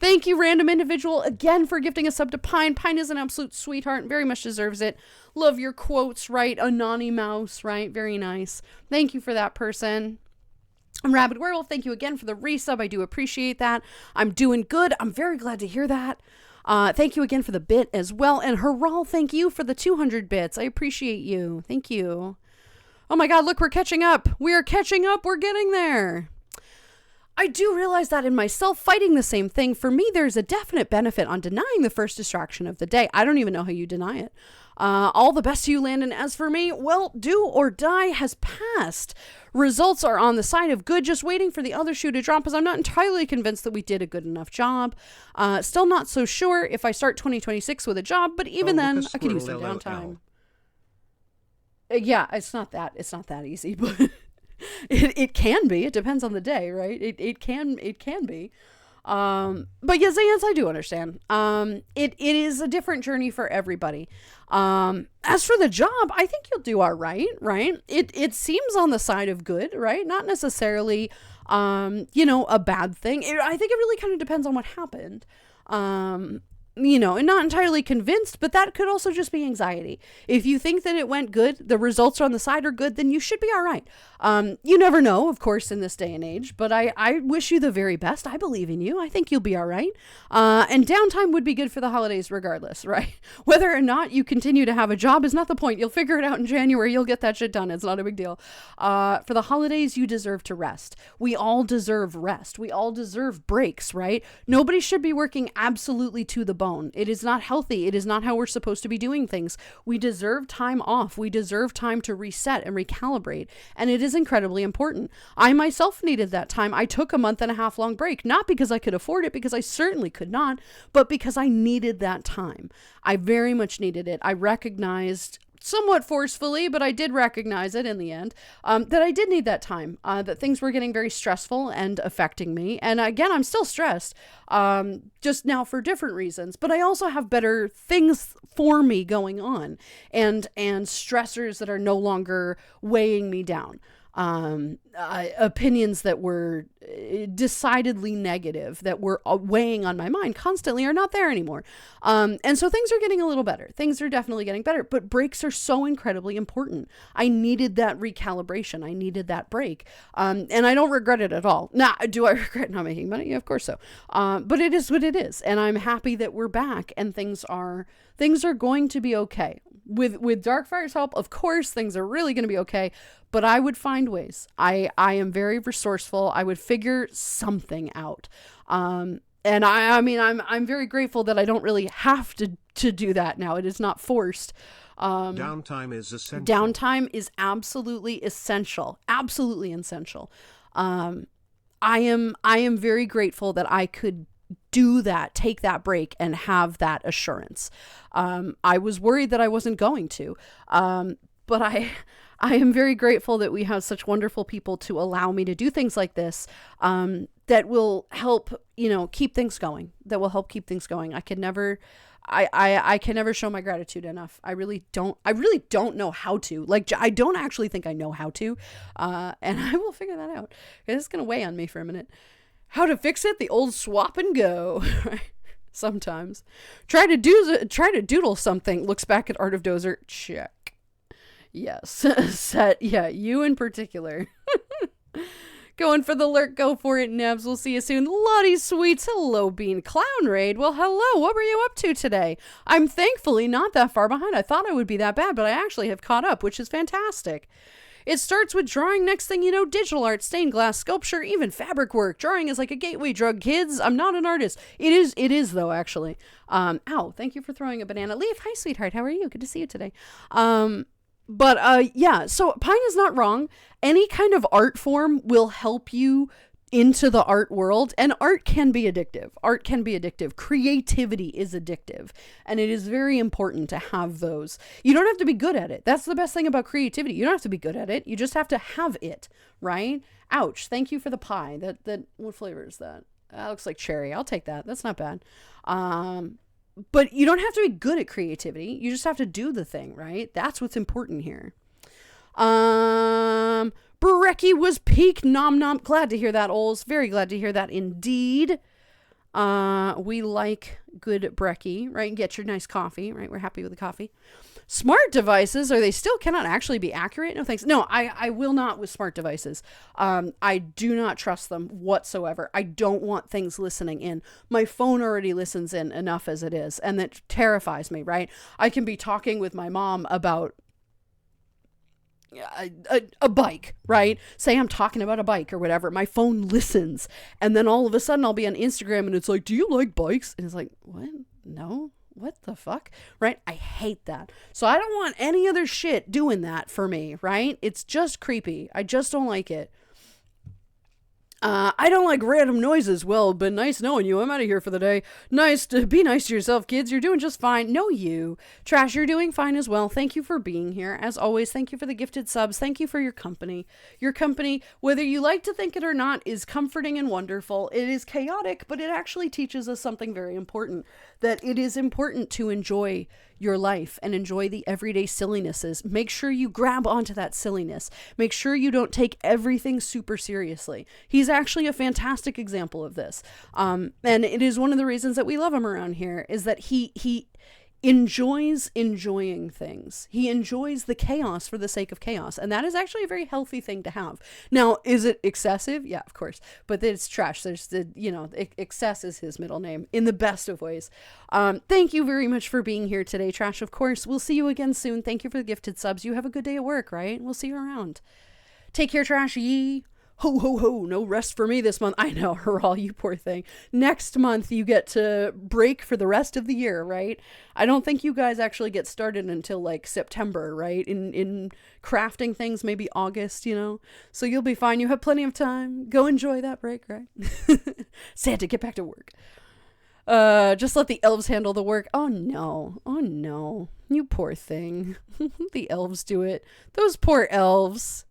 Thank you, random individual, again for gifting a sub to Pine. Pine is an absolute sweetheart and very much deserves it. Love your quotes, right? Anony Mouse, right? Very nice. Thank you for that person. Rabid Werewolf, thank you again for the resub. I do appreciate that. I'm doing good. I'm very glad to hear that. Thank you again for the bit as well. And Haral, thank you for the 200 bits. I appreciate you. Thank you. Oh my God, look, we're catching up. We are catching up. We're getting there. I do realize that in myself fighting the same thing, for me, there's a definite benefit on denying the first distraction of the day. I don't even know how you deny it. All the best to you, Landon. As for me, well, Do or Die has passed. Results are on the side of good, just waiting for the other shoe to drop, as I'm not entirely convinced that we did a good enough job. Still not so sure if I start 2026 with a job, but even then, I could use some downtime. Yeah, it's not that easy, but it can be. It depends on the day, right? It can be. But yes, I do understand. It is a different journey for everybody. As for the job, I think you'll do all right? It seems on the side of good, right? Not necessarily, a bad thing. I think it really kind of depends on what happened. and not entirely convinced, but that could also just be anxiety. If you think that it went good, the results on the side are good, then you should be all right. You never know, of course, in this day and age, but I wish you the very best. I believe in you. I think you'll be all right. And downtime would be good for the holidays regardless, right? Whether or not you continue to have a job is not the point. You'll figure it out in January. You'll get that shit done. It's not a big deal. For the holidays, you deserve to rest. We all deserve rest. We all deserve breaks, right? Nobody should be working absolutely to the bone. It is not healthy. It is not how we're supposed to be doing things. We deserve time off. We deserve time to reset and recalibrate. And it is incredibly important. I myself needed that time. I took a 1.5 month long break, not because I could afford it, because I certainly could not, but because I needed that time. I very much needed it. I recognized, somewhat forcefully, but I did recognize it in the end, that I did need that time, that things were getting very stressful and affecting me. And again, I'm still stressed, just now for different reasons, but I also have better things for me going on, and stressors that are no longer weighing me down. Opinions that were decidedly negative, that were weighing on my mind constantly, are not there anymore. And so things are getting a little better. Things are definitely getting better, but breaks are so incredibly important. I needed that recalibration. I needed that break. And I don't regret it at all. Now, do I regret not making money? Yeah, of course so. But it is what it is. And I'm happy that we're back and things are going to be okay. With Darkfire's help, of course, things are really going to be okay, but I would find ways. I am very resourceful. I would figure something out. And I mean, I'm very grateful that I don't really have to do that now. It is not forced. Downtime is essential. Downtime is absolutely essential. Absolutely essential. I am very grateful that I could do that, take that break, and have that assurance. I was worried that I wasn't going to, but I am very grateful that we have such wonderful people to allow me to do things like this, that will help, keep things going, that will help keep things going. I can never show my gratitude enough. I really don't know how to. I don't actually think I know how to, and I will figure that out. It's going to weigh on me for a minute. How to fix it? The old swap and go. Sometimes. Try to doodle something. Looks back at Art of Dozer. Check. Yes. Set. Yeah, you in particular. Going for the lurk. Go for it, Nebs. We'll see you soon. Lottie Sweets. Hello, Bean. Clown Raid. Well, hello. What were you up to today? I'm thankfully not that far behind. I thought I would be that bad, but I actually have caught up, which is fantastic. It starts with drawing. Next thing you know, digital art, stained glass, sculpture, even fabric work. Drawing is like a gateway drug, kids. I'm not an artist. It is though, actually. Ow, thank you for throwing a banana leaf. Hi, sweetheart. How are you? Good to see you today. Yeah, so Pine is not wrong. Any kind of art form will help you into the art world, and art can be addictive. Creativity is addictive, and it is very important to have those. You don't have to be good at it. That's the best thing about creativity. You don't have to be good at it. You just have to have it, right? Ouch. Thank you for the pie. That what flavor is that? That looks like cherry. I'll take that. That's not bad. But you don't have to be good at creativity. You just have to do the thing, right? That's what's important here. Brekkie was peak nom nom. Glad to hear that, Ols. Very glad to hear that indeed. We like good Brekkie, right? Get your nice coffee, right? We're happy with the coffee. Smart devices, are they still cannot actually be accurate? No thanks. No, I will not with smart devices. I do not trust them whatsoever. I don't want things listening in. My phone already listens in enough as it is, and that terrifies me, right? I can be talking with my mom about a bike, right? Say I'm talking about a bike or whatever. My phone listens, and then all of a sudden I'll be on Instagram and it's like, do you like bikes? And it's like, what? No. What the fuck? Right? I hate that. So I don't want any other shit doing that for me, right? It's just creepy. I just don't like it. I don't like random noises. Well, been nice knowing you. I'm out of here for the day. Be nice to yourself, kids. You're doing just fine. No, you. Trash, you're doing fine as well. Thank you for being here. As always, thank you for the gifted subs. Thank you for your company. Your company, whether you like to think it or not, is comforting and wonderful. It is chaotic, but it actually teaches us something very important. That it is important to enjoy your life and enjoy the everyday sillinesses. Make sure you grab onto that silliness. Make sure you don't take everything super seriously. He's is actually a fantastic example of this. And it is one of the reasons that we love him around here, is that he enjoys enjoying things. He enjoys the chaos for the sake of chaos. And that is actually a very healthy thing to have. Now, is it excessive? Yeah, of course. But it's trash. There's the, excess is his middle name in the best of ways. Thank you very much for being here today, Trash. Of course, we'll see you again soon. Thank you for the gifted subs. You have a good day at work, right? We'll see you around. Take care, Trashy. Ho, ho, ho, no rest for me this month. I know, Haral, you poor thing. Next month, you get to break for the rest of the year, right? I don't think you guys actually get started until, like, September, right? In crafting things, maybe August, So you'll be fine. You have plenty of time. Go enjoy that break, right? Santa, get back to work. Just let the elves handle the work. Oh, no. Oh, no. You poor thing. The elves do it. Those poor elves.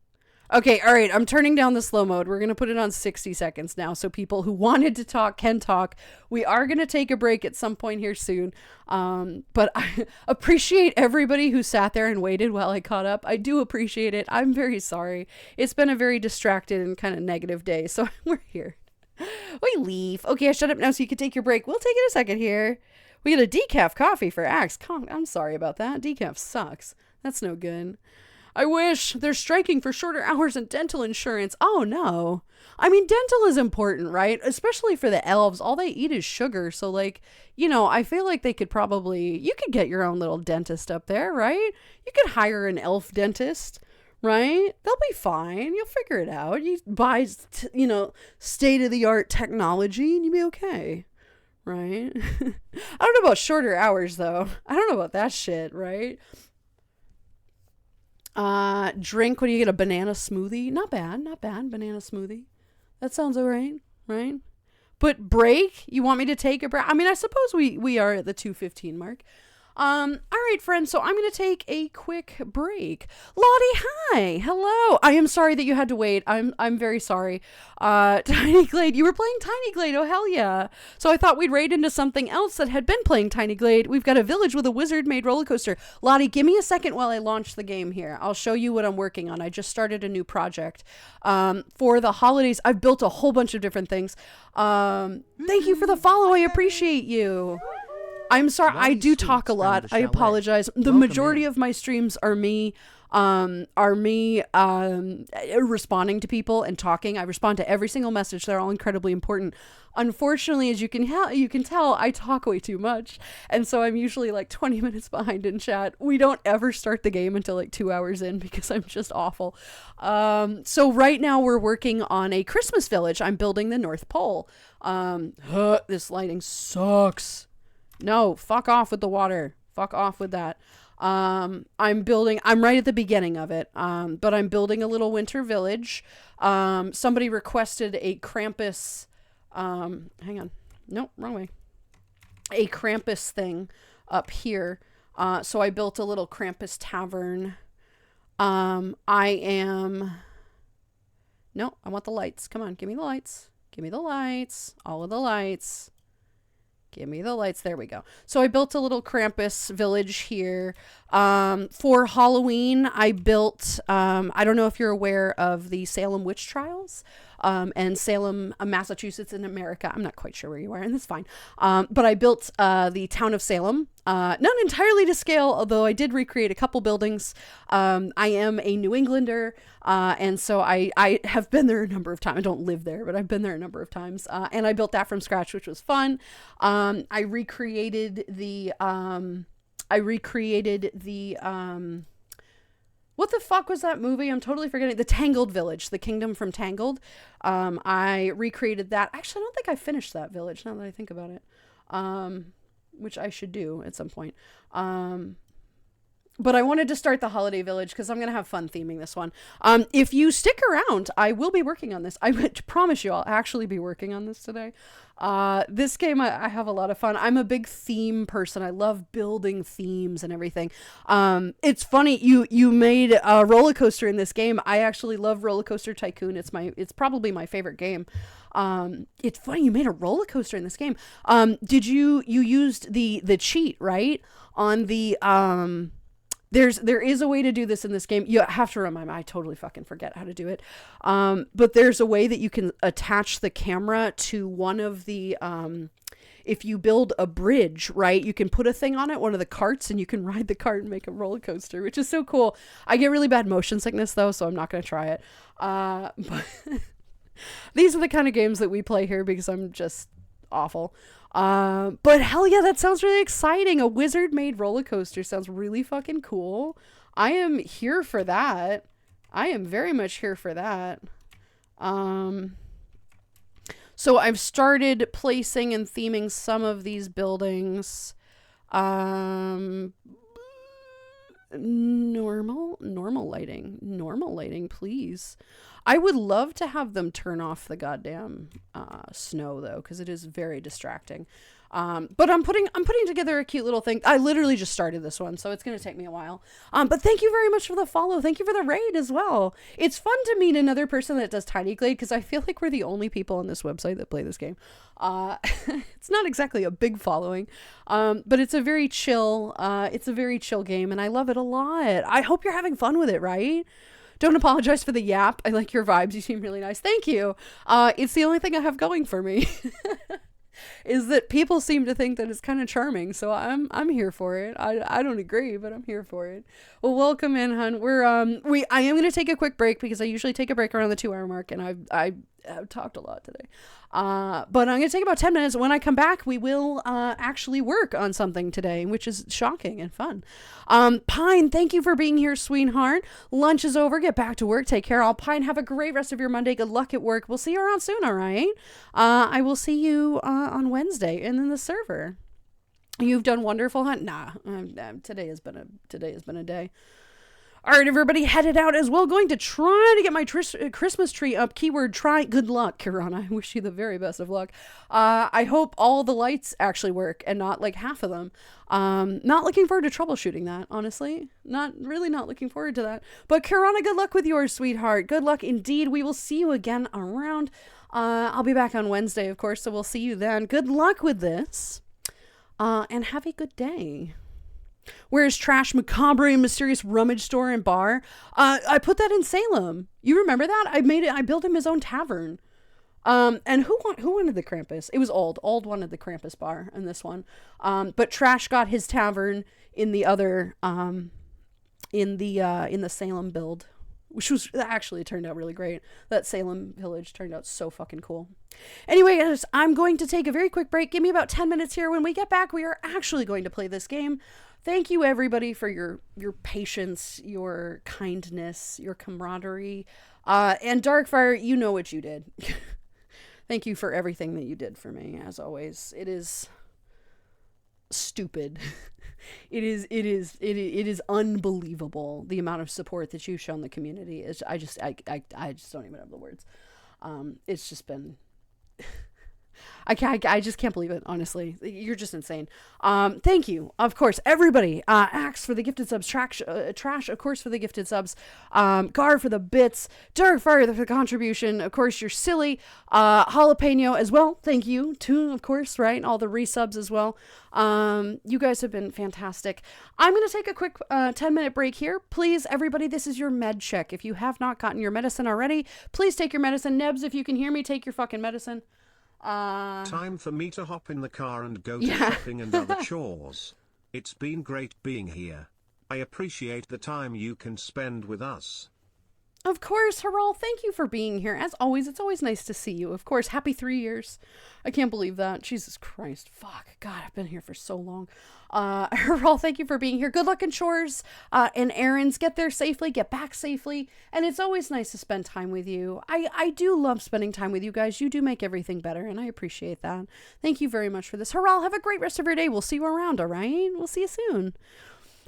Okay, all right, I'm turning down the slow mode. We're going to put it on 60 seconds now so people who wanted to talk can talk. We are going to take a break at some point here soon. But I appreciate everybody who sat there and waited while I caught up. I do appreciate it. I'm very sorry. It's been a very distracted and kind of negative day, so we're here. We leave. Okay, I shut up now so you can take your break. We'll take it a second here. We get a decaf coffee for Axe. I'm sorry about that. Decaf sucks. That's no good. I wish. They're striking for shorter hours and dental insurance. Oh, no. I mean, dental is important, right? Especially for the elves. All they eat is sugar. So, I feel like they could you could get your own little dentist up there, right? You could hire an elf dentist, right? They'll be fine. You'll figure it out. You buy, state-of-the-art technology and you'll be okay, right? I don't know about shorter hours, though. I don't know about that shit, right? Drink, what do you get? A banana smoothie? Not bad. Banana smoothie. That sounds alright, right? But break? You want me to take a break? I mean, I suppose we are at the 2:15 mark. All right, friends. So I'm going to take a quick break. Lottie, hi. Hello. I am sorry that you had to wait. I'm very sorry. Tiny Glade, you were playing Tiny Glade. Oh, hell yeah. So I thought we'd raid into something else that had been playing Tiny Glade. We've got a village with a wizard-made roller coaster. Lottie, give me a second while I launch the game here. I'll show you what I'm working on. I just started a new project. For the holidays, I've built a whole bunch of different things. Thank you for the follow. I appreciate you. I'm sorry, I do talk a lot. I apologize. The majority of my streams are me responding to people and talking. I respond to every single message. They're all incredibly important. Unfortunately, as you can tell, I talk way too much. And so I'm usually like 20 minutes behind in chat. We don't ever start the game until like 2 hours in because I'm just awful. So right now we're working on a Christmas village. I'm building the North Pole. This lighting sucks. No, fuck off with the water. Fuck off with that. I'm right at the beginning of it. But I'm building a little winter village. Somebody requested a Krampus, hang on. Nope, wrong way. A Krampus thing up here. So I built a little Krampus tavern. No, I want the lights. Come on, give me the lights. Give me the lights. All of the lights. Give me the lights. There we go. So I built a little Krampus village here. For Halloween, I built, I don't know if you're aware of the Salem witch trials, and Salem, Massachusetts in America. I'm not quite sure where you are, and that's fine. But I built, the town of Salem, not entirely to scale, although I did recreate a couple buildings. I am a New Englander, and so I have been there a number of times. I don't live there, but I've been there a number of times. And I built that from scratch, which was fun. I recreated the, what the fuck was that movie? I'm totally forgetting. The Tangled Village, the kingdom from Tangled. I recreated that. Actually, I don't think I finished that village now that I think about it. Which I should do at some point. But I wanted to start the holiday village because I'm going to have fun theming this one. If you stick around, I will be working on this. I promise you I'll actually be working on this today. This game, I have a lot of fun. I'm a big theme person. I love building themes and everything. It's funny, you made a roller coaster in this game. I actually love Roller Coaster Tycoon. It's probably my favorite game. It's funny, you made a roller coaster in this game. You used the cheat, right? On the there is a way to do this in this game. You have to remind me. I totally fucking forget how to do it. But there's a way that you can attach the camera to one of the, if you build a bridge, right, you can put a thing on it, one of the carts, and you can ride the cart and make a roller coaster, which is so cool. I get really bad motion sickness though, so I'm not going to try it. But these are the kind of games that we play here because I'm just awful. But hell yeah, that sounds really exciting. A wizard made roller coaster sounds really fucking cool. I am here for that. I am very much here for that. So I've started placing and theming some of these buildings. Normal lighting, please. I would love to have them turn off the goddamn snow though, because it is very distracting. But I'm putting together a cute little thing. I literally just started this one, so it's going to take me a while. But thank you very much for the follow. Thank you for the raid as well. It's fun to meet another person that does Tiny Glade, because I feel like we're the only people on this website that play this game. It's not exactly a big following, but it's a very chill game, and I love it a lot. I hope you're having fun with it, right? Don't apologize for the yap. I like your vibes. You seem really nice. Thank you. It's the only thing I have going for me. Is that people seem to think that it's kind of charming, so I'm here for it. I don't agree, but I'm here for it. Well, welcome in, hun. I am gonna take a quick break because I usually take a break around the 2-hour mark, and I've talked a lot today. But I'm gonna take about 10 minutes. When I come back, we will actually work on something today, which is shocking and fun. Pine, thank you for being here, sweetheart. Lunch is over. Get back to work. Take care. All Pine, have a great rest of your Monday. Good luck at work. We'll see you around soon. All right. I will see you on Wednesday and in the server. You've done wonderful, hun. Nah, today has been a day. All right, everybody, headed out as well. Going to try to get my Christmas tree up. Keyword try. Good luck, Kirana. I wish you the very best of luck. I hope all the lights actually work and not like half of them. Not looking forward to troubleshooting that, honestly. Not looking forward to that. But Kirana, good luck with yours, sweetheart. Good luck indeed. We will see you again around. I'll be back on Wednesday, of course, so we'll see you then. Good luck with this. And have a good day. Where's Trash Macabre and Mysterious Rummage Store and Bar? I put that in Salem. You remember that? I built him his own tavern. And who wanted the Krampus? It was Old. Old wanted the Krampus bar in this one. But Trash got his tavern in the other, in the Salem build, which was actually turned out really great. That Salem village turned out so fucking cool. Anyway, guys, I'm going to take a very quick break. Give me about 10 minutes here. When we get back, we are actually going to play this game. Thank you, everybody, for your patience, your kindness, your camaraderie. And Darkfire, you know what you did. Thank you for everything that you did for me, as always. It is stupid. It is unbelievable the amount of support that you've shown the community. I just don't even have the words. It's just been I just can't believe it, honestly. You're just insane. Thank you, of course, everybody. Axe for the gifted subs, Trash, of course, for the gifted subs, Gar for the bits, Darkfire for the contribution, of course, you're silly, Jalapeno as well, thank you, too, of course, right, all the resubs as well. You guys have been fantastic. I'm going to take a quick 10-minute break here. Please, everybody, this is your med check. If you have not gotten your medicine already, please take your medicine. Nebs, if you can hear me, take your fucking medicine. Time for me to hop in the car and go to shopping and other chores. It's been great being here. I appreciate the time you can spend with us. Of course, Haral, thank you for being here. As always, it's always nice to see you. Of course, happy 3 years. I can't believe that. Jesus Christ. Fuck. God, I've been here for so long. Haral, thank you for being here. Good luck in chores and errands. Get there safely. Get back safely. And it's always nice to spend time with you. I do love spending time with you guys. You do make everything better, and I appreciate that. Thank you very much for this. Haral, have a great rest of your day. We'll see you around, all right? We'll see you soon.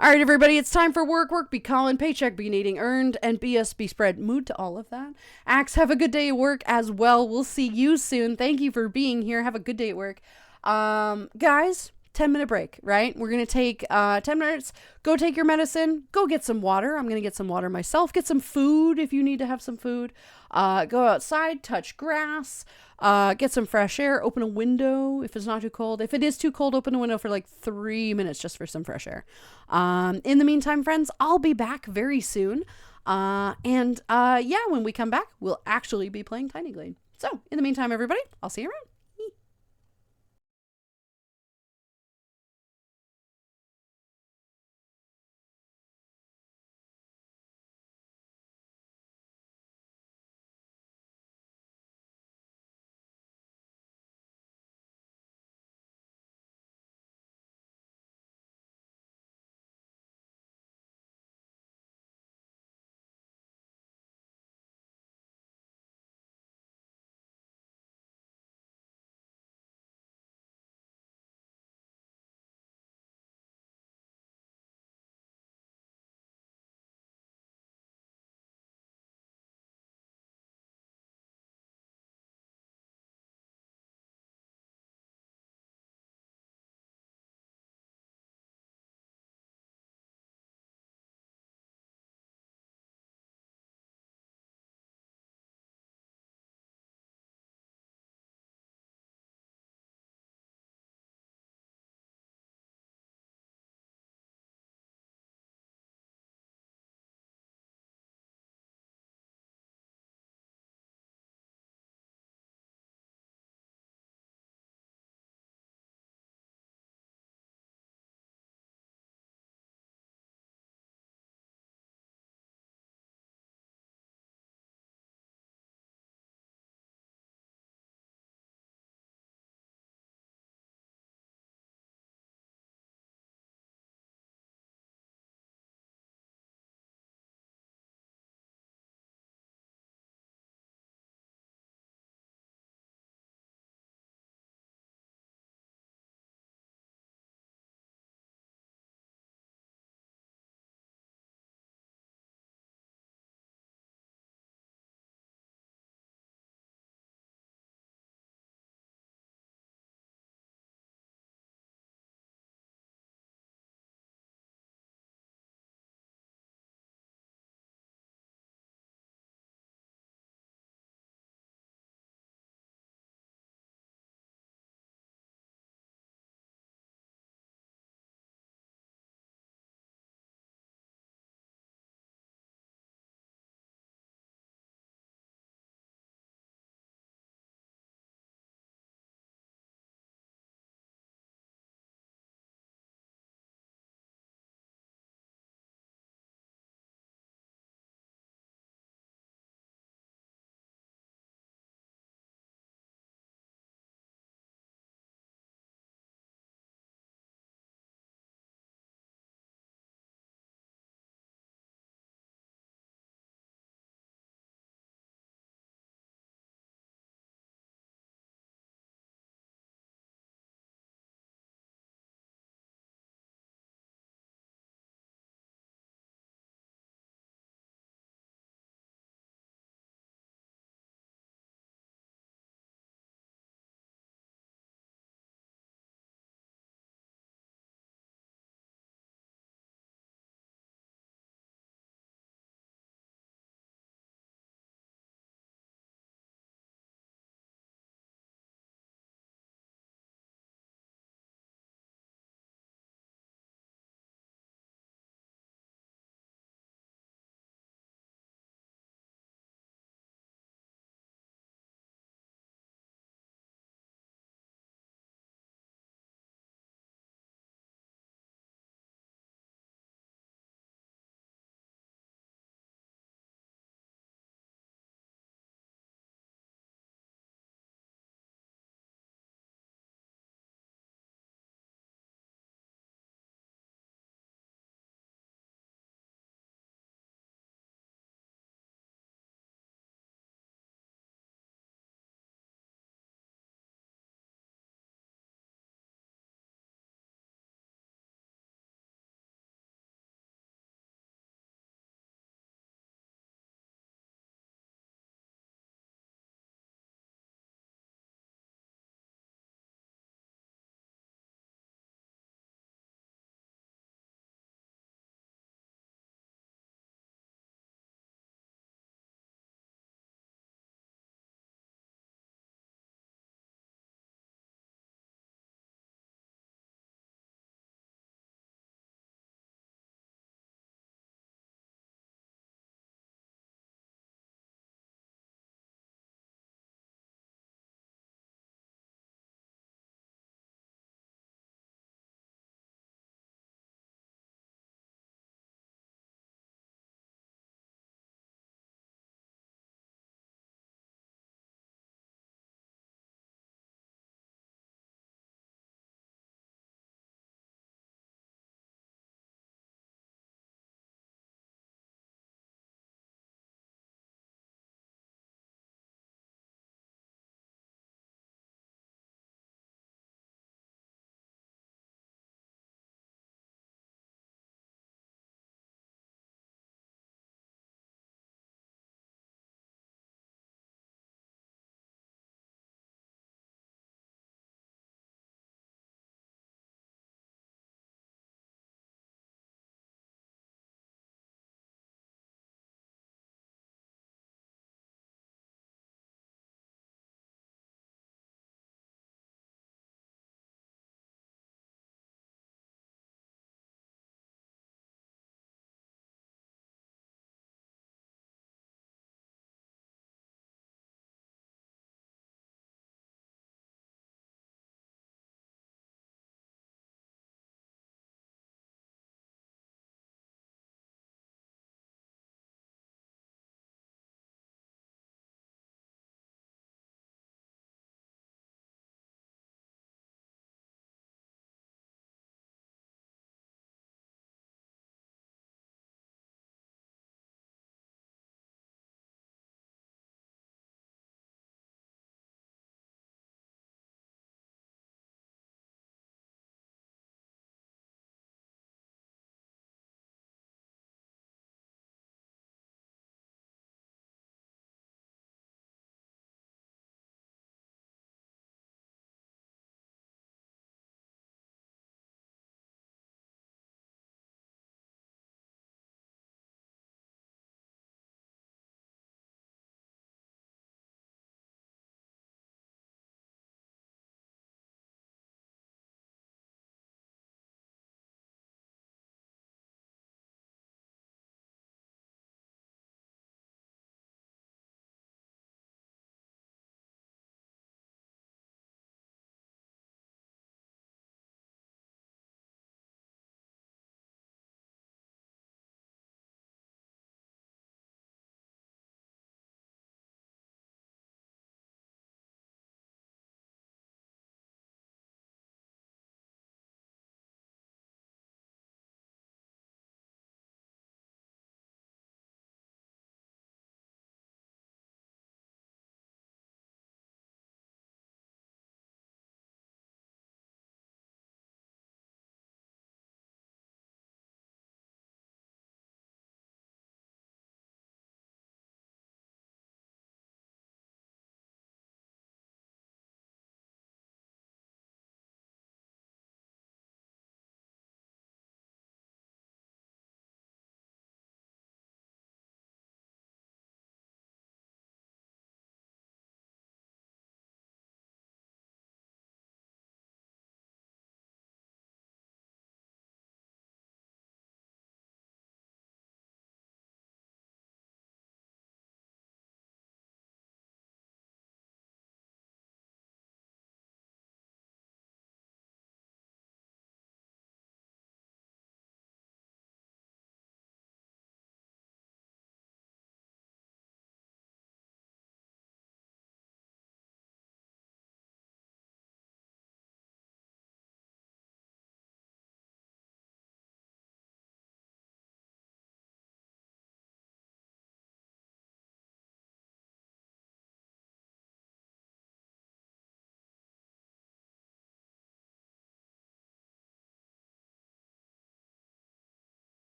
All right, everybody, it's time for work, be calling, paycheck, be needing, earned, and BS, be spread. Mood to all of that. Axe, have a good day at work as well. We'll see you soon. Thank you for being here. Have a good day at work. Guys, 10-minute break, right? We're going to take 10 minutes, go take your medicine, go get some water. I'm going to get some water myself, get some food if you need to have some food. Go outside, touch grass, get some fresh air, open a window if it's not too cold. If it is too cold, open a window for like 3 minutes just for some fresh air. In the meantime, friends, I'll be back very soon. When we come back, we'll actually be playing Tiny Glade. So, in the meantime, everybody, I'll see you around.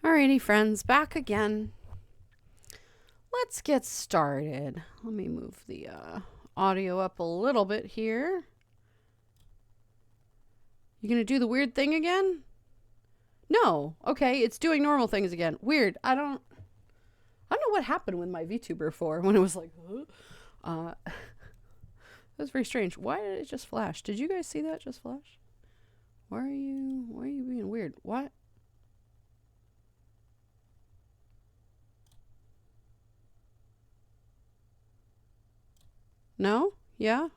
Alrighty, friends, back again. Let's get started. Let me move the audio up a little bit here. You gonna do the weird thing again? No. Okay, it's doing normal things again. Weird. I don't know what happened with my VTuber 4 when it was like, huh? That was very strange. Why did it just flash? Did you guys see that just flash? Why are you being weird? What? No? Yeah?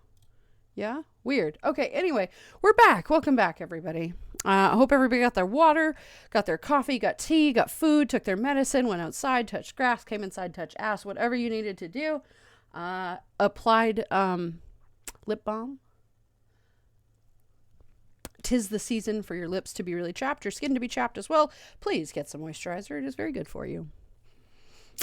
Yeah? Weird. Okay, anyway, we're back. Welcome back, everybody. I hope everybody got their water, got their coffee, got tea, got food, took their medicine, went outside, touched grass, came inside, touched ass, whatever you needed to do. Applied lip balm. 'Tis the season for your lips to be really chapped, your skin to be chapped as well. Please get some moisturizer. It is very good for you.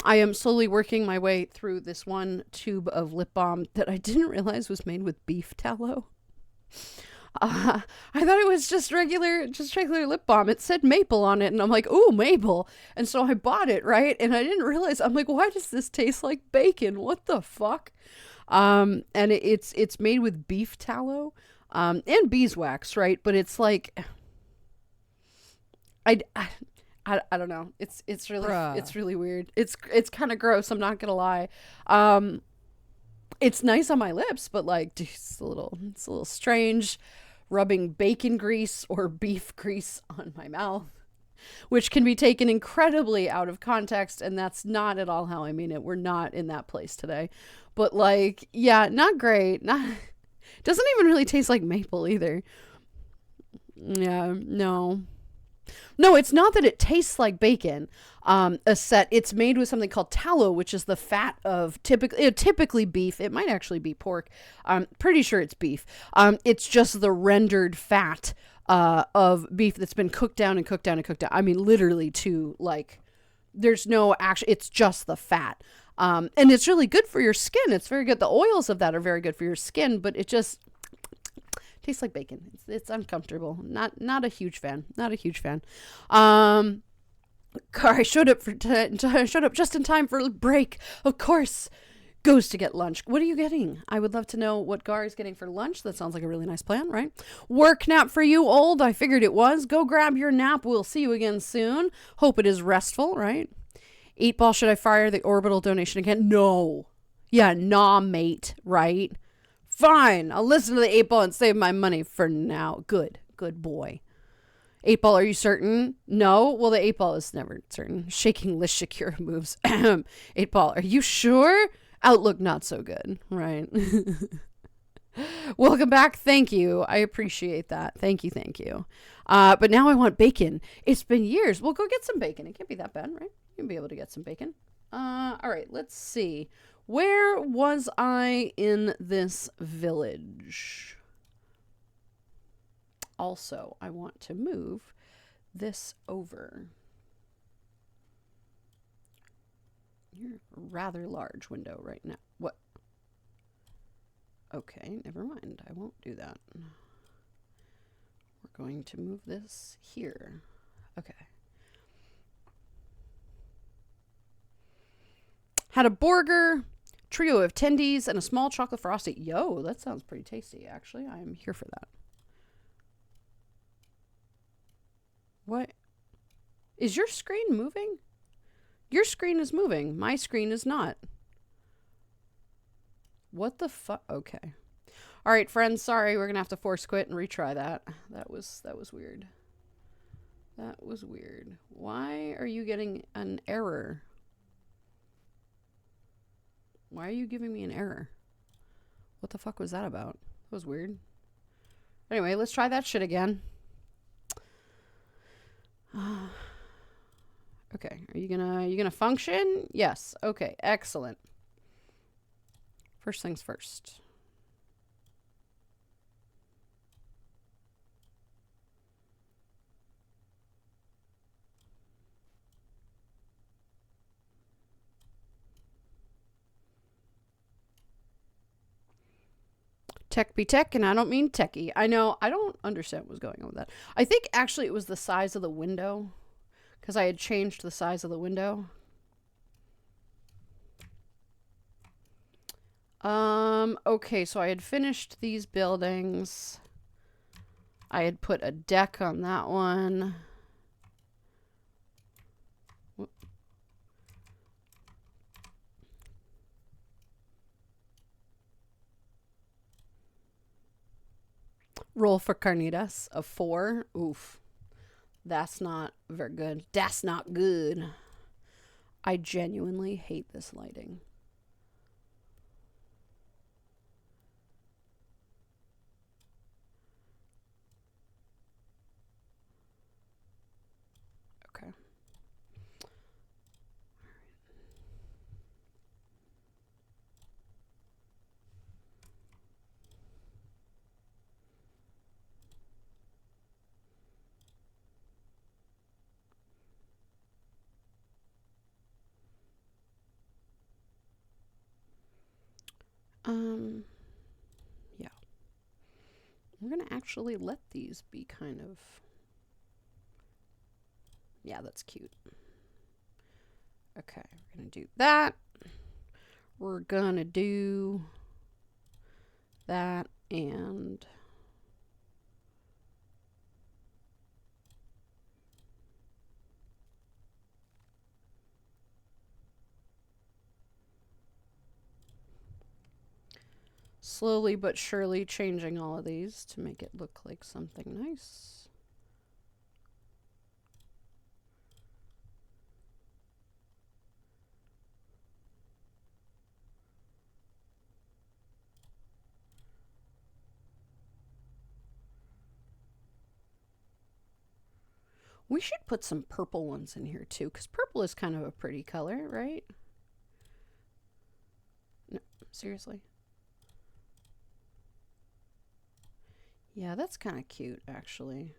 I am slowly working my way through this one tube of lip balm that I didn't realize was made with beef tallow. I thought it was just regular lip balm. It said maple on it, and I'm like, ooh, maple. And so I bought it, right? And I didn't realize, I'm like, why does this taste like bacon? What the fuck? And it's made with beef tallow, and beeswax, right? But it's like, I don't know. It's really weird. It's kind of gross. I'm not gonna lie. It's nice on my lips, but like, dude, it's a little strange rubbing bacon grease or beef grease on my mouth, which can be taken incredibly out of context. And that's not at all how I mean it. We're not in that place today, but like, yeah, not great. Doesn't even really taste like maple either. Yeah, no, it's not that it tastes like bacon. It's made with something called tallow, which is the fat of typically beef. It might actually be pork. I'm pretty sure it's beef. It's just the rendered fat of beef that's been cooked down and cooked down and cooked down. I mean, literally to like, there's no action. It's just the fat. And it's really good for your skin. It's very good. The oils of that are very good for your skin, but it just tastes like bacon. It's uncomfortable. Not a huge fan. I showed up just in time for a break. Of course, goes to get lunch. What are you getting? I would love to know what Gar is getting for lunch. That sounds like a really nice plan, right? Work nap for you, old. I figured it was. Go grab your nap. We'll see you again soon. Hope it is restful, right? 8-Ball, should I fire the orbital donation again? No. Yeah, nah, mate, right? Fine, I'll listen to the 8-Ball and save my money for now. Good boy. 8-Ball, are you certain? No? Well, the 8-Ball is never certain. Shaking list Shakira moves. 8-Ball, are you sure? Outlook not so good, right? Welcome back. Thank you. I appreciate that. Thank you. But now I want bacon. It's been years. Well, go get some bacon. It can't be that bad, right? You'll be able to get some bacon. All right, let's see. Where was I in this village? Also, I want to move this over. You're a rather large window right now. What? Okay, never mind. I won't do that. We're going to move this here. Okay. Had a burger, trio of tendies, and a small chocolate frosty. Yo, that sounds pretty tasty, actually. I am here for that. What? Is your screen moving? Your screen is moving. My screen is not. What the fuck? Okay. All right, friends. Sorry, we're going to have to force quit and retry that. That was weird. That was weird. Why are you getting an error? Why are you giving me an error? What the fuck was that about? That was weird. Anyway, let's try that shit again. Okay, are you gonna function? Yes. Okay, excellent. First things first. Tech be tech, and I don't mean techie. I know, I don't understand what was going on with that. I think actually it was the size of the window. because I had changed the size of the window. Okay, so I had finished these buildings. I had put a deck on that one. Roll for carnitas of 4. Oof. That's not very good. That's not good. I genuinely hate this lighting. Okay. Yeah. We're gonna actually let these be kind of... Yeah, that's cute. Okay, we're gonna do that. We're gonna do that and... Slowly but surely changing all of these to make it look like something nice. We should put some purple ones in here too, because purple is kind of a pretty color, right? No, seriously. Yeah, that's kind of cute, actually.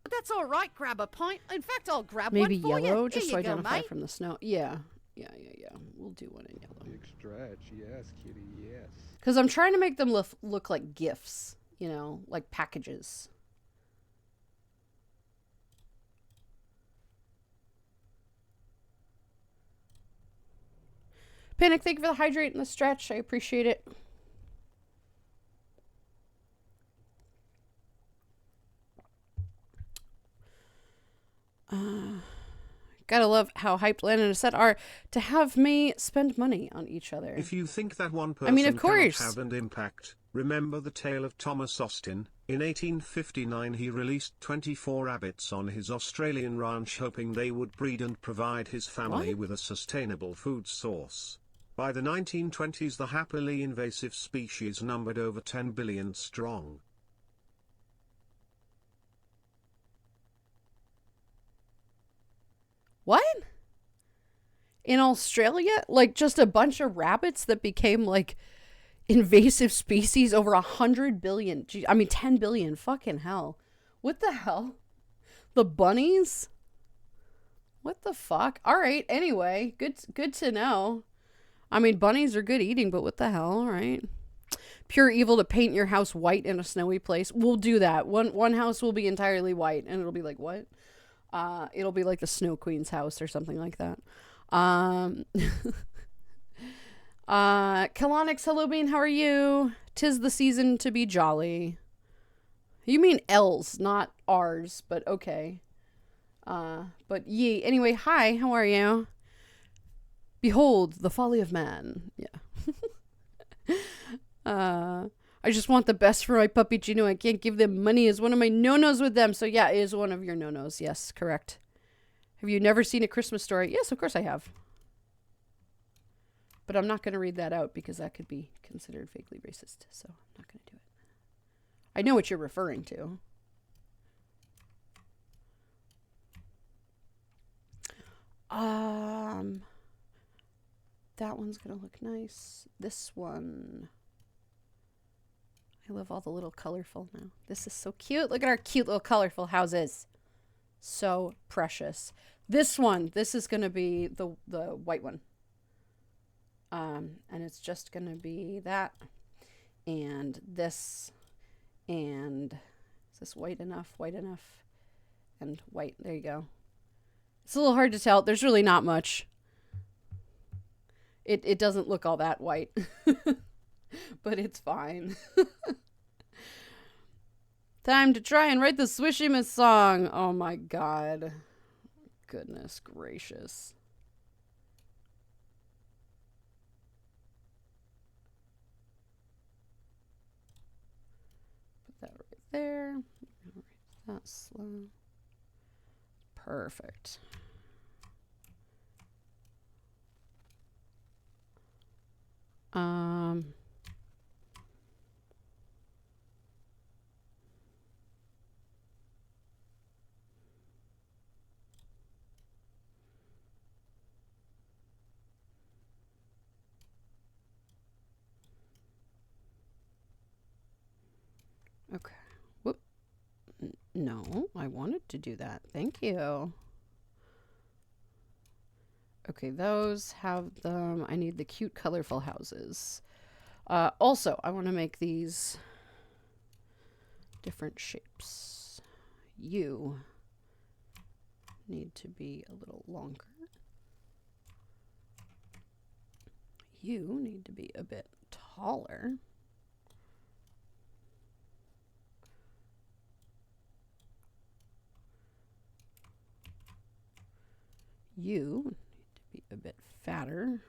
That's all right. Grab a pint. In fact, I'll grab Maybe one for yellow, you. just Here to you go, identify mate. from the snow. Yeah. We'll do one in yellow. Big stretch, yes, kitty, yes. Because I'm trying to make them look like gifts, you know, like packages. Panic, thank you for the hydrate and the stretch. I appreciate it. Gotta love how hyped Landon and Set are to have me spend money on each other. If you think that one person I mean, of cannot course. have an impact, remember the tale of Thomas Austin. In 1859 he released 24 rabbits on his Australian ranch hoping they would breed and provide his family What? with a sustainable food source. By the 1920s the happily invasive species numbered over 10 billion strong. What? In Australia? Like just a bunch of rabbits that became like invasive species over 100 billion. I mean 10 billion. Fucking hell. What the hell? The bunnies? What the fuck? All right. Anyway, good to know. I mean, bunnies are good eating, but what the hell? All right. Pure evil to paint your house white in a snowy place. We'll do that. One house will be entirely white, and it'll be like, what? It'll be like the Snow Queen's house or something like that. Kalonix, hello Bean, how are you? 'Tis the season to be jolly. You mean L's, not R's, but okay. But ye. Anyway, hi, how are you? Behold, the folly of man. Yeah. I just want the best for my puppy Gino. I can't give them money as one of my no-nos with them. So yeah, it is one of your no-nos. Yes, correct. Have you never seen A Christmas Story? Yes, of course I have. But I'm not going to read that out because that could be considered vaguely racist. So I'm not going to do it. I know what you're referring to. That one's going to look nice. This one... I love all the little colorful now. This is so cute. Look at our cute little colorful houses. So precious. This one, this is going to be the white one. And it's just going to be that and this and is this white enough, and white. There you go. It's a little hard to tell. There's really not much. It doesn't look all that white, but it's fine. Time to try and write the Swishimus song. Oh my god. Goodness gracious. Put that right there. Write that slow. Perfect. Okay. Whoop. No, I wanted to do that. Thank you. Okay, those have them. I need the cute, colorful houses. Also, I want to make these different shapes. You need to be a little longer. You need to be a bit taller. You need to be a bit fatter.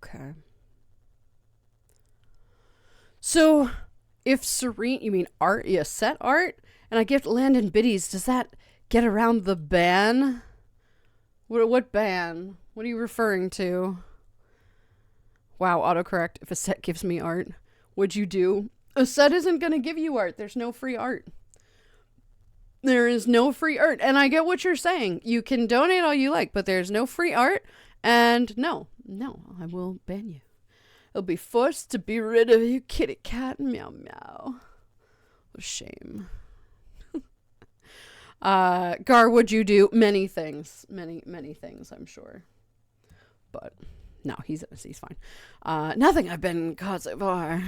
Okay. So, if Serene, you mean art, yeah, set art, and I gift Landon biddies, does that get around the ban? What ban? What are you referring to? Wow, autocorrect. If a set gives me art, what'd you do? A set isn't going to give you art. There's no free art. There is no free art. And I get what you're saying. You can donate all you like, but there's no free art. And no, I will ban you. I'll be forced to be rid of you, kitty cat. Meow meow. What a shame. Gar, would you do many things? Many things, I'm sure. But no, he's fine. Nothing I've been caught so far.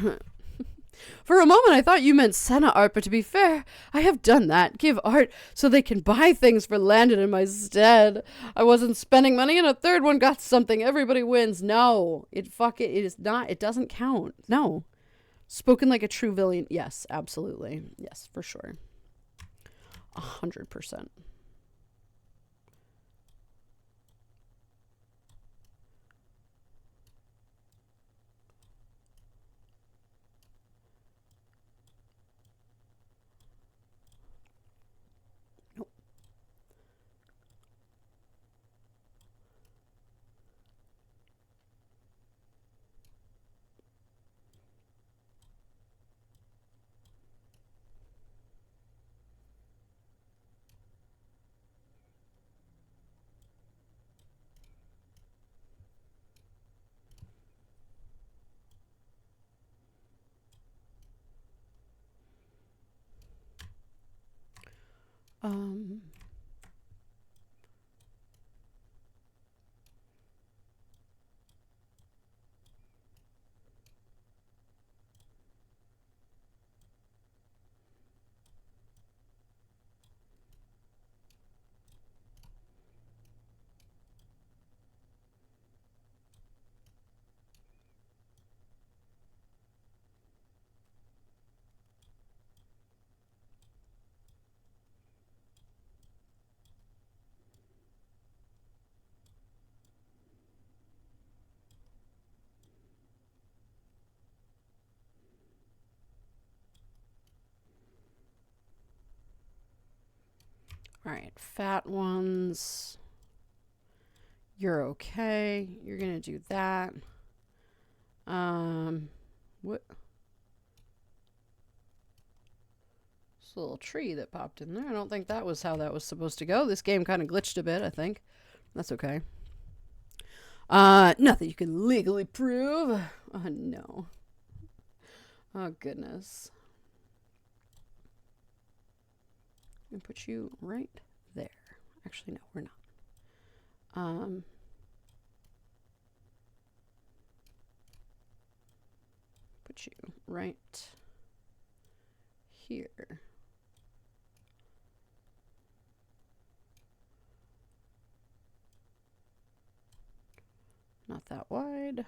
For a moment, I thought you meant Senna art, but to be fair, I have done that. Give art so they can buy things for Landon in my stead. I wasn't spending money, and a third one got something. Everybody wins. No, it is not. It doesn't count. No. Spoken like a true villain. Yes, absolutely. Yes, for sure. 100%. Um, All right, fat ones. You're okay. You're gonna do that. What? This little tree that popped in there. I don't think that was how that was supposed to go. This game kind of glitched a bit, I think. That's okay. Nothing you can legally prove. Oh, no. Oh, goodness. I'm gonna put you right there. Actually, no, we're not. Put you right here. Not that wide.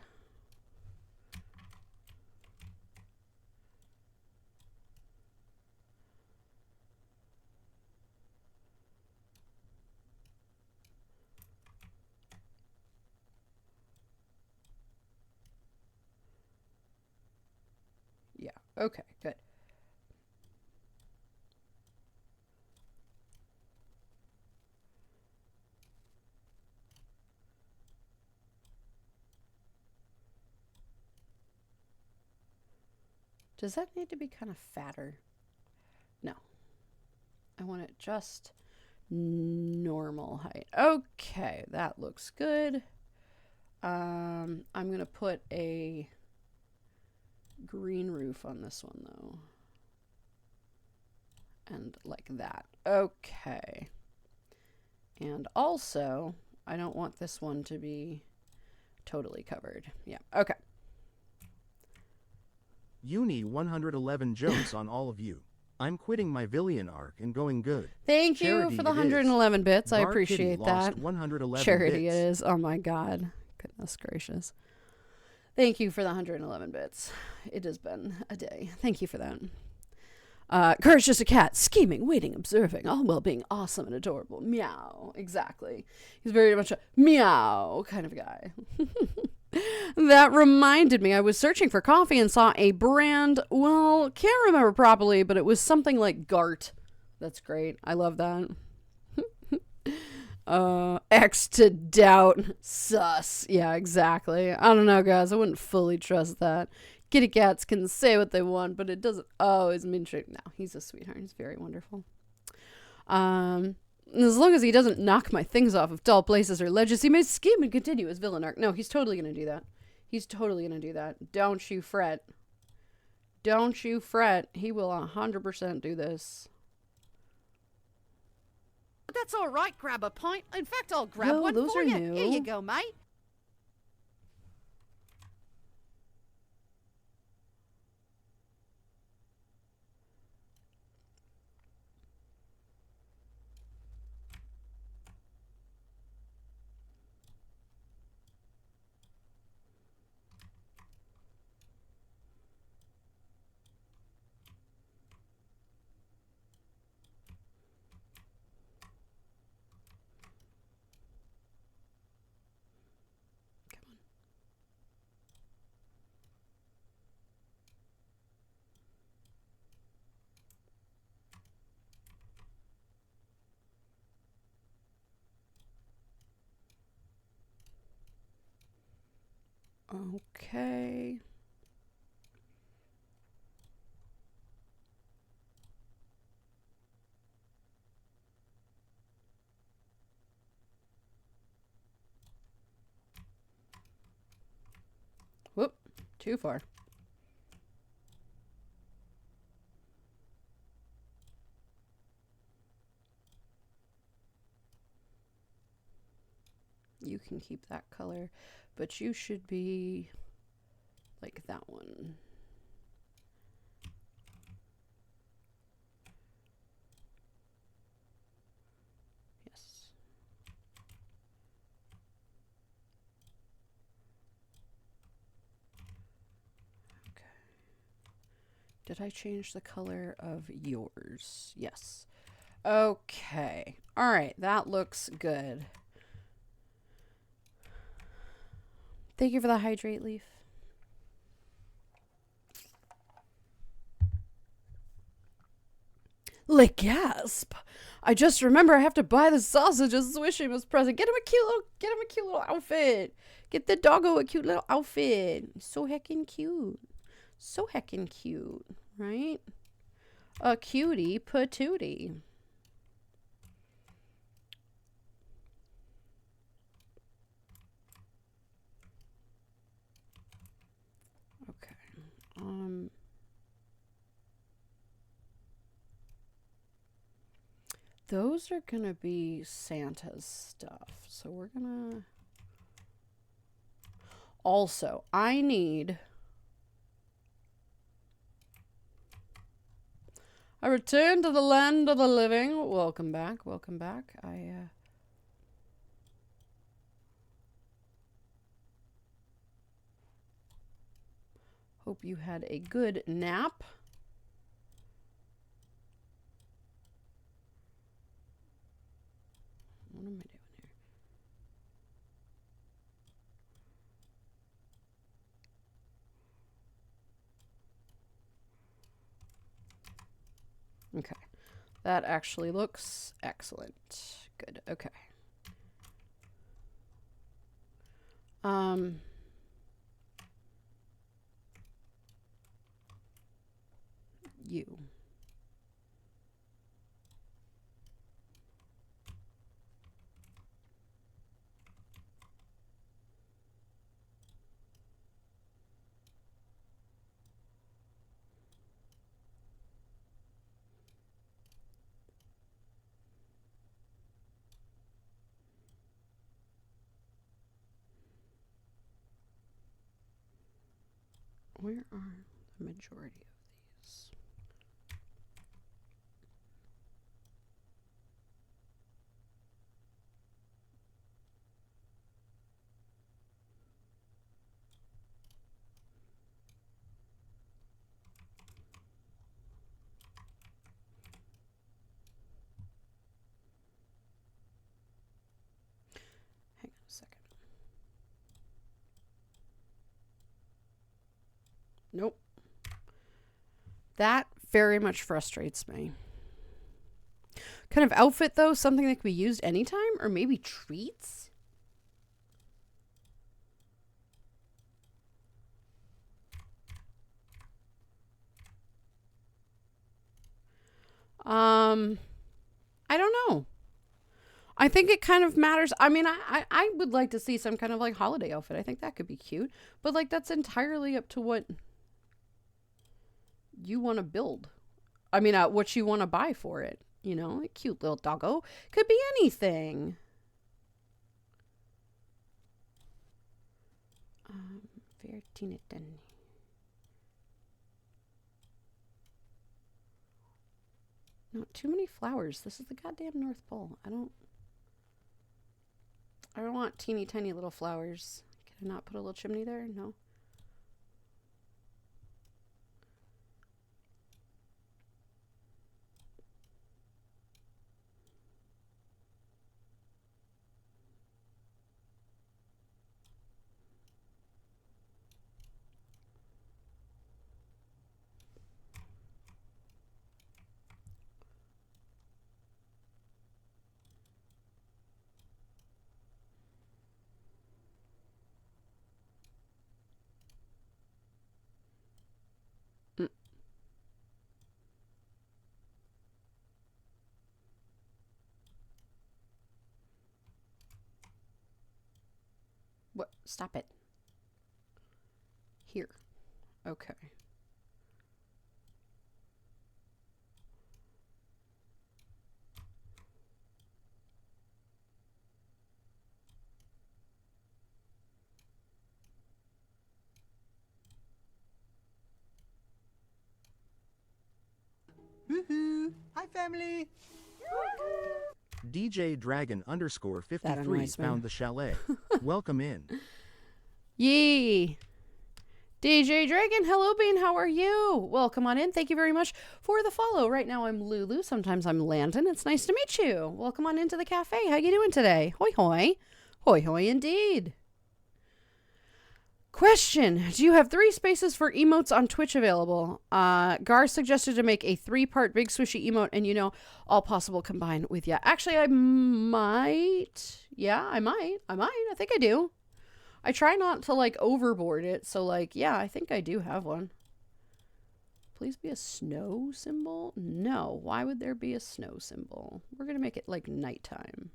Yeah, okay, good. Does that need to be kind of fatter? No. I want it just normal height. Okay, that looks good. I'm going to put a green roof on this one, though. And like that. Okay. And also, I don't want this one to be totally covered. Yeah, okay. You need 111 jokes on all of you. I'm quitting my Villian arc and going good. Thank you Charity for the it is. 111 bits. I Bar Kitty appreciate lost that. 111 Charity bits. it is. Oh my god. Goodness gracious. Thank you for the 111 bits. It has been a day. Thank you for that. Courage just a cat, scheming, waiting, observing, all while being awesome and adorable. Meow. Exactly. He's very much a meow kind of guy. That reminded me, I was searching for coffee and saw a brand, well, can't remember properly, but it was something like Gart. That's great. I love that. X to doubt. Sus. Yeah, exactly. I don't know, guys. I wouldn't fully trust that. Kitty cats can say what they want, but it doesn't always mean true. No, he's a sweetheart. He's very wonderful. As long as he doesn't knock my things off of tall places or ledges, he may scheme and continue his villain arc. No, he's totally going to do that. He's totally going to do that. Don't you fret. Don't you fret. He will 100% do this. That's all right, grab a pint. In fact, I'll grab Yo, one those for are you. new. Here you go, mate. Okay. Whoop. Too far. You can keep that color, but you should be like that one. Yes. Okay. Did I change the color of yours? Yes. Okay. All right. That looks good. Thank you for the hydrate leaf. Holy gasp! I just remember I have to buy the sausage as Swishima's present. Get him a cute little outfit. Get the doggo a cute little outfit. So heckin' cute. So heckin' cute, right? A cutie patootie. Okay. Those are gonna be Santa's stuff. So we're gonna... Also, I need... I return to the land of the living. Welcome back. Welcome back. Hope you had a good nap. What am I doing here? Okay. That actually looks excellent. Good. Okay. You. Where are the majority of these? Hang on a second. Nope. That very much frustrates me. Kind of outfit, though? Something that could be used anytime? Or maybe treats? I don't know. I think it kind of matters. I mean, I would like to see some kind of like holiday outfit. I think that could be cute. But like that's entirely up to what you want to build. I mean, what you want to buy for it. You know, a cute little doggo. Could be anything. Vertiniten. Not too many flowers. This is the goddamn North Pole. I don't want teeny tiny little flowers. Can I not put a little chimney there? No. What? Stop it. Here. Okay. Woohoo! Hi, family! DJ Dragon _ 53 annoys me. found the chalet. Welcome in. Yee. DJ Dragon, hello Bean, how are you? Well, come on in. Thank you very much for the follow. Right now I'm Lulu. Sometimes I'm Landon. It's nice to meet you. Welcome on into the cafe. How you doing today? Hoi hoi. Hoi hoi indeed. Question: do you have 3 spaces for emotes on Twitch available? Gar suggested to make a 3-part big swishy emote, and all possible combined with Actually, I might. Yeah, I might. I think I do. I try not to overboard it, so I think I do have one. Please be a snow symbol? No. Why would there be a snow symbol? We're gonna make it nighttime.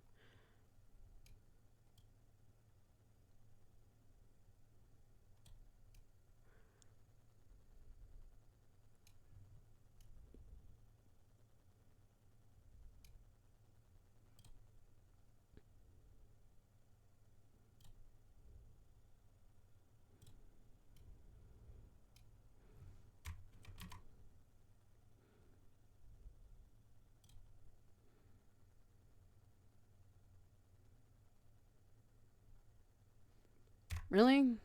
Really?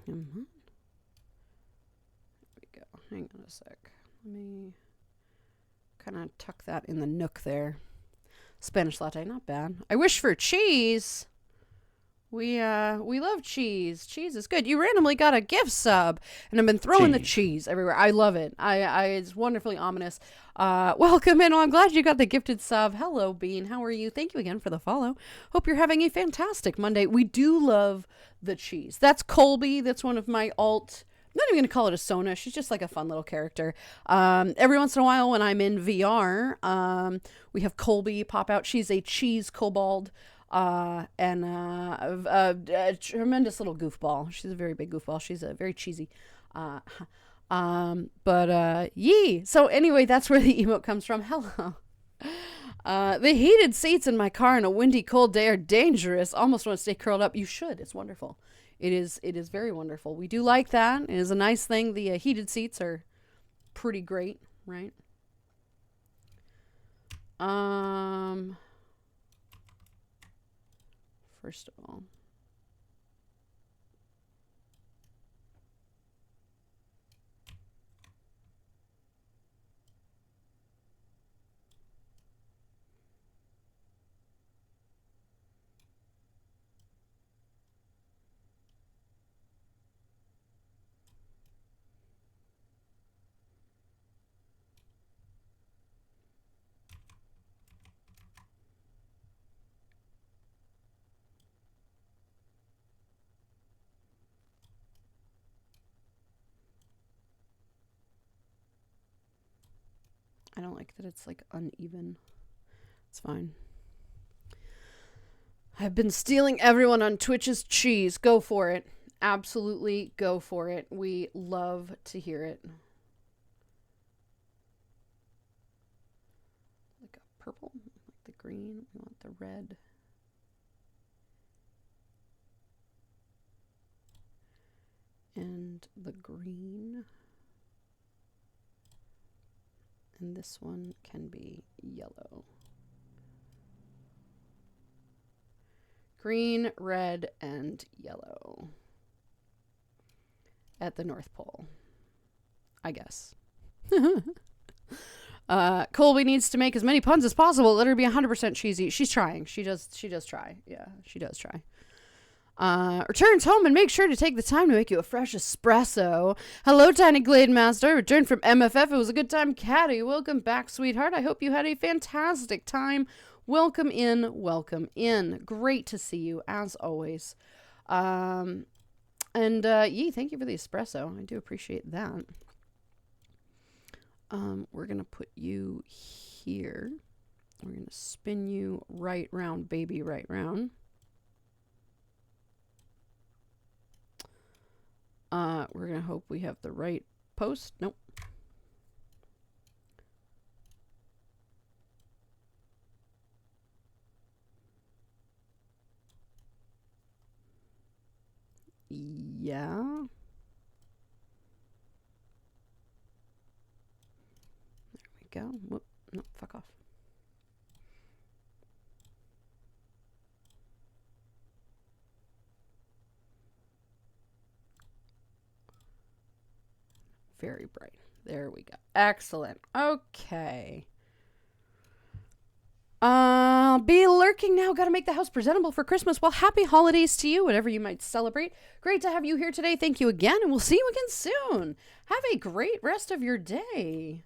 There we go. Hang on a sec. Let me kind of tuck that in the nook there. Spanish latte, not bad. I wish for cheese. We love cheese. Cheese is good. You randomly got a gift sub, and I've been throwing the cheese everywhere. I love it. It's wonderfully ominous. Welcome in. I'm glad you got the gifted sub. Hello, Bean. How are you? Thank you again for the follow. Hope you're having a fantastic Monday. We do love the cheese. That's Colby. That's one of my alt. I'm not even going to call it a Sona. She's just a fun little character. Every once in a while when I'm in VR, we have Colby pop out. She's a cheese kobold. And a tremendous little goofball. She's a very big goofball. She's very cheesy. Yee. So anyway, that's where the emote comes from. Hello. The heated seats in my car on a windy, cold day are dangerous. Almost want to stay curled up. You should. It's wonderful. It is very wonderful. We do like that. It is a nice thing. The heated seats are pretty great, right? First of all, I don't like that it's uneven. It's fine. I've been stealing everyone on Twitch's cheese. Go for it. Absolutely go for it. We love to hear it. Like a purple, like the green. We want the red. And the green. And this one can be yellow. Green, red, and yellow. At the North Pole. I guess. Colby needs to make as many puns as possible. Let her be 100% cheesy. She's trying. She does try. Yeah, she does try. Returns home and make sure to take the time to make you a fresh espresso. Hello, Tiny Glade Master. Returned from MFF. It was a good time, Caddy. Welcome back, sweetheart. I hope you had a fantastic time. Welcome in. Welcome in. Great to see you, as always. Yee, thank you for the espresso. I do appreciate that. We're going to put you here. We're going to spin you right round, baby, right round. We're gonna hope we have the right post. Nope. Yeah. There we go. Whoop. No, fuck off. Very bright. There we go. Excellent. Okay. Be lurking now. Got to make the house presentable for Christmas. Well, happy holidays to you, whatever you might celebrate. Great to have you here today. Thank you again, and we'll see you again soon. Have a great rest of your day.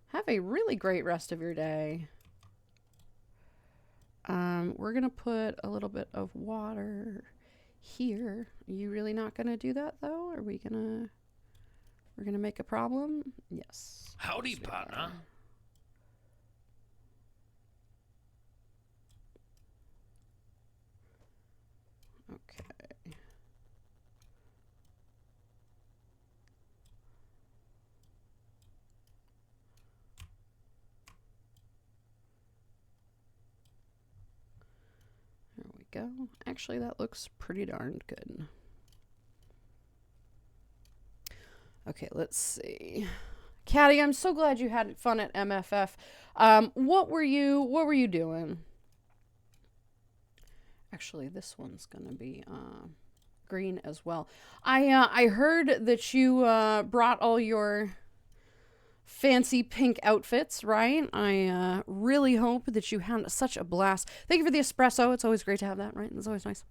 Have a really great rest of your day. We're going to put a little bit of water here. Are you really not going to do that, though? Are we going to... We're going to make a problem? Yes. Howdy, partner. Okay. There we go. Actually, that looks pretty darn good. Okay, let's see. Caddy, I'm so glad you had fun at MFF. What were you doing? Actually, this one's gonna be green as well. I heard that you brought all your fancy pink outfits, right? I really hope that you had such a blast. Thank you for the espresso. It's always great to have that, right? It's always nice.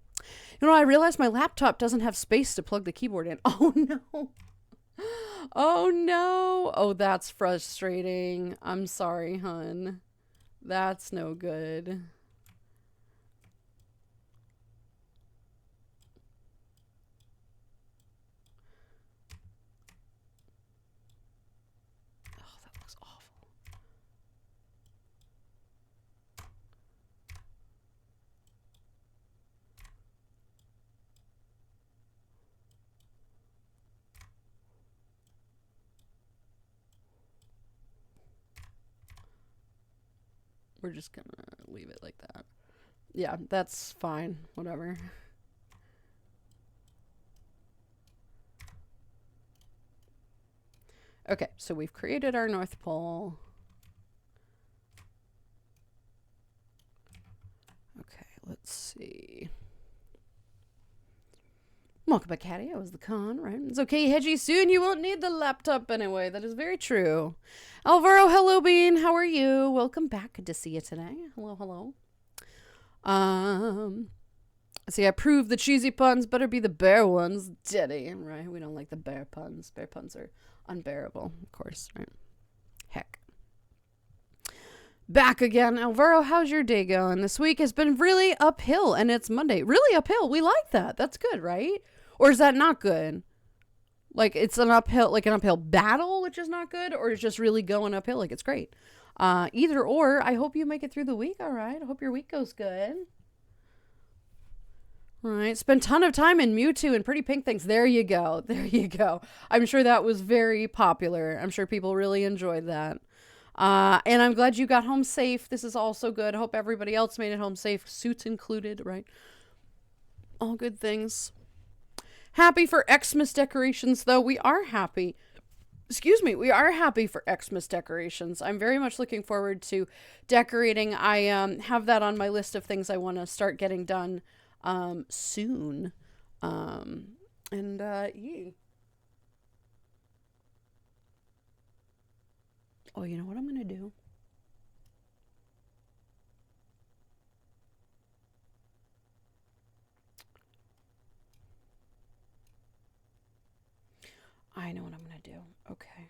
You know, I realized my laptop doesn't have space to plug the keyboard in. Oh no. Oh no. Oh, that's frustrating. I'm sorry, hun. That's no good. Oh, that looks awful. We're just gonna leave it like that. Yeah, that's fine. Whatever. Okay, so we've created our North Pole. Okay, let's see. Welcome back, Caddy. I was the con, right? It's okay, Hedgie. Soon you won't need the laptop anyway. That is very true. Alvaro, hello, Bean. How are you? Welcome back. Good to see you today. Hello, hello. See, I proved the cheesy puns better be the bear ones. Diddy, right? We don't like the bear puns. Bear puns are unbearable, of course, right? Heck. Back again. Alvaro, how's your day going? This week has been really uphill, and it's Monday. Really uphill. We like that. That's good, right? Or is that not good? Like, it's an uphill battle, which is not good, or it's just really going uphill, like it's great. Either or, I hope you make it through the week, all right? I hope your week goes good. All right, spend a ton of time in Mewtwo and Pretty Pink Things. There you go. There you go. I'm sure that was very popular. I'm sure people really enjoyed that. And I'm glad you got home safe. This is also good. I hope everybody else made it home safe. Suits included, right? All good things. Happy for Xmas decorations, though. We are happy. Excuse me. We are happy for Xmas decorations. I'm very much looking forward to decorating. I have that on my list of things I want to start getting done soon. Yeah. Oh, you know what I'm going to do? I know what I'm going to do. Okay.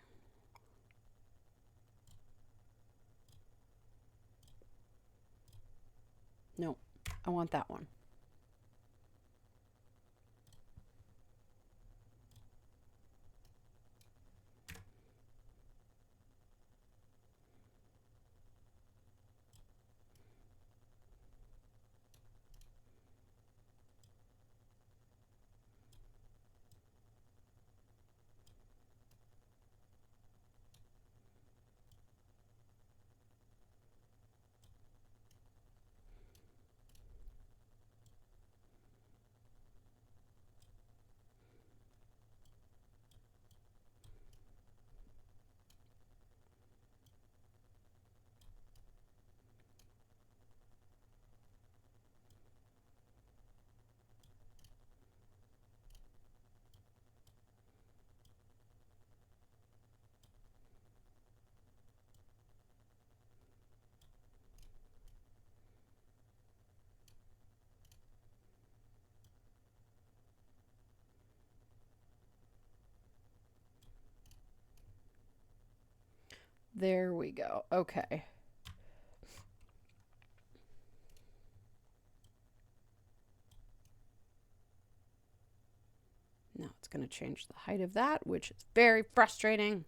No, I want that one. There we go. Okay. Now it's going to change the height of that, which is very frustrating.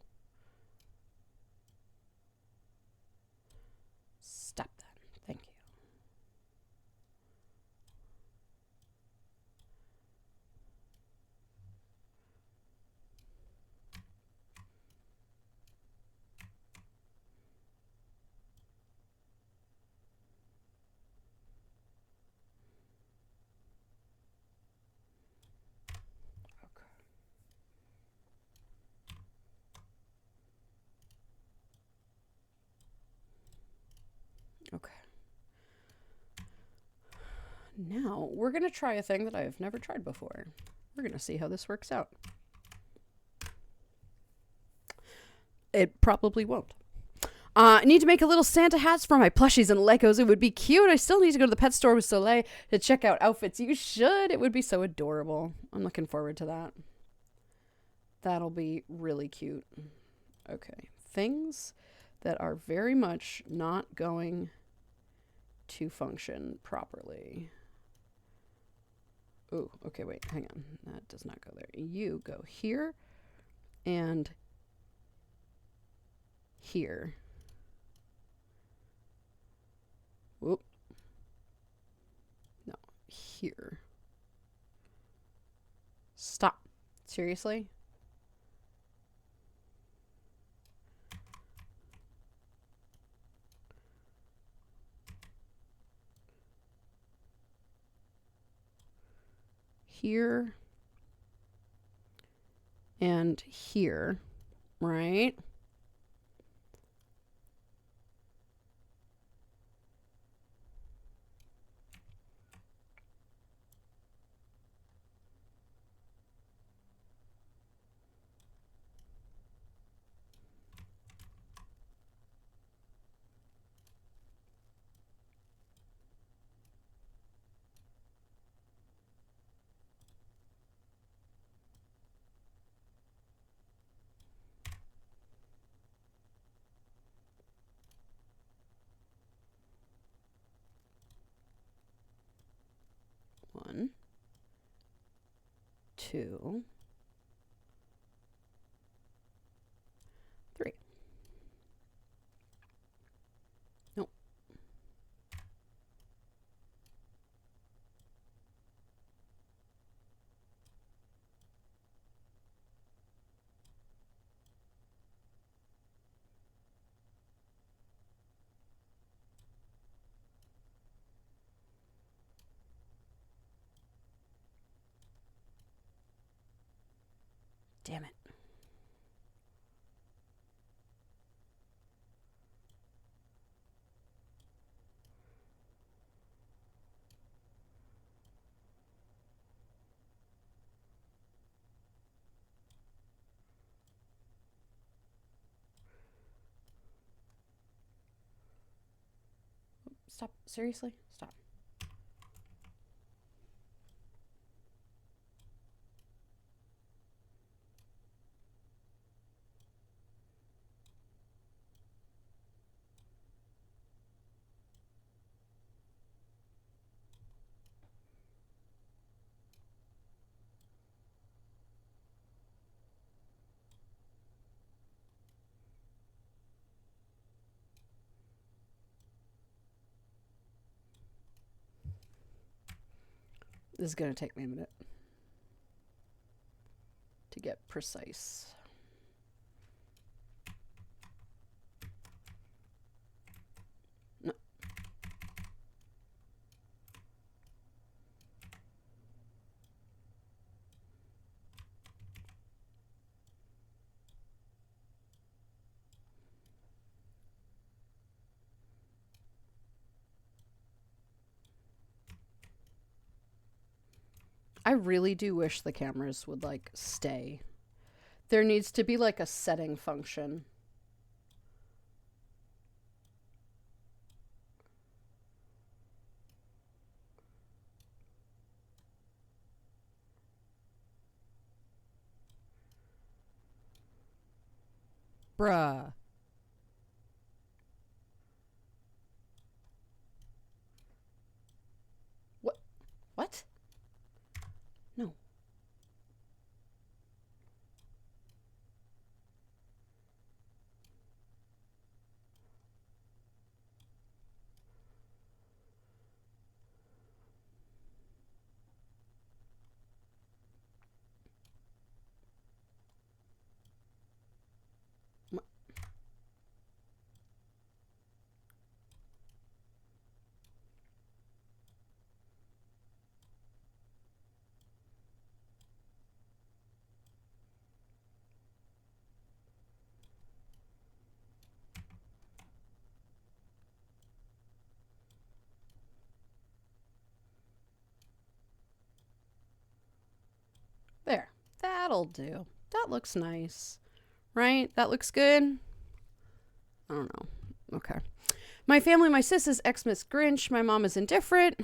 Stop that. Thank you. Okay. Now, we're going to try a thing that I've never tried before. We're going to see how this works out. It probably won't. I need to make a little Santa hats for my plushies and Legos. It would be cute. I still need to go to the pet store with Soleil to check out outfits. You should. It would be so adorable. I'm looking forward to that. That'll be really cute. Okay. Things that are very much not going to function properly. Oh, okay, wait, hang on. That does not go there. You go here and here. Whoop. No, here. Stop. Seriously? Here and here, right? One, two, three. Nope. Damn it. Stop. Seriously? Stop. This is going to take me a minute to get precise. No. I really do wish the cameras would like stay. There needs to be like a setting function. Bruh. That'll do. That looks nice. Right? That looks good? I don't know. Okay. My family, my sis is Xmas Grinch. My mom is indifferent.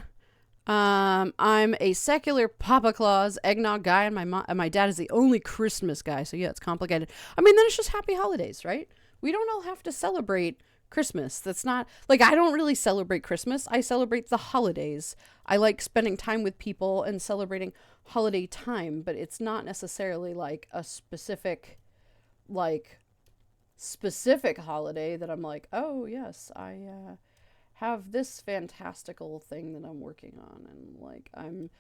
I'm a secular Papa Claus eggnog guy, and my dad is the only Christmas guy. So yeah, it's complicated. I mean, then it's just happy holidays, right? We don't all have to celebrate Christmas. That's not like, I don't really celebrate Christmas. I celebrate the holidays. I like spending time with people and celebrating holiday time, but it's not necessarily like a specific holiday that I'm like, oh yes, I have this fantastical thing that I'm working on, and like I'm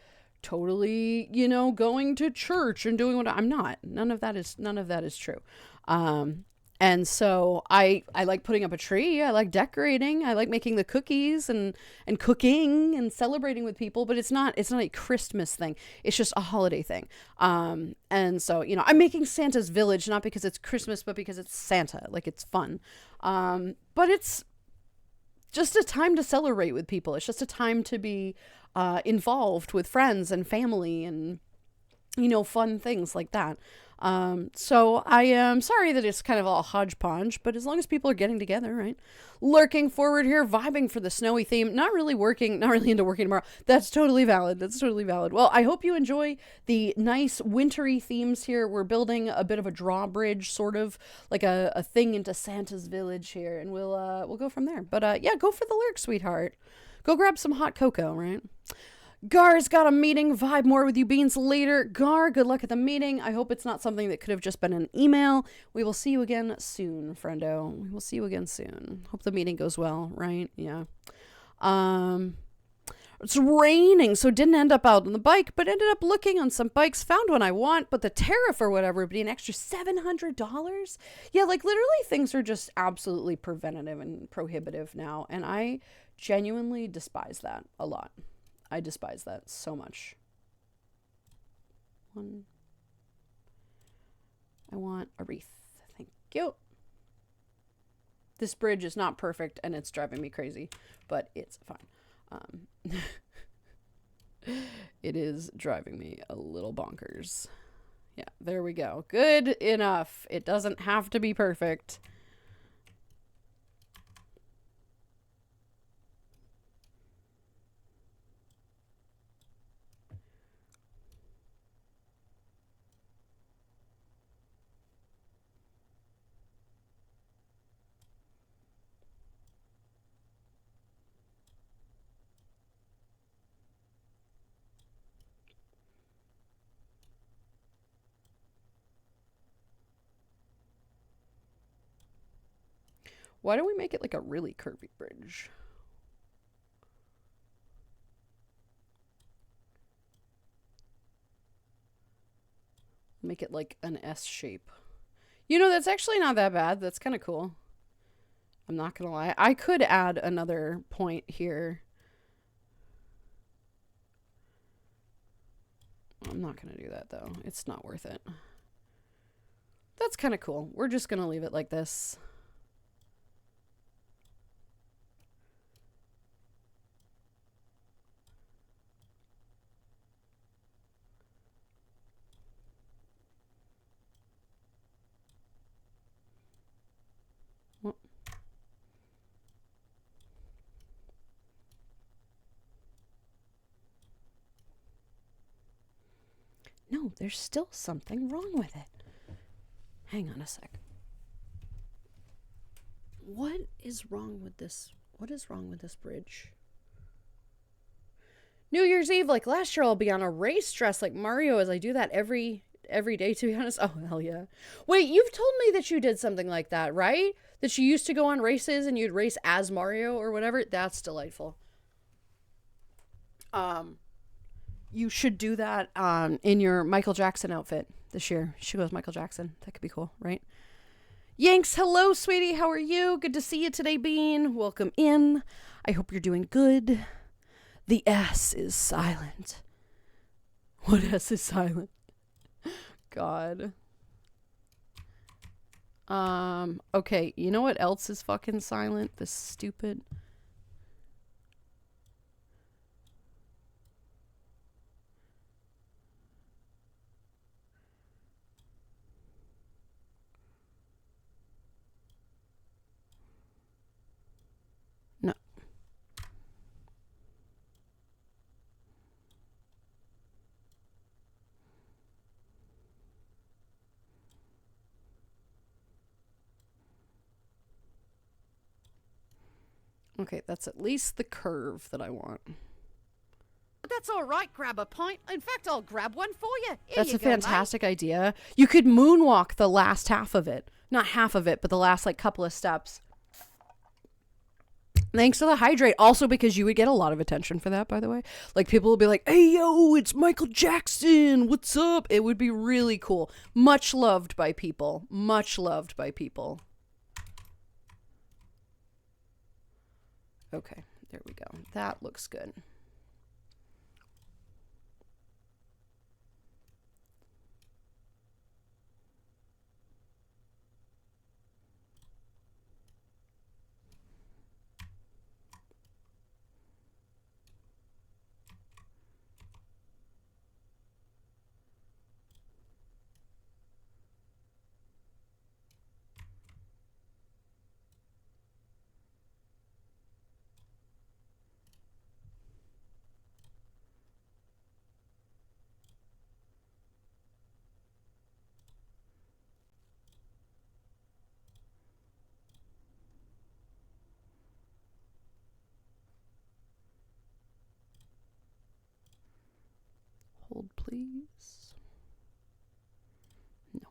totally, going to church and doing what I'm not. None of that is true. And so I like putting up a tree. I like decorating. I like making the cookies and cooking and celebrating with people, but it's not a Christmas thing. It's just a holiday thing. And so, I'm making Santa's Village, not because it's Christmas, but because it's Santa. Like, it's fun. But it's just a time to celebrate with people. It's just a time to be involved with friends and family and, fun things like that. So I am sorry that it's kind of all hodgepodge, but as long as people are getting together, right? Lurking forward here, vibing for the snowy theme, not really into working tomorrow. That's totally valid. Well, I hope you enjoy the nice wintry themes here. We're building a bit of a drawbridge, sort of like a thing into Santa's Village here, and we'll go from there. But yeah, go for the lurk, sweetheart. Go grab some hot cocoa, right? Gar's got a meeting. Vibe more with you beans later. Gar, good luck at the meeting. I hope it's not something that could have just been an email. We will see you again soon, friendo. We will see you again soon. Hope the meeting goes well, right? Yeah. It's raining, so didn't end up out on the bike, but ended up looking on some bikes. Found one I want, but the tariff or whatever would be an extra $700. Yeah, like literally things are just absolutely preventative and prohibitive now, and I genuinely despise that a lot. I despise that so much. I want a wreath. Thank you. This bridge is not perfect and it's driving me crazy, but it's fine. It is driving me a little bonkers. Yeah, there we go. Good enough. It doesn't have to be perfect. Why don't we make it like a really curvy bridge? Make it like an S shape. That's actually not that bad. That's kind of cool. I'm not gonna lie. I could add another point here. I'm not gonna do that though. It's not worth it. That's kind of cool. We're just gonna leave it like this. No, there's still something wrong with it. Hang on a sec. What is wrong with this? What is wrong with this bridge? New Year's Eve, like last year, I'll be on a race dress like Mario, as I do that every day, to be honest. Oh, hell yeah. Wait, you've told me that you did something like that, right? That you used to go on races and you'd race as Mario or whatever. That's delightful. You should do that in your Michael Jackson outfit this year. You should go with Michael Jackson. That could be cool, right? Yanks, hello, sweetie. How are you? Good to see you today, Bean. Welcome in. I hope you're doing good. The S is silent. What S is silent? God. Okay, you know what else is fucking silent? This stupid... Okay, that's at least the curve that I want. That's all right, grab a pint. In fact, I'll grab one for you. Here That's you a go, mate. fantastic idea. You could moonwalk the last half of it. Not half of it, but the last like couple of steps. Thanks to the hydrate. Also because you would get a lot of attention for that, by the way. Like people will be like, hey, yo, it's Michael Jackson. What's up? It would be really cool. Much loved by people. Much loved by people. Okay, there we go. That looks good. Hold, please. No.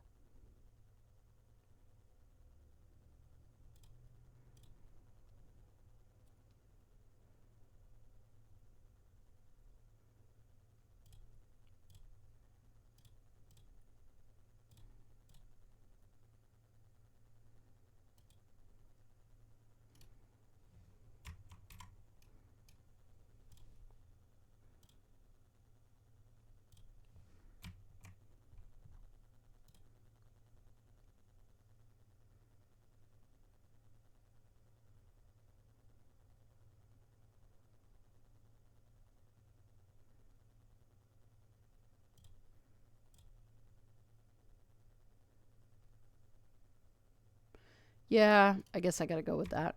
Yeah, I guess I gotta go with that.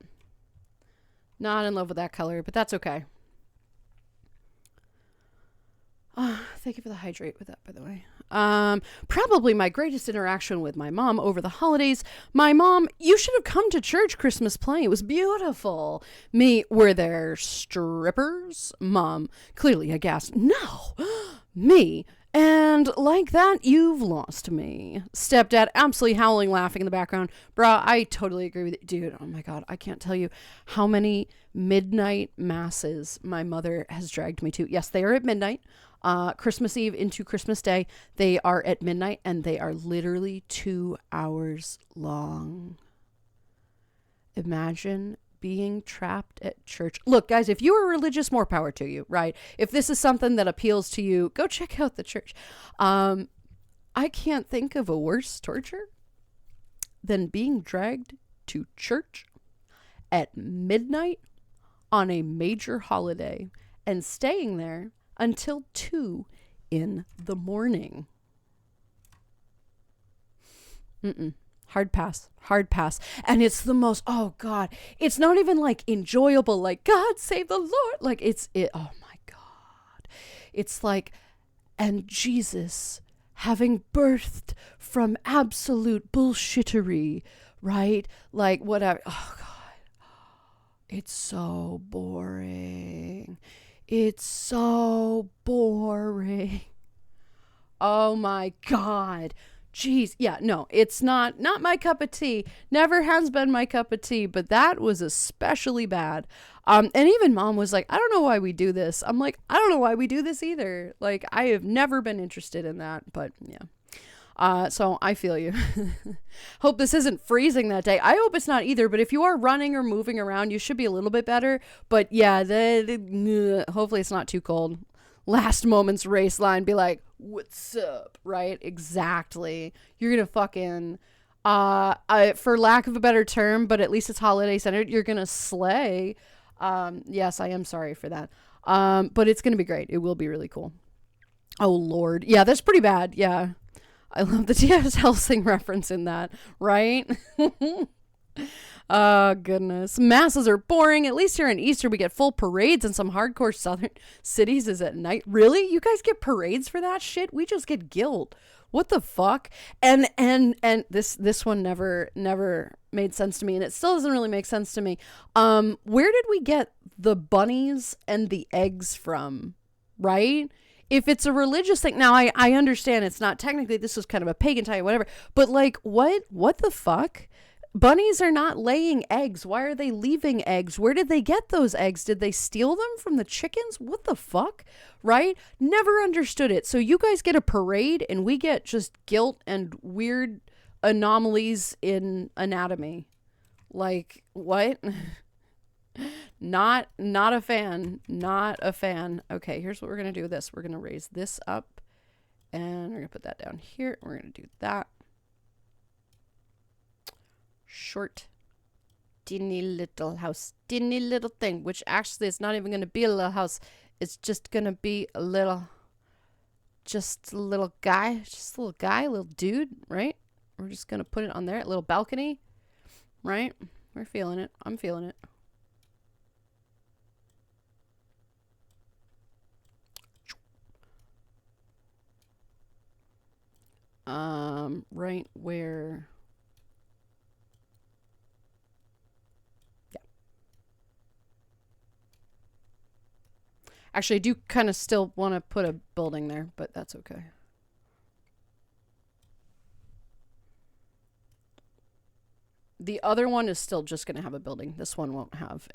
Not in love with that color, but that's okay. Thank you for the hydrate with that, by the way. Probably my greatest interaction with my mom over the holidays. My mom, you should have come to church Christmas play. It was beautiful. Me, were there strippers? Mom, clearly aghast. No. Me. And like that, you've lost me. Stepdad, absolutely howling, laughing in the background. Bruh, I totally agree with you. Dude, oh my God, I can't tell you how many midnight masses my mother has dragged me to. Yes, they are at midnight. Christmas Eve into Christmas Day, they are at midnight, and they are literally 2 hours long. Imagine being trapped at church. Look, guys, if you are religious, more power to you, right? If this is something that appeals to you, go check out the church. I can't think of a worse torture than being dragged to church at midnight on a major holiday and staying there until 2 in the morning. Hard pass. Hard pass. And it's the most, oh God, it's not even like enjoyable, like God save the Lord. Like oh my God. It's like, and Jesus having birthed from absolute bullshittery, right? Like whatever. Oh God. It's so boring. It's so boring. Oh my God. Jeez, yeah, no, it's not my cup of tea. Never has been my cup of tea, but that was especially bad. And even Mom was like, I don't know why we do this. I'm like, I don't know why we do this either. Like, I have never been interested in that, but yeah. So I feel you. Hope this isn't freezing that day. I hope it's not either, but if you are running or moving around, you should be a little bit better. But yeah, hopefully it's not too cold. Last moment's race line, be like, what's up, right? Exactly. You're gonna fucking for lack of a better term, but at least it's holiday centered, you're gonna slay. Yes, I am sorry for that. But it's gonna be great. It will be really cool. Oh Lord, yeah, that's pretty bad. Yeah, I love the T.S. Helsing reference in that, right? Oh, goodness. Masses are boring. At least here in Easter, we get full parades in some hardcore southern cities is at night. Really? You guys get parades for that shit? We just get guilt. What the fuck? And this one never made sense to me, and it still doesn't really make sense to me. Where did we get the bunnies and the eggs from? Right? If it's a religious thing, now I understand it's not technically, this is kind of a pagan tie, whatever, but like, what the fuck? Bunnies are not laying eggs. Why are they leaving eggs? Where did they get those eggs? Did they steal them from the chickens? What the fuck? Right? Never understood it. So you guys get a parade and we get just guilt and weird anomalies in anatomy. Like, what? Not a fan. Not a fan. Okay, here's what we're going to do with this. We're going to raise this up and we're going to put that down here. We're going to do that. Short, teeny little house, teeny little thing, which actually is not even going to be a little house. It's just going to be a little guy, a little dude, right? We're just going to put it on there, a little balcony, right? We're feeling it. I'm feeling it. Right where... Actually, I do kind of still want to put a building there, but that's okay. The other one is still just going to have a building. This one won't have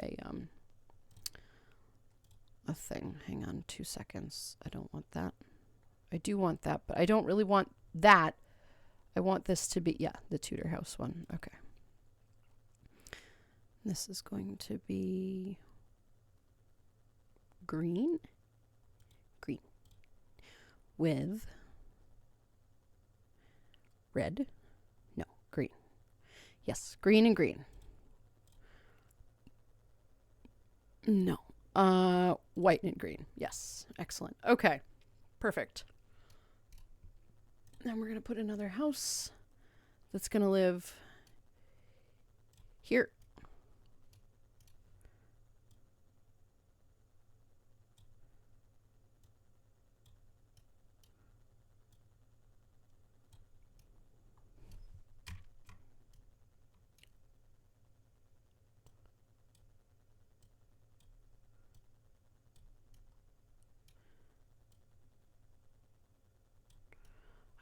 a thing. Hang on 2 seconds. I don't want that. I do want that, but I don't really want that. I want this to be, yeah, the Tudor house one. Okay. This is going to be... green with red, no, green, yes, green and green, no, white and green, yes, excellent. Okay, perfect. Then we're gonna put another house that's gonna live here.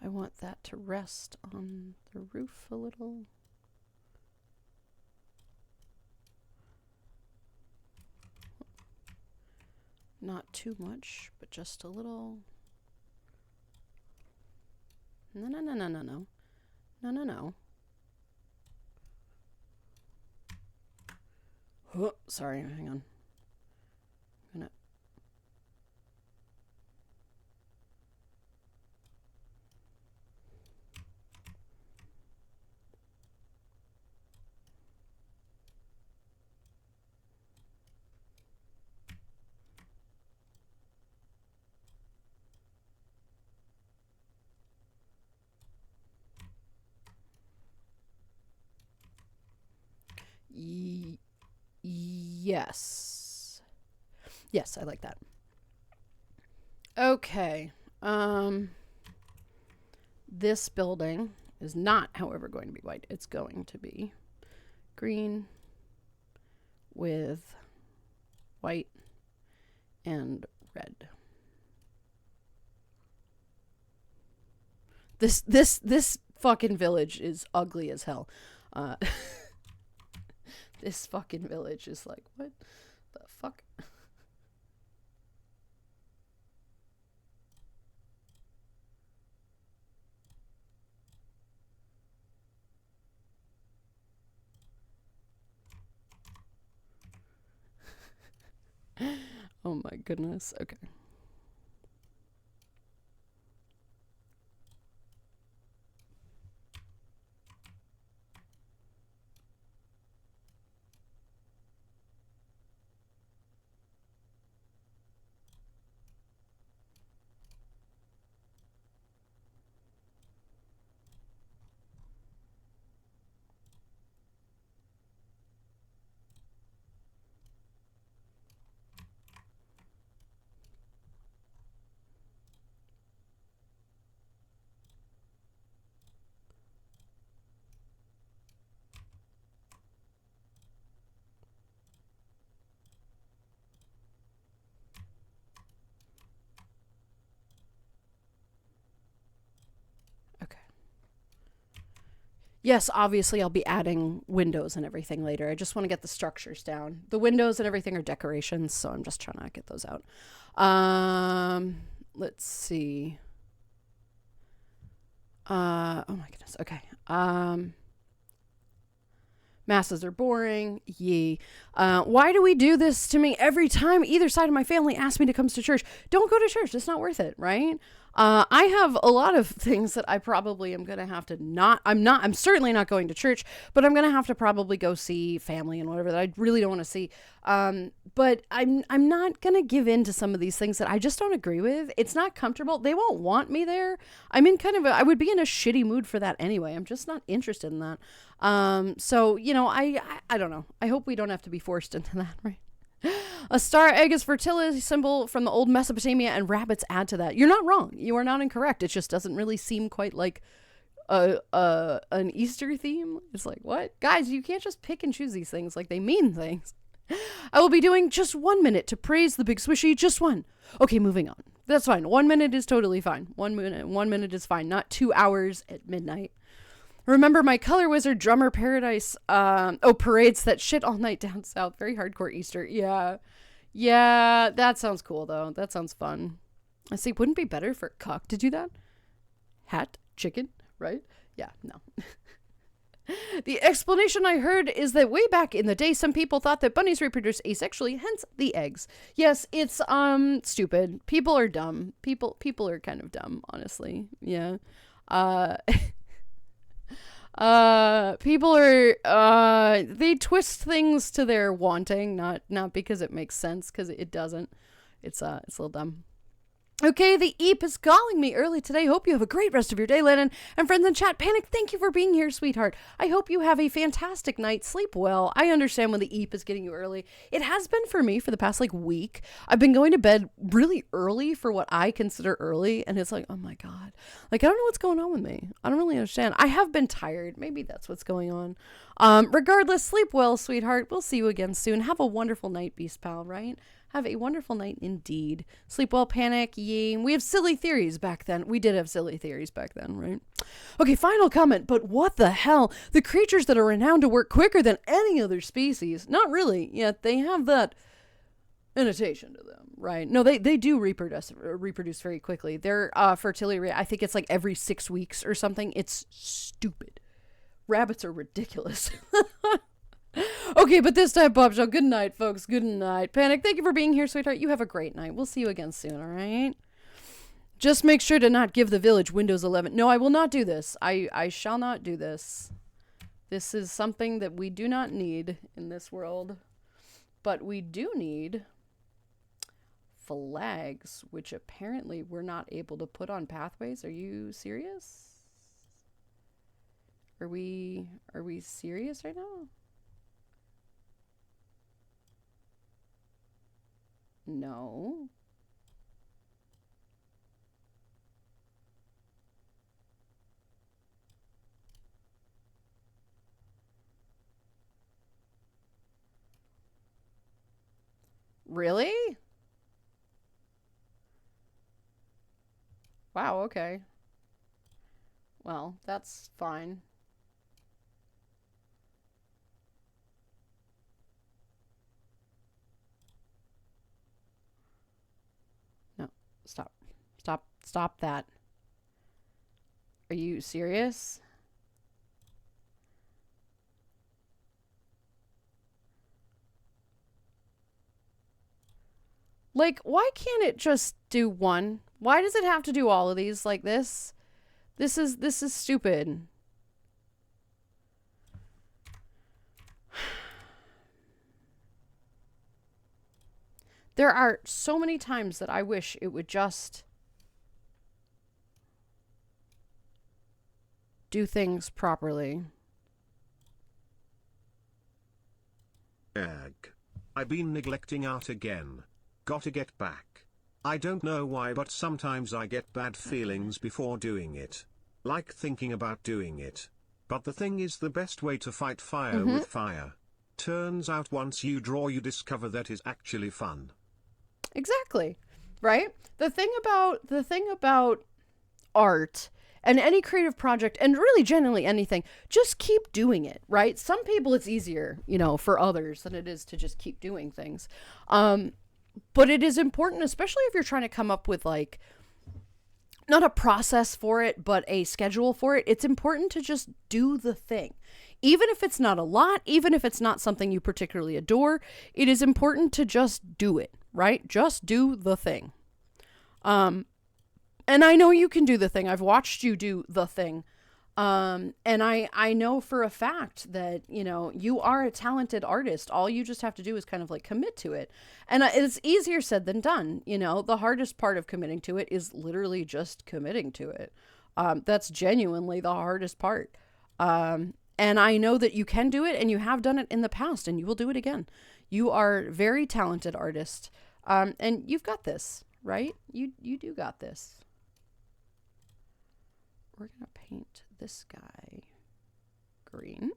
I want that to rest on the roof a little. Not too much, but just a little. No, no, no, no, no, no. No, no, no. Oh, sorry, hang on. I'm gonna... Yes. Yes, I like that. Okay. This building is not, however, going to be white. It's going to be green with white and red. This fucking village is ugly as hell. This fucking village is like, what the fuck? Oh my goodness. Okay. Yes, obviously I'll be adding windows and everything later. I just want to get the structures down. The windows and everything are decorations, so I'm just trying to get those out. Let's see. Oh my goodness. Okay. Masses are boring. Yee. Why do we do this to me every time either side of my family asks me to come to church? Don't go to church. It's not worth it, right? I have a lot of things that I probably am going to have to I'm certainly not going to church, but I'm going to have to probably go see family and whatever that I really don't want to see. But I'm not going to give in to some of these things that I just don't agree with. It's not comfortable. They won't want me there. I'm in I would be in a shitty mood for that anyway. I'm just not interested in that. So, you know, I don't know. I hope we don't have to be forced into that, right? A star egg is fertility symbol from the old Mesopotamia, and rabbits add to that. You're not wrong. You are not incorrect. It just doesn't really seem quite like an Easter theme. It's like, what? Guys, you can't just pick and choose these things like they mean things. I will be doing just 1 minute to praise the big swishy. Just one. Okay, moving on. That's fine. 1 minute is totally fine. 1 minute is fine. Not 2 hours at midnight. Remember my color wizard drummer paradise parades that shit all night down south. Very hardcore Easter. Yeah, that sounds cool though. That sounds fun. I see. Wouldn't it be better for cock to do that? Hat, chicken, right? Yeah, no. The explanation I heard is that way back in the day, some people thought that bunnies reproduce asexually, hence the eggs. Yes, it's stupid. People are dumb. People are kind of dumb, honestly. Yeah. People are, they twist things to their wanting, not because it makes sense, because it doesn't. It's a little dumb. Okay, the Eep is calling me early today. Hope you have a great rest of your day, Lennon. And friends in chat, Panic, thank you for being here, sweetheart. I hope you have a fantastic night. Sleep well. I understand when the Eep is getting you early. It has been for me for the past, week. I've been going to bed really early for what I consider early, and it's like, oh my God. I don't know what's going on with me. I don't really understand. I have been tired. Maybe that's what's going on. Regardless, sleep well, sweetheart. We'll see you again soon. Have a wonderful night, Beast Pal, right? Have a wonderful night indeed. Sleep well, Panic. Yay. We have silly theories back then. We did have silly theories back then, right? Okay, final comment. But what the hell? The creatures that are renowned to work quicker than any other species. Not really, yet they have that annotation to them, right? No, they do reproduce very quickly. Their fertility rate, I think it's every 6 weeks or something. It's stupid. Rabbits are ridiculous. Okay, but this time, Bombshell, good night, folks. Good night. Panic, thank you for being here, sweetheart. You have a great night. We'll see you again soon, all right? Just make sure to not give the village Windows 11. No, I will not do this. I shall not do this. This is something that we do not need in this world. But we do need flags, which apparently we're not able to put on pathways. Are you serious? Are we serious right now? No. Really? Wow, okay. Well, that's fine. Stop that. Are you serious? Why can't it just do one? Why does it have to do all of these like this? This is stupid. There are so many times that I wish it would just do things properly. Ag. I've been neglecting art again. Gotta get back. I don't know why, but sometimes I get bad feelings before doing it. Like thinking about doing it. But the thing is, the best way to fight fire with fire. Turns out once you draw, you discover that is actually fun. Exactly. Right? The thing about art And any creative project, and really genuinely anything, just keep doing it, right? Some people it's easier, you know, for others than it is to just keep doing things. But it is important, especially if you're trying to come up with like, not a process for it, but a schedule for it. It's important to just do the thing. Even if it's not a lot, even if it's not something you particularly adore, it is important to just do it, right? Just do the thing. And I know you can do the thing. I've watched you do the thing. And I know for a fact that, you know, you are a talented artist. All you just have to do is kind of like commit to it. And it's easier said than done. You know, the hardest part of committing to it is literally just committing to it. That's genuinely the hardest part. And I know that you can do it and you have done it in the past and you will do it again. You are a very talented artist. And you've got this, right? You do got this. We're going to paint this guy green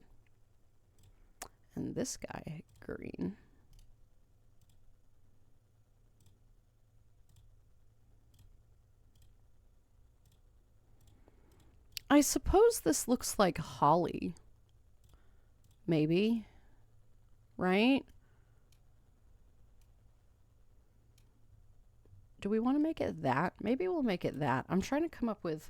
and this guy green. I suppose this looks like holly. Maybe. Right? Do we want to make it that? Maybe we'll make it that. I'm trying to come up with...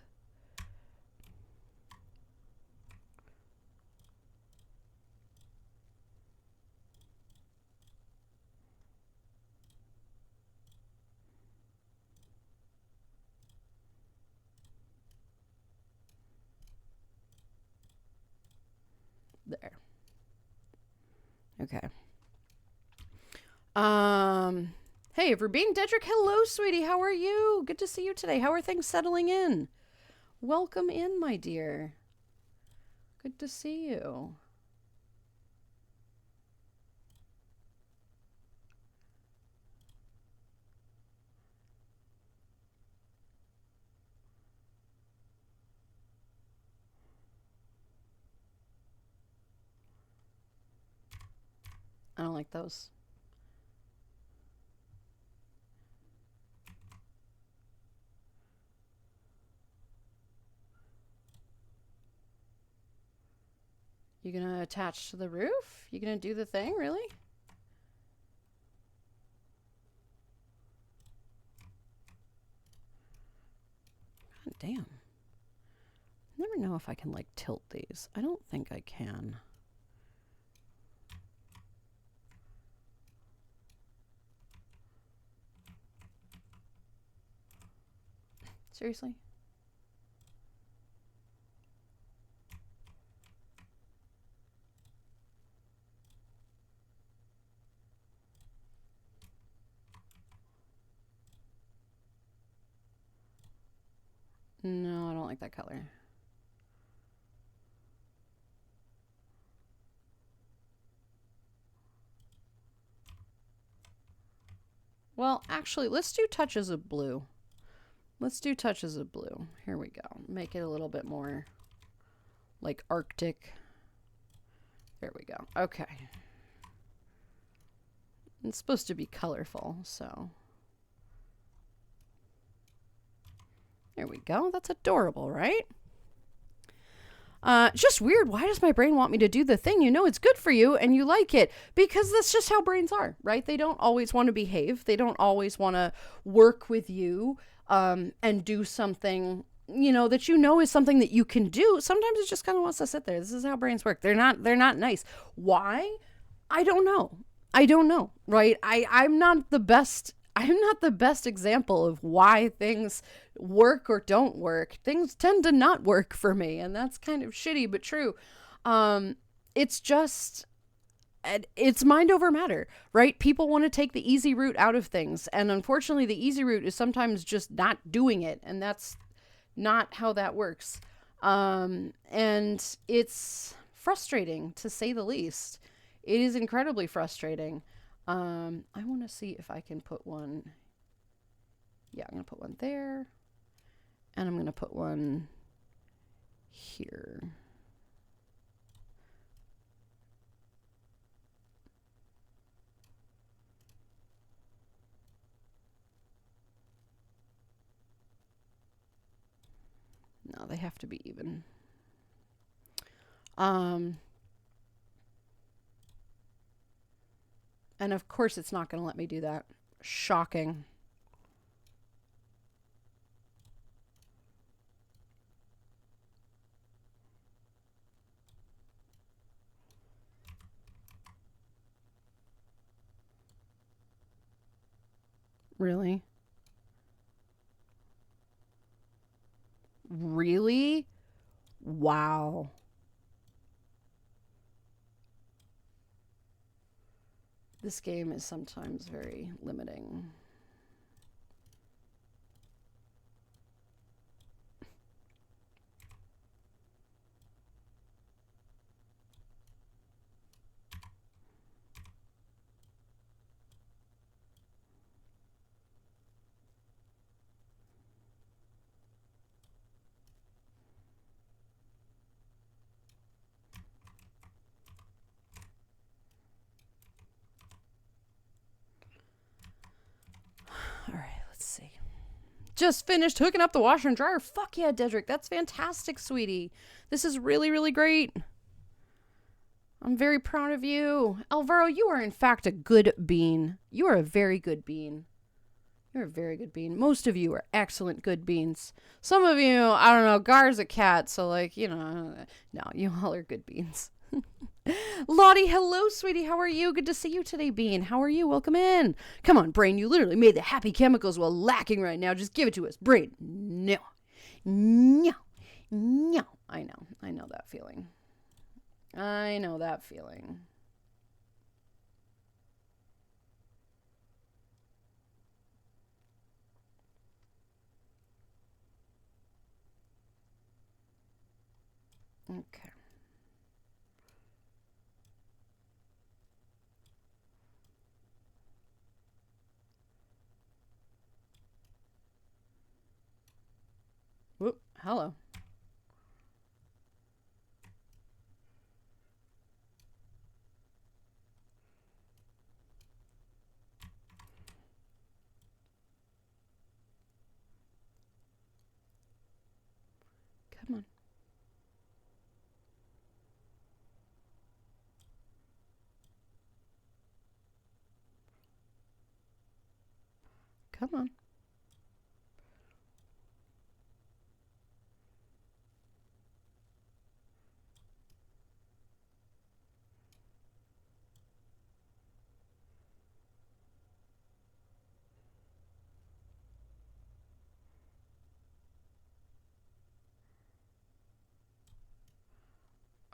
There. Okay. Hey, if we're being Dedrick, hello, sweetie. How are you? Good to see you today. How are things settling in? Welcome in, my dear. Good to see you. I don't like those. You gonna attach to the roof? You gonna do the thing, really? God damn. Never know if I can like tilt these. I don't think I can. Seriously? No, I don't like that color. Well, actually, let's do touches of blue. Let's do touches of blue. Here we go. Make it a little bit more like Arctic. There we go. Okay. It's supposed to be colorful, so. There we go. That's adorable, right? Just weird. Why does my brain want me to do the thing? You know it's good for you and you like it. Because that's just how brains are, right? They don't always want to behave. They don't always want to work with you and do something, you know, that you know is something that you can do. Sometimes it just kind of wants to sit there. This is how brains work. They're not nice. Why? I don't know. I don't know, right? I'm not the best example of why things work or don't work. Things tend to not work for me, and that's kind of shitty, but true. It's just, it's mind over matter, right? People want to take the easy route out of things, and unfortunately the easy route is sometimes just not doing it, and that's not how that works. And it's frustrating, to say the least. It is incredibly frustrating. I want to see if I can put one. Yeah, I'm going to put one there. And I'm going to put one here. No, they have to be even. And of course it's not going to let me do that. Shocking. Really? Really? Wow. This game is sometimes very limiting. All right, let's see. Just finished hooking up the washer and dryer. Fuck yeah, Dedrick. That's fantastic, sweetie. This is really, really great. I'm very proud of you. Alvaro, you are in fact a good bean. You are a very good bean. You're a very good bean. Most of you are excellent good beans. Some of you, I don't know, Gar's a cat, so like, you know, no, you all are good beans. Lottie, hello, sweetie. How are you? Good to see you today, Bean. How are you? Welcome in. Come on, Brain. You literally made the happy chemicals while lacking right now. Just give it to us. Brain. No. No. No. I know. I know that feeling. I know that feeling. Okay. Whoop, hello. Come on. Come on.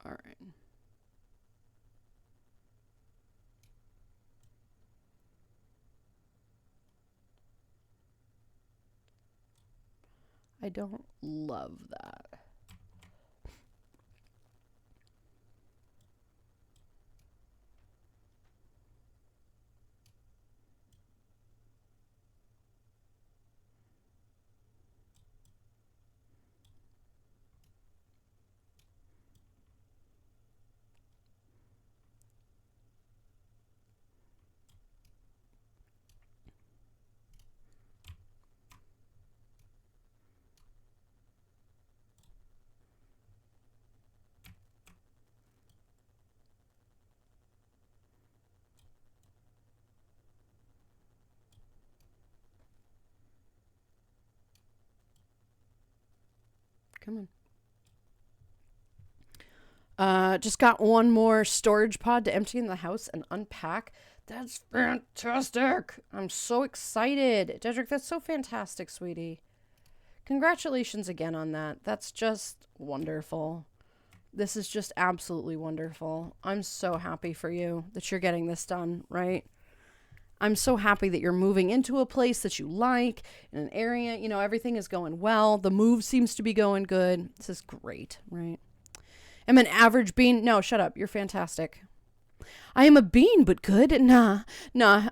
All right. I don't love that. Come on. Just got one more storage pod to empty in the house and unpack. That's fantastic. I'm so excited. Dedrick, that's so fantastic, sweetie. Congratulations again on that. That's just wonderful. This is just absolutely wonderful. I'm so happy for you that you're getting this done, right? I'm so happy that you're moving into a place that you like, in an area, you know, everything is going well. The move seems to be going good. This is great, right? I'm an average bean. No, shut up. You're fantastic. I am a bean, but good. Nah,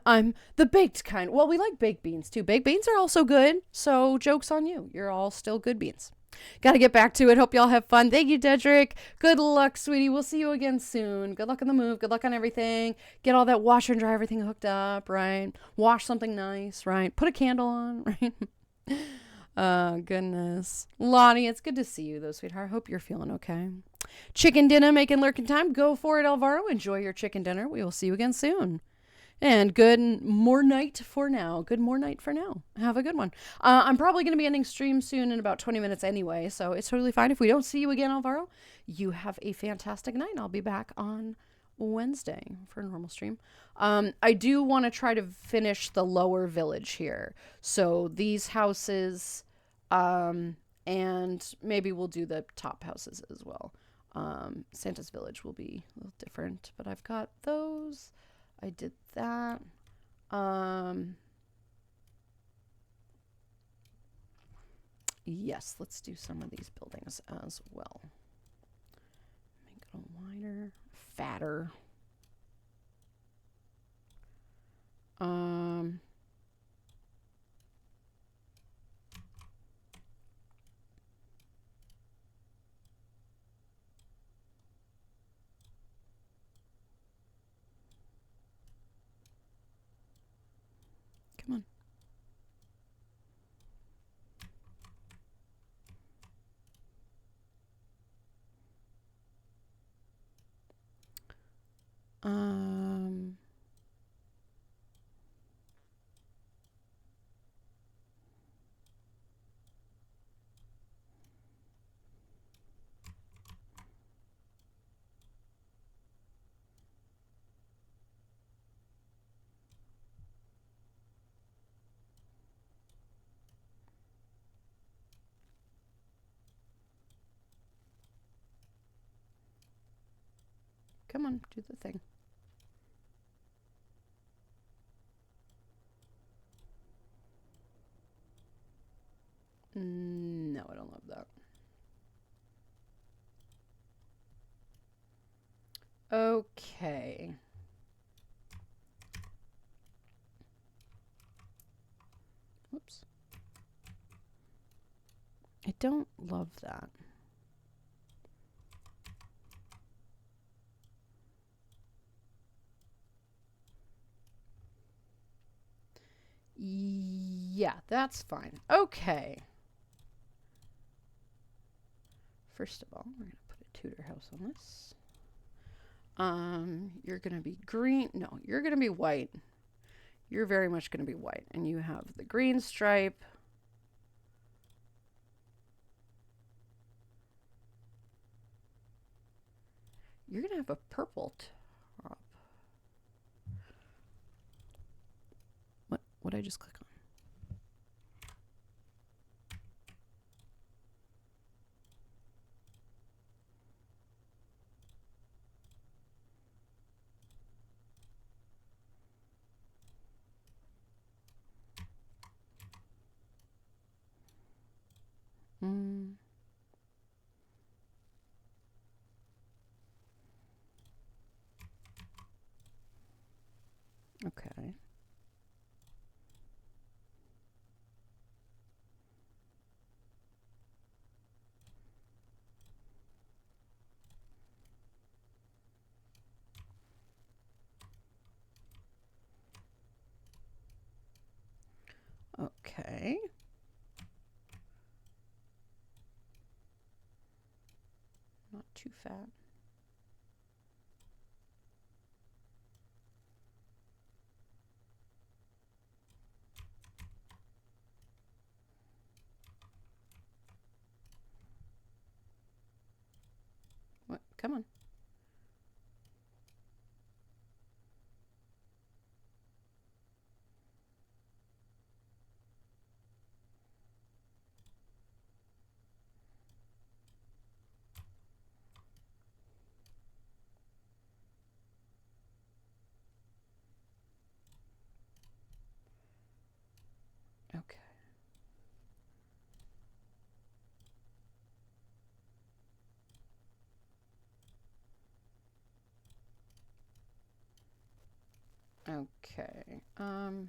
I'm the baked kind. Well, we like baked beans too. Baked beans are also good. So joke's on you. You're all still good beans. Gotta get back to it. Hope y'all have fun. Thank you, Dedrick. Good luck, sweetie. We'll see you again soon. Good luck on the move. Good luck on everything. Get all that washer and dry everything hooked up, right? Wash something nice, right? Put a candle on, right? Oh, goodness. Lonnie, it's good to see you, though, sweetheart. Hope you're feeling okay. Chicken dinner making lurking time. Go for it, Alvaro. Enjoy your chicken dinner. We will see you again soon. And good more night for now. Good more night for now. Have a good one. I'm probably going to be ending stream soon in about 20 minutes anyway, so it's totally fine. If we don't see you again, Alvaro, you have a fantastic night. I'll be back on Wednesday for a normal stream. I do want to try to finish the lower village here. So these houses, and maybe we'll do the top houses as well. Santa's village will be a little different, but I've got those. I did that. Yes, let's do some of these buildings as well. Make it a wider, fatter. Come on. Come on, do the thing. No, I don't love that. Okay. Whoops. I don't love that. Yeah, that's fine. Okay. First of all, we're going to put a Tudor house on this. You're going to be green. No, you're going to be white. You're very much going to be white. And you have the green stripe. You're going to have a purple top. What did I just click on? Okay. Okay. Not too fat. What? Come on. Okay. Okay. All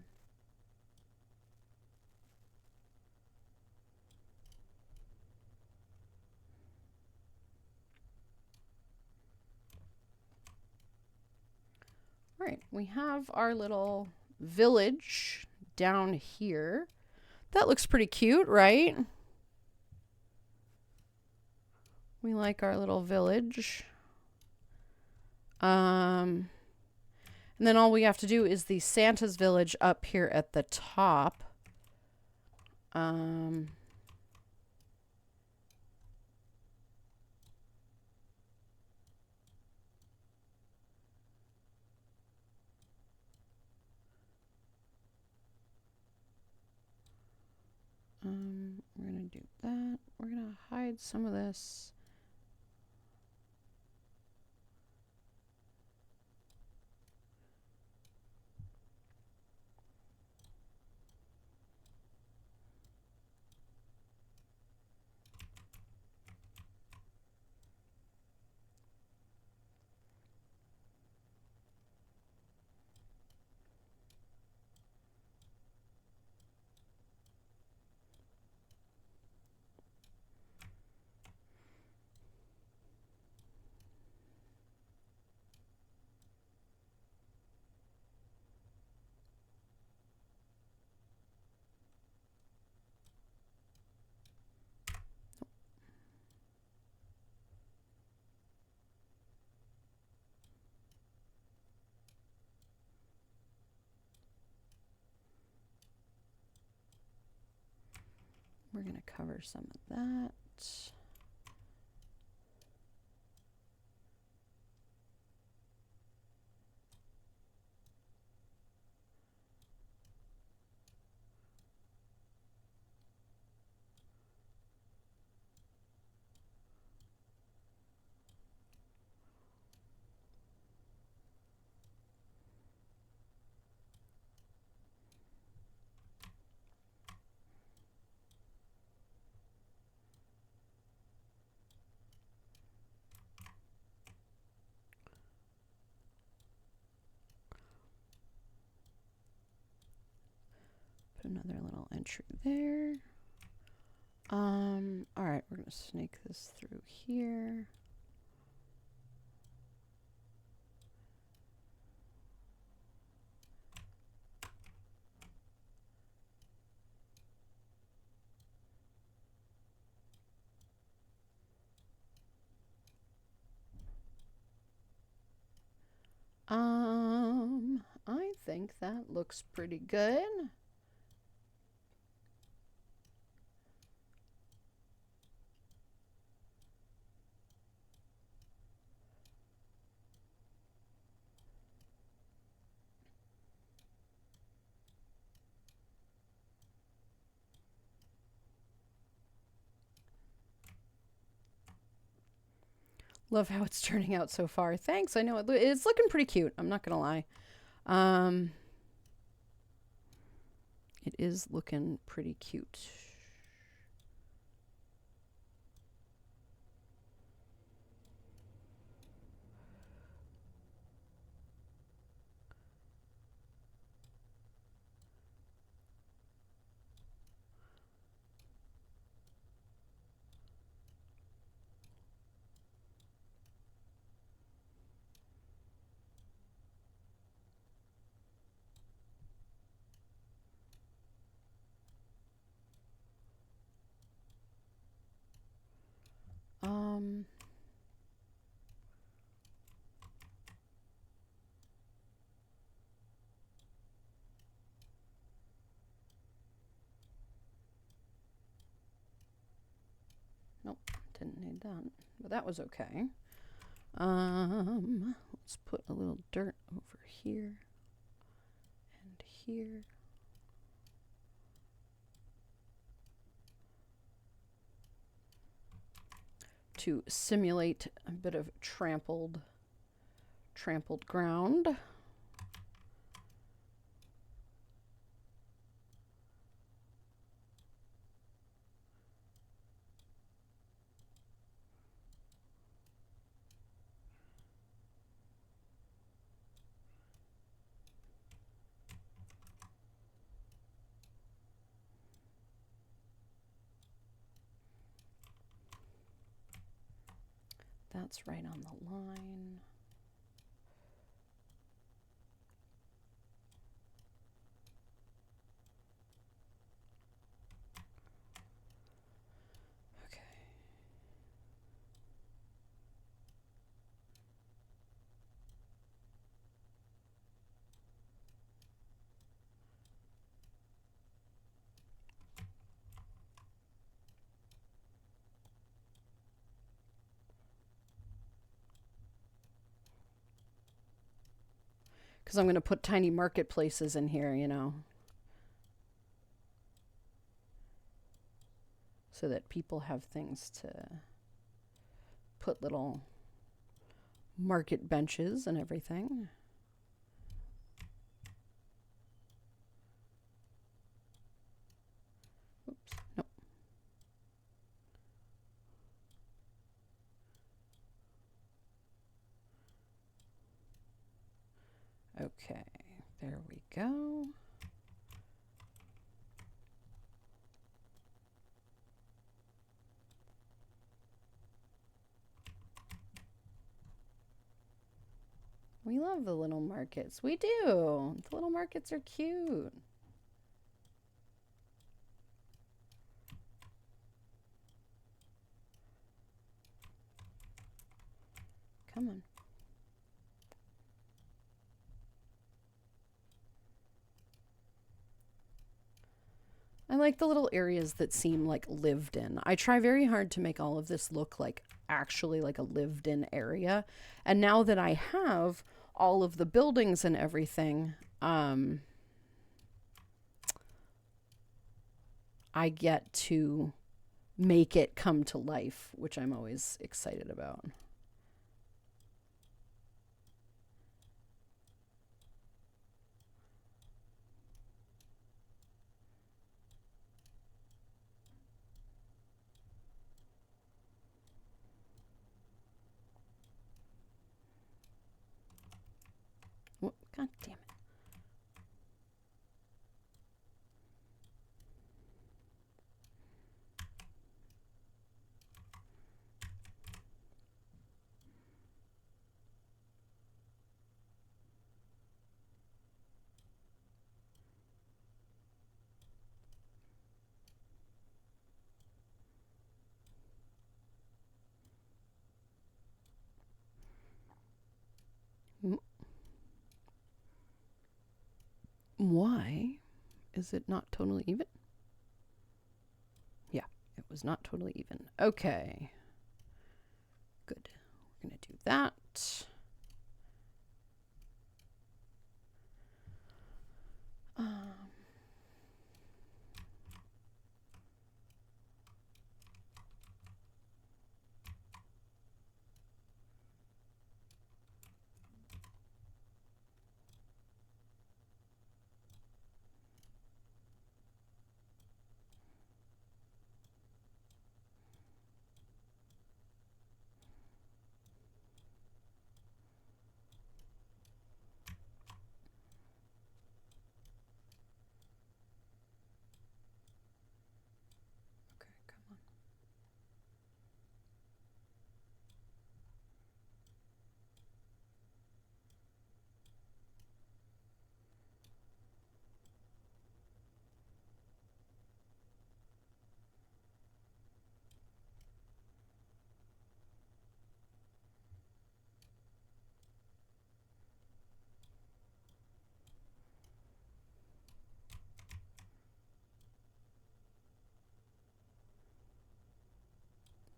right, we have our little village down here. That looks pretty cute, right? We like our little village. And then all we have to do is the Santa's village up here at the top. We're going to do that. We're going to hide some of this. We're going to cover some of that. Put another little entry there. All right, we're going to snake this through here. I think that looks pretty good. Love how it's turning out so far. Thanks. I know it's looking pretty cute. I'm not gonna lie. It is looking pretty cute. Nope, didn't need that, but that was okay. Let's put a little dirt over here and here. To simulate a bit of trampled ground. That's right on the line. Because I'm going to put tiny marketplaces in here, you know. So that people have things to put little market benches and everything. Oops, nope. Okay, there we go. We love the little markets. We do. The little markets are cute. Come on. I like the little areas that seem like lived in. I try very hard to make all of this look like actually like a lived in area. And now that I have all of the buildings and everything, I get to make it come to life, which I'm always excited about. God damn it. Why is it not totally even? Yeah, it was not totally even. Okay. Good. We're going to do that.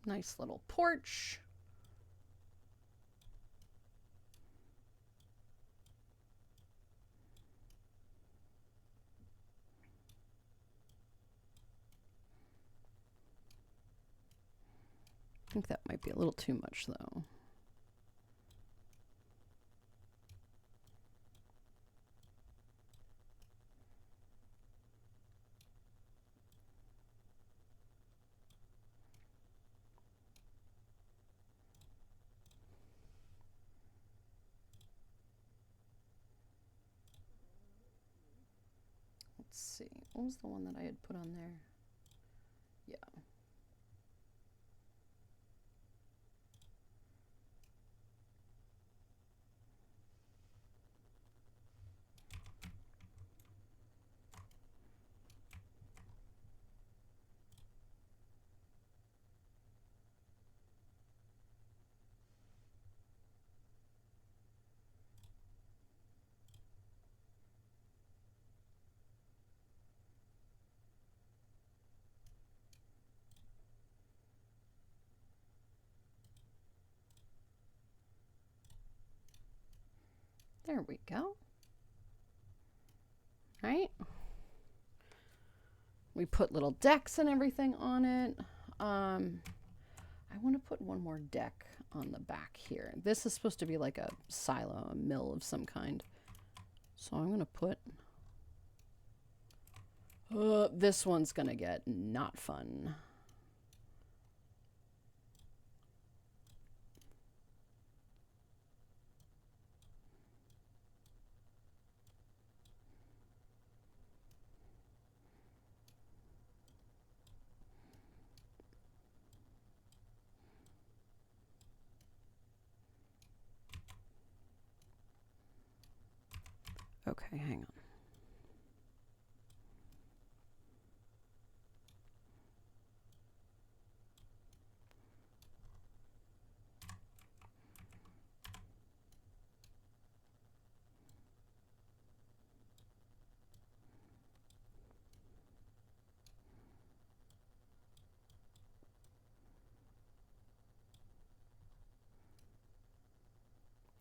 Nice little porch. I think that might be a little too much, though. Let's see. What was the one that I had put on there? Yeah. There we go. right? We put little decks and everything on it. I want to put one more deck on the back here. This is supposed to be like a silo, a mill of some kind. So I'm going to put... this one's going to get not fun. Okay, hang on.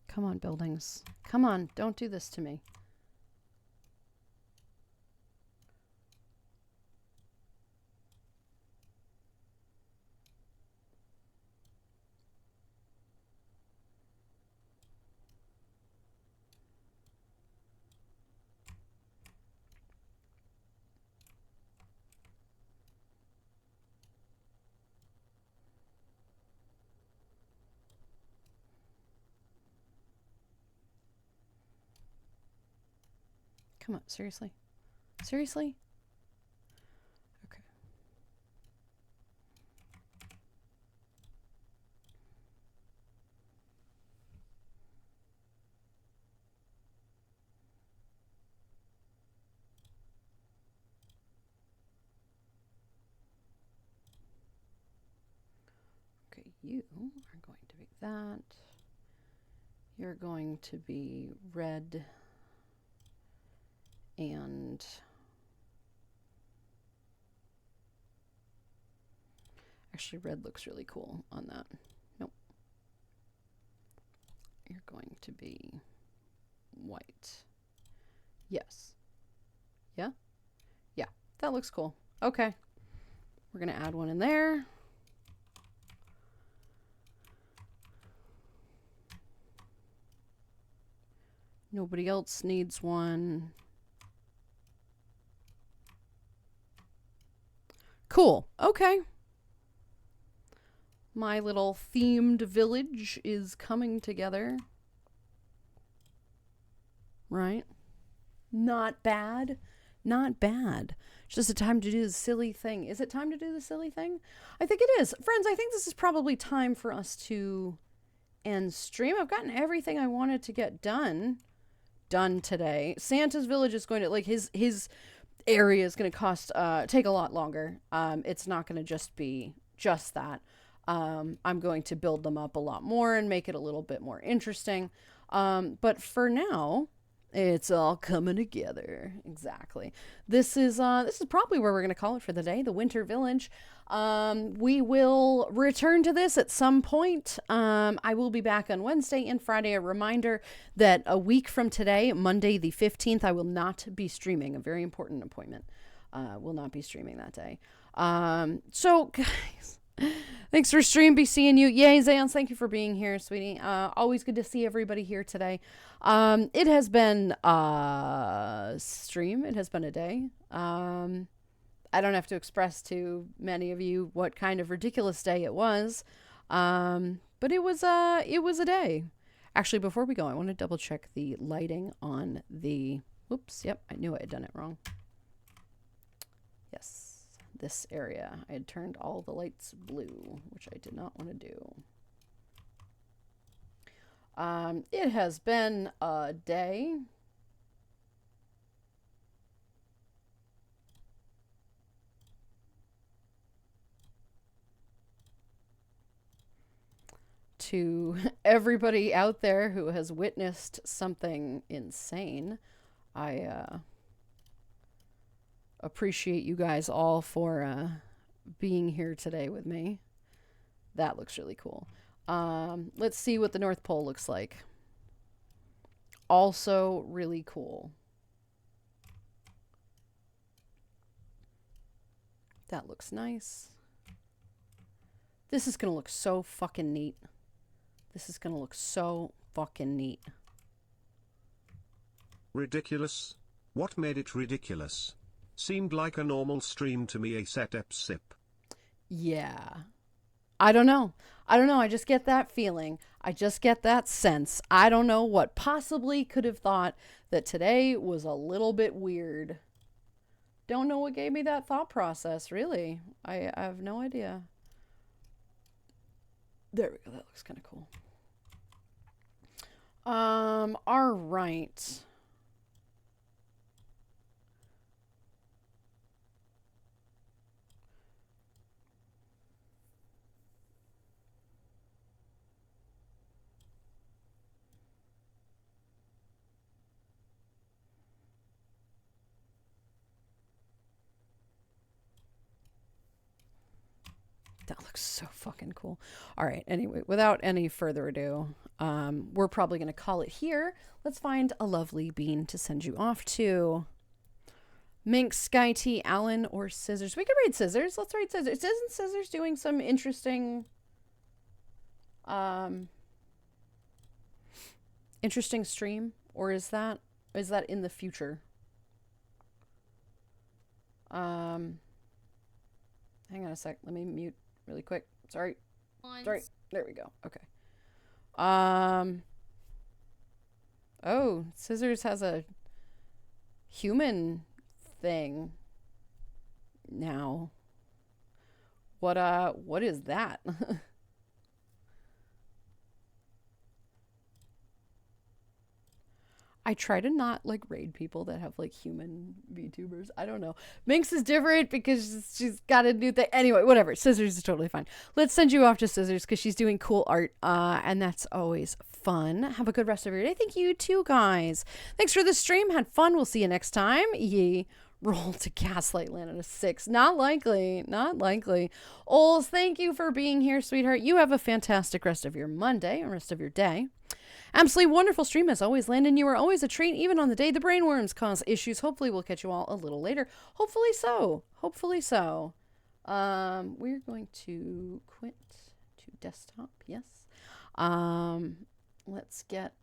Come on, buildings. Come on, don't do this to me. Come on, seriously? Seriously? Okay. Okay, you are going to be that. You're going to be red. And actually red looks really cool on that. Nope. You're going to be white. Yes. Yeah? Yeah, that looks cool. Okay. We're going to add one in there. Nobody else needs one. Cool. Okay. My little themed village is coming together. Right? Not bad. Not bad. Just a time to do the silly thing. Is it time to do the silly thing? I think it is. Friends, I think this is probably time for us to end stream. I've gotten everything I wanted to get done today. Santa's village is going to, like, his area is going to cost take a lot longer. It's not going to just be just that. I'm going to build them up a lot more and make it a little bit more interesting. But for now, it's all coming together. Exactly. This is probably where we're going to call it for the day, the Winter Village. We will return to this at some point. I will be back on Wednesday and Friday. A reminder that a week from today, Monday the 15th, I will not be streaming. A very important appointment. Will not be streaming that day. So, guys, thanks for stream. Be seeing you. Yay, Zans, thank you for being here, sweetie. Always good to see everybody here today. It has been a stream. It has been a day. I don't have to express to many of you what kind of ridiculous day it was. But it was a day. Actually, before we go, I want to double check the lighting on the, oops, yep, I knew I had done it wrong. Yes, this area. I had turned all the lights blue, which I did not want to do. It has been a day. To everybody out there who has witnessed something insane, I appreciate you guys all for being here today with me. That looks really cool. Let's see what the North Pole looks like. Also really cool. That looks nice. This is going to look so fucking neat. This is going to look so fucking neat. Ridiculous? What made it ridiculous? Seemed like a normal stream to me, a setup sip. Yeah. I don't know. I just get that feeling. I just get that sense. I don't know what possibly could have thought that today was a little bit weird. Don't know what gave me that thought process, really. I have no idea. There we go. That looks kind of cool. All right. That looks so fucking cool. All right. Anyway, without any further ado, we're probably going to call it here. Let's find a lovely bean to send you off to. Mink, Sky T, Allen, or Scissors. We could read Scissors. Let's read Scissors. Isn't Scissors doing some interesting, interesting stream? Or is that in the future? Hang on a sec. Let me mute really quick. Sorry. Sorry. There we go. Okay. Oh, Scissors has a human thing now. What is that? I try to not like raid people that have like human VTubers. I don't know. Minx is different because she's got a new thing. Anyway, whatever. Scissors is totally fine. Let's send you off to Scissors because she's doing cool art. And that's always fun. Have a good rest of your day. Thank you too, guys. Thanks for the stream. Had fun. We'll see you next time. Ye roll to Gaslight Land at a 6. Not likely. Not likely. Ols, thank you for being here, sweetheart. You have a fantastic rest of your Monday and rest of your day. Absolutely wonderful stream as always, Landon. You are always a treat, even on the day the brainworms cause issues. Hopefully we'll catch you all a little later. Hopefully so. Hopefully so. We're going to quit to desktop. Yes. Let's get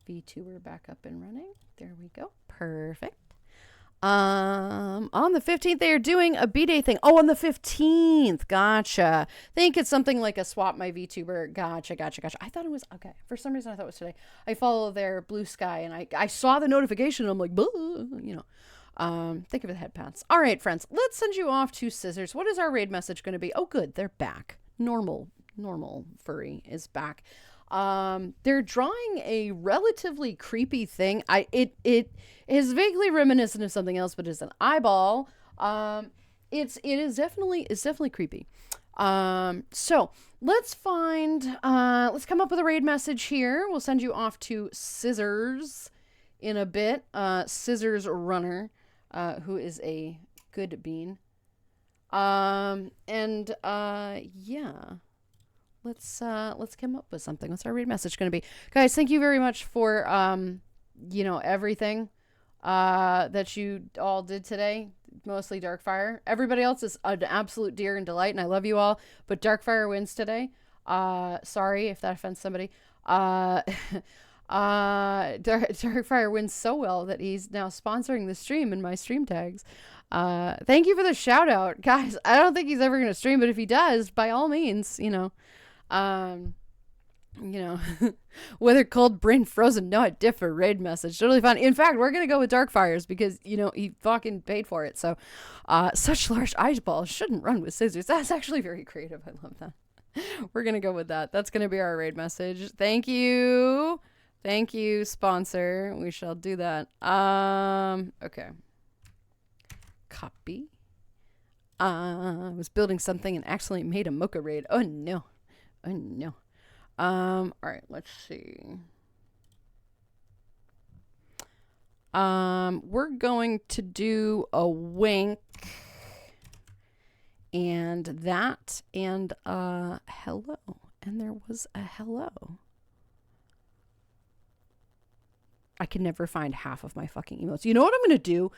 VTuber back up and running. There we go. Perfect. On the 15th, they are doing a B-Day thing. Oh, on the 15th. Gotcha. Think it's something like a swap my VTuber. Gotcha. I thought it was, okay. For some reason, I thought it was today. I follow their Blue Sky, and I saw the notification, and I'm like, you know. Think of the head pats. All right, friends. Let's send you off to Scissors. What is our raid message going to be? Oh, good. They're back. Normal furry is back. They're drawing a relatively creepy thing. It is vaguely reminiscent of something else, but it's an eyeball. It's definitely creepy. So let's come up with a raid message here. We'll send you off to Scissors in a bit. Scissors Runner, who is a good bean. Yeah. Let's come up with something. What's our raid message going to be? Guys, thank you very much for, everything, that you all did today. Mostly Darkfire. Everybody else is an absolute dear and delight, and I love you all. But Darkfire wins today. Sorry if that offends somebody. Darkfire wins so well that he's now sponsoring the stream in my stream tags. Thank you for the shout out. Guys, I don't think he's ever going to stream, but if he does, by all means, whether cold, brain frozen, no, a different raid message. Totally fun. In fact, we're going to go with Darkfires because, he fucking paid for it. So, such large eyeballs shouldn't run with scissors. That's actually very creative. I love that. We're going to go with that. That's going to be our raid message. Thank you. Thank you, sponsor. We shall do that. Okay. Copy. I was building something and accidentally made a mocha raid. Oh no. All right, let's see. We're going to do a wink and that and hello. And there was a hello. I can never find half of my fucking emotes. You know what I'm going to do?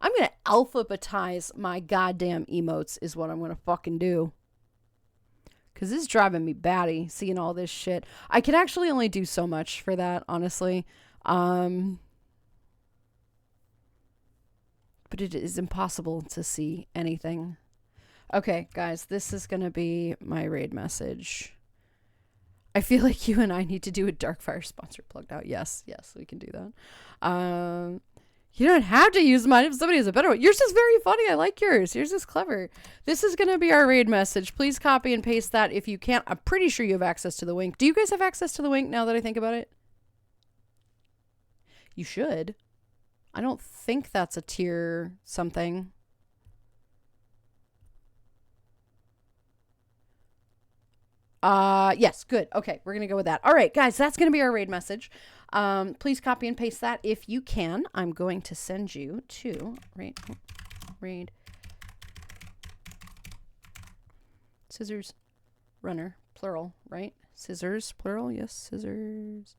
I'm going to alphabetize my goddamn emotes is what I'm going to fucking do. Because this is driving me batty, seeing all this shit. I can actually only do so much for that, honestly. But it is impossible to see anything. Okay, guys, this is going to be my raid message. I feel like you and I need to do a Darkfire sponsor plugged out. Yes, we can do that. You don't have to use mine if somebody has a better one. Yours is very funny. I like yours. Yours is clever. This is going to be our raid message. Please copy and paste that if you can't. I'm pretty sure you have access to the Wink. Do you guys have access to the Wink now that I think about it? You should. I don't think that's a tier something. Yes, good. Okay, we're going to go with that. All right, guys, that's going to be our raid message. Please copy and paste that if you can. I'm going to send you to raid scissors runner, plural, right? Scissors, plural. Yes, scissors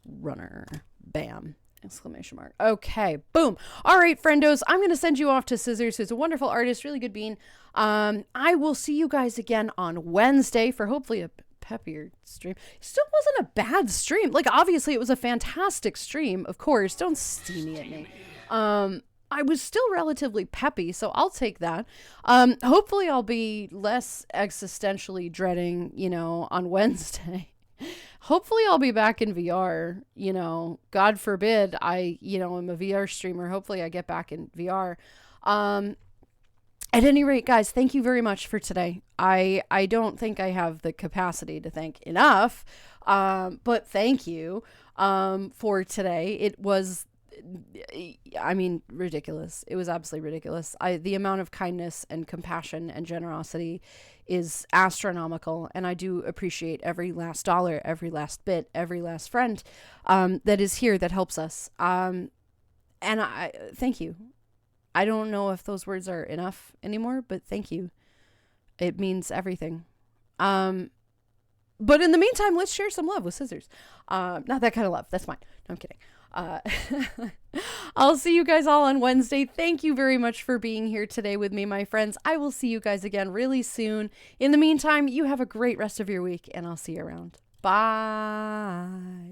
runner. Bam. Exclamation mark. Okay, boom. All right, friendos, I'm going to send you off to Scissors, who's a wonderful artist, really good bean. I will see you guys again on Wednesday for hopefully a peppier stream. It still wasn't a bad stream. Like, obviously, it was a fantastic stream, of course. Don't steamy at me. I was still relatively peppy, so I'll take that. Hopefully, I'll be less existentially dreading, on Wednesday. Hopefully I'll be back in VR, God forbid I, am a VR streamer. Hopefully I get back in VR. At any rate, guys, thank you very much for today. I don't think I have the capacity to thank enough. But thank you, for today. It was, ridiculous. It was absolutely ridiculous. The amount of kindness and compassion and generosity is astronomical, and I do appreciate every last dollar, every last bit, every last friend that is here that helps us. And I thank you. I don't know if those words are enough anymore, but thank you. It means everything. But in the meantime, let's share some love with Scissors. Not that kind of love. That's fine. No, I'm kidding. I'll see you guys all on Wednesday. Thank you very much for being here today with me, my friends. I will see you guys again really soon. In the meantime, you have a great rest of your week, and I'll see you around. Bye.